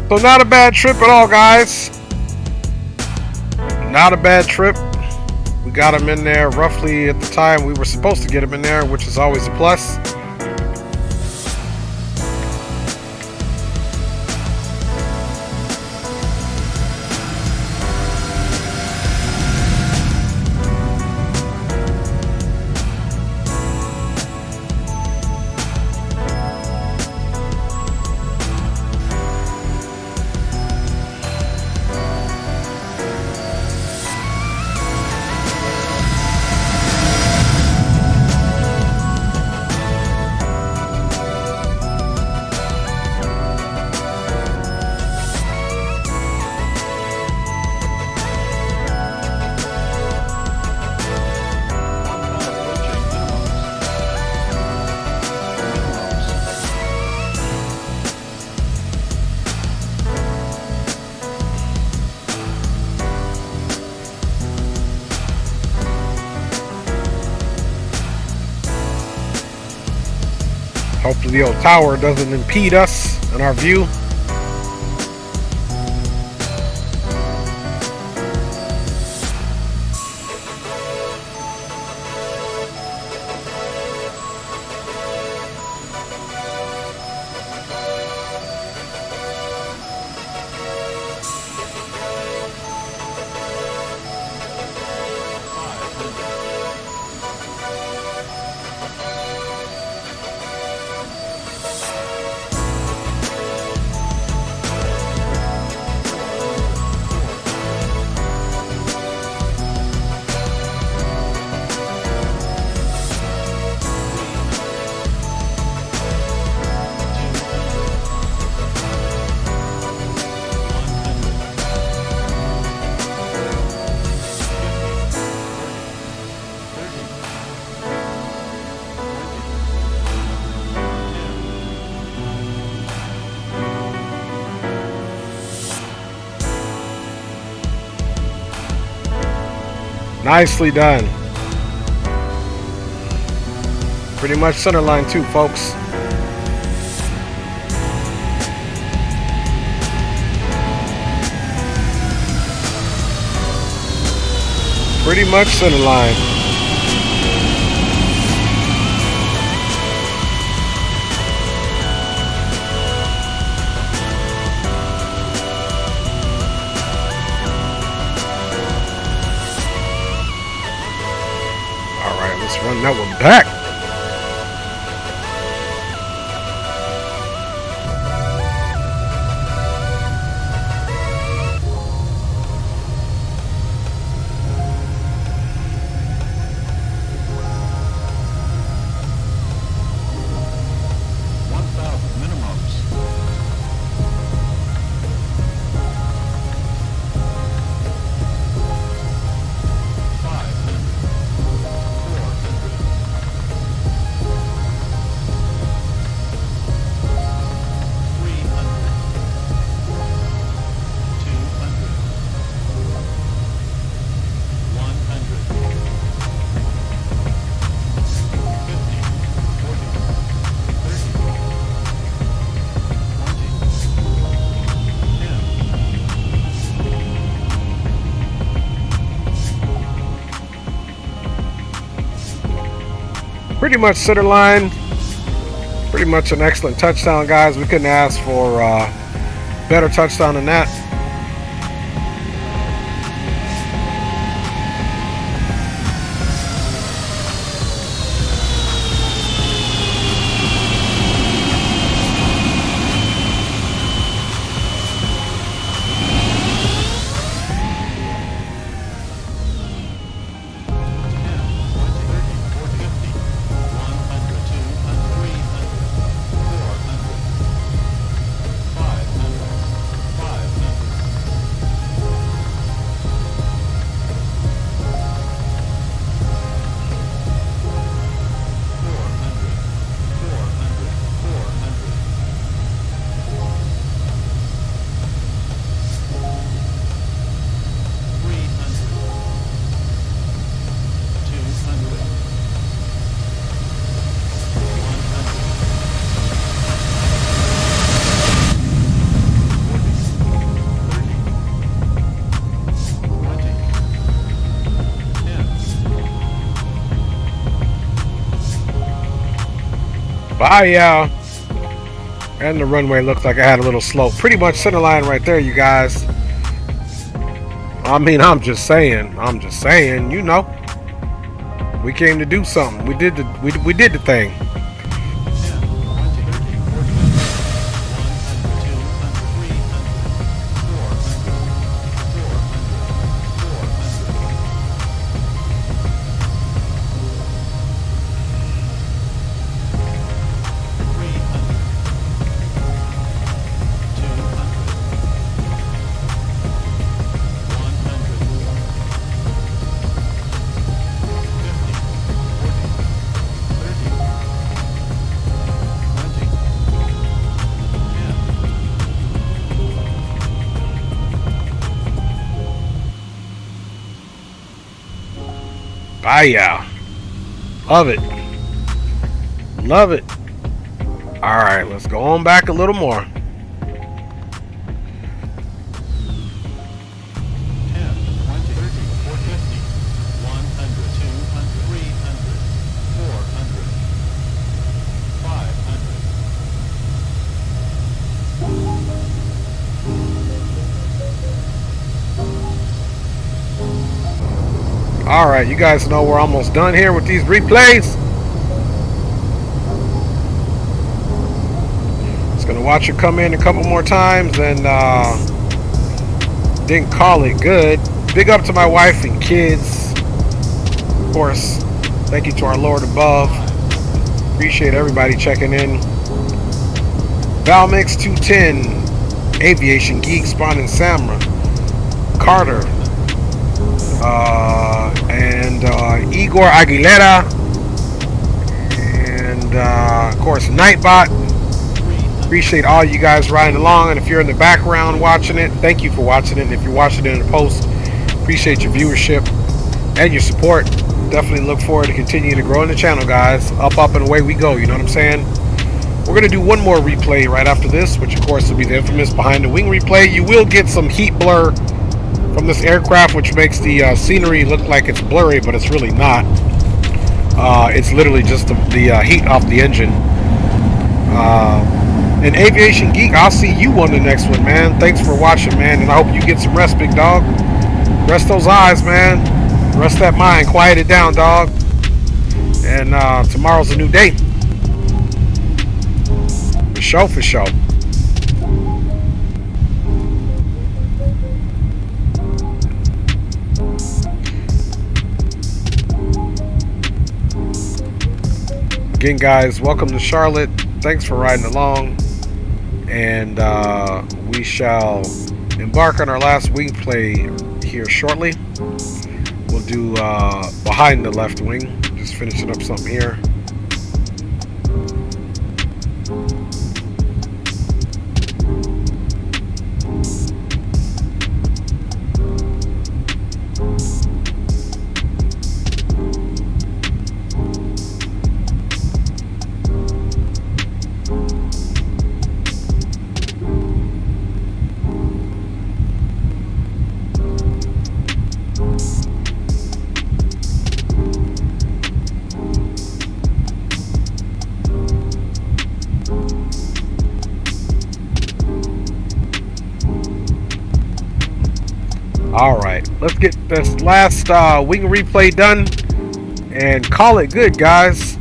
So not a bad trip at all, guys. Not a bad trip. We got them in there roughly at the time we were supposed to get them in there, which is always a plus. Hopefully the old tower doesn't impede us in our view. Nicely done. Pretty much center line too, folks. Pretty much center line. Let's run that one back. Pretty much center line. Pretty much an excellent touchdown, guys. We couldn't ask for better touchdown than that. Bye, y'all. And the runway looked like it had a little slope. Pretty much center line right there, you guys. I mean, I'm just saying, you know. We came to do something. We did the thing. Bye, y'all. Love it. Love it. Alright, let's go on back a little more. 10, 20, 30, 450, 100, 200, 300, 400, 500. Alright, you guys know we're almost done here with these replays. Gonna watch it come in a couple more times and didn't call it good. Big up to my wife and kids. Of course, thank you to our Lord above. Appreciate everybody checking in. Valmix 210, Aviation Geek, Spawn and Samra, Carter, and Igor Aguilera, and of course Nightbot. Appreciate all you guys riding along, and if you're in the background watching it, thank you for watching it. And if you're watching it in the post, appreciate your viewership and your support. Definitely look forward to continuing to grow in the channel, guys. Up, up, and away we go, you know what I'm saying? We're going to do one more replay right after this, which of course will be the infamous behind the wing replay. You will get some heat blur from this aircraft, which makes the scenery look like it's blurry, but it's really not. It's literally just the heat off the engine. And Aviation Geek, I'll see you on the next one, man. Thanks for watching, man, and I hope you get some rest, big dog. Rest those eyes, man. Rest that mind. Quiet it down, dog. And tomorrow's a new day. For sure, for sure. Again, guys, welcome to Charlotte. Thanks for riding along. And we shall embark on our last wing play here shortly. We'll do behind the left wing. Just finishing up something here. Alright, let's get this last wing replay done and call it good, guys.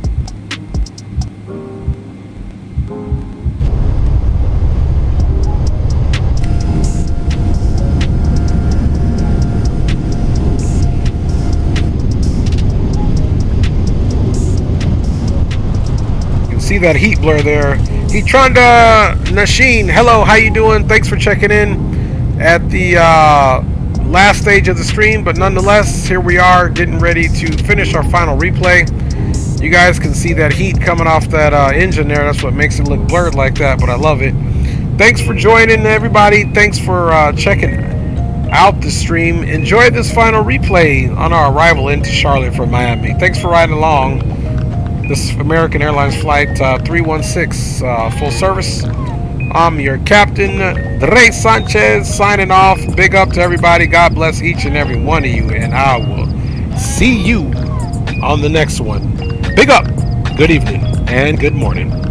You can see that heat blur there. Heatranda Nasheen, hello, how you doing? Thanks for checking in at the last stage of the stream, but nonetheless, here we are getting ready to finish our final replay. You guys can see that heat coming off that engine there. That's what makes it look blurred like that, but I love it. Thanks for joining, everybody. Thanks for checking out the stream. Enjoy this final replay on our arrival into Charlotte from Miami. Thanks for riding along. This American Airlines flight 316 full service. I'm your captain, Dre Sanchez, signing off. Big up to everybody. God bless each and every one of you, and I will see you on the next one. Big up, good evening, and good morning.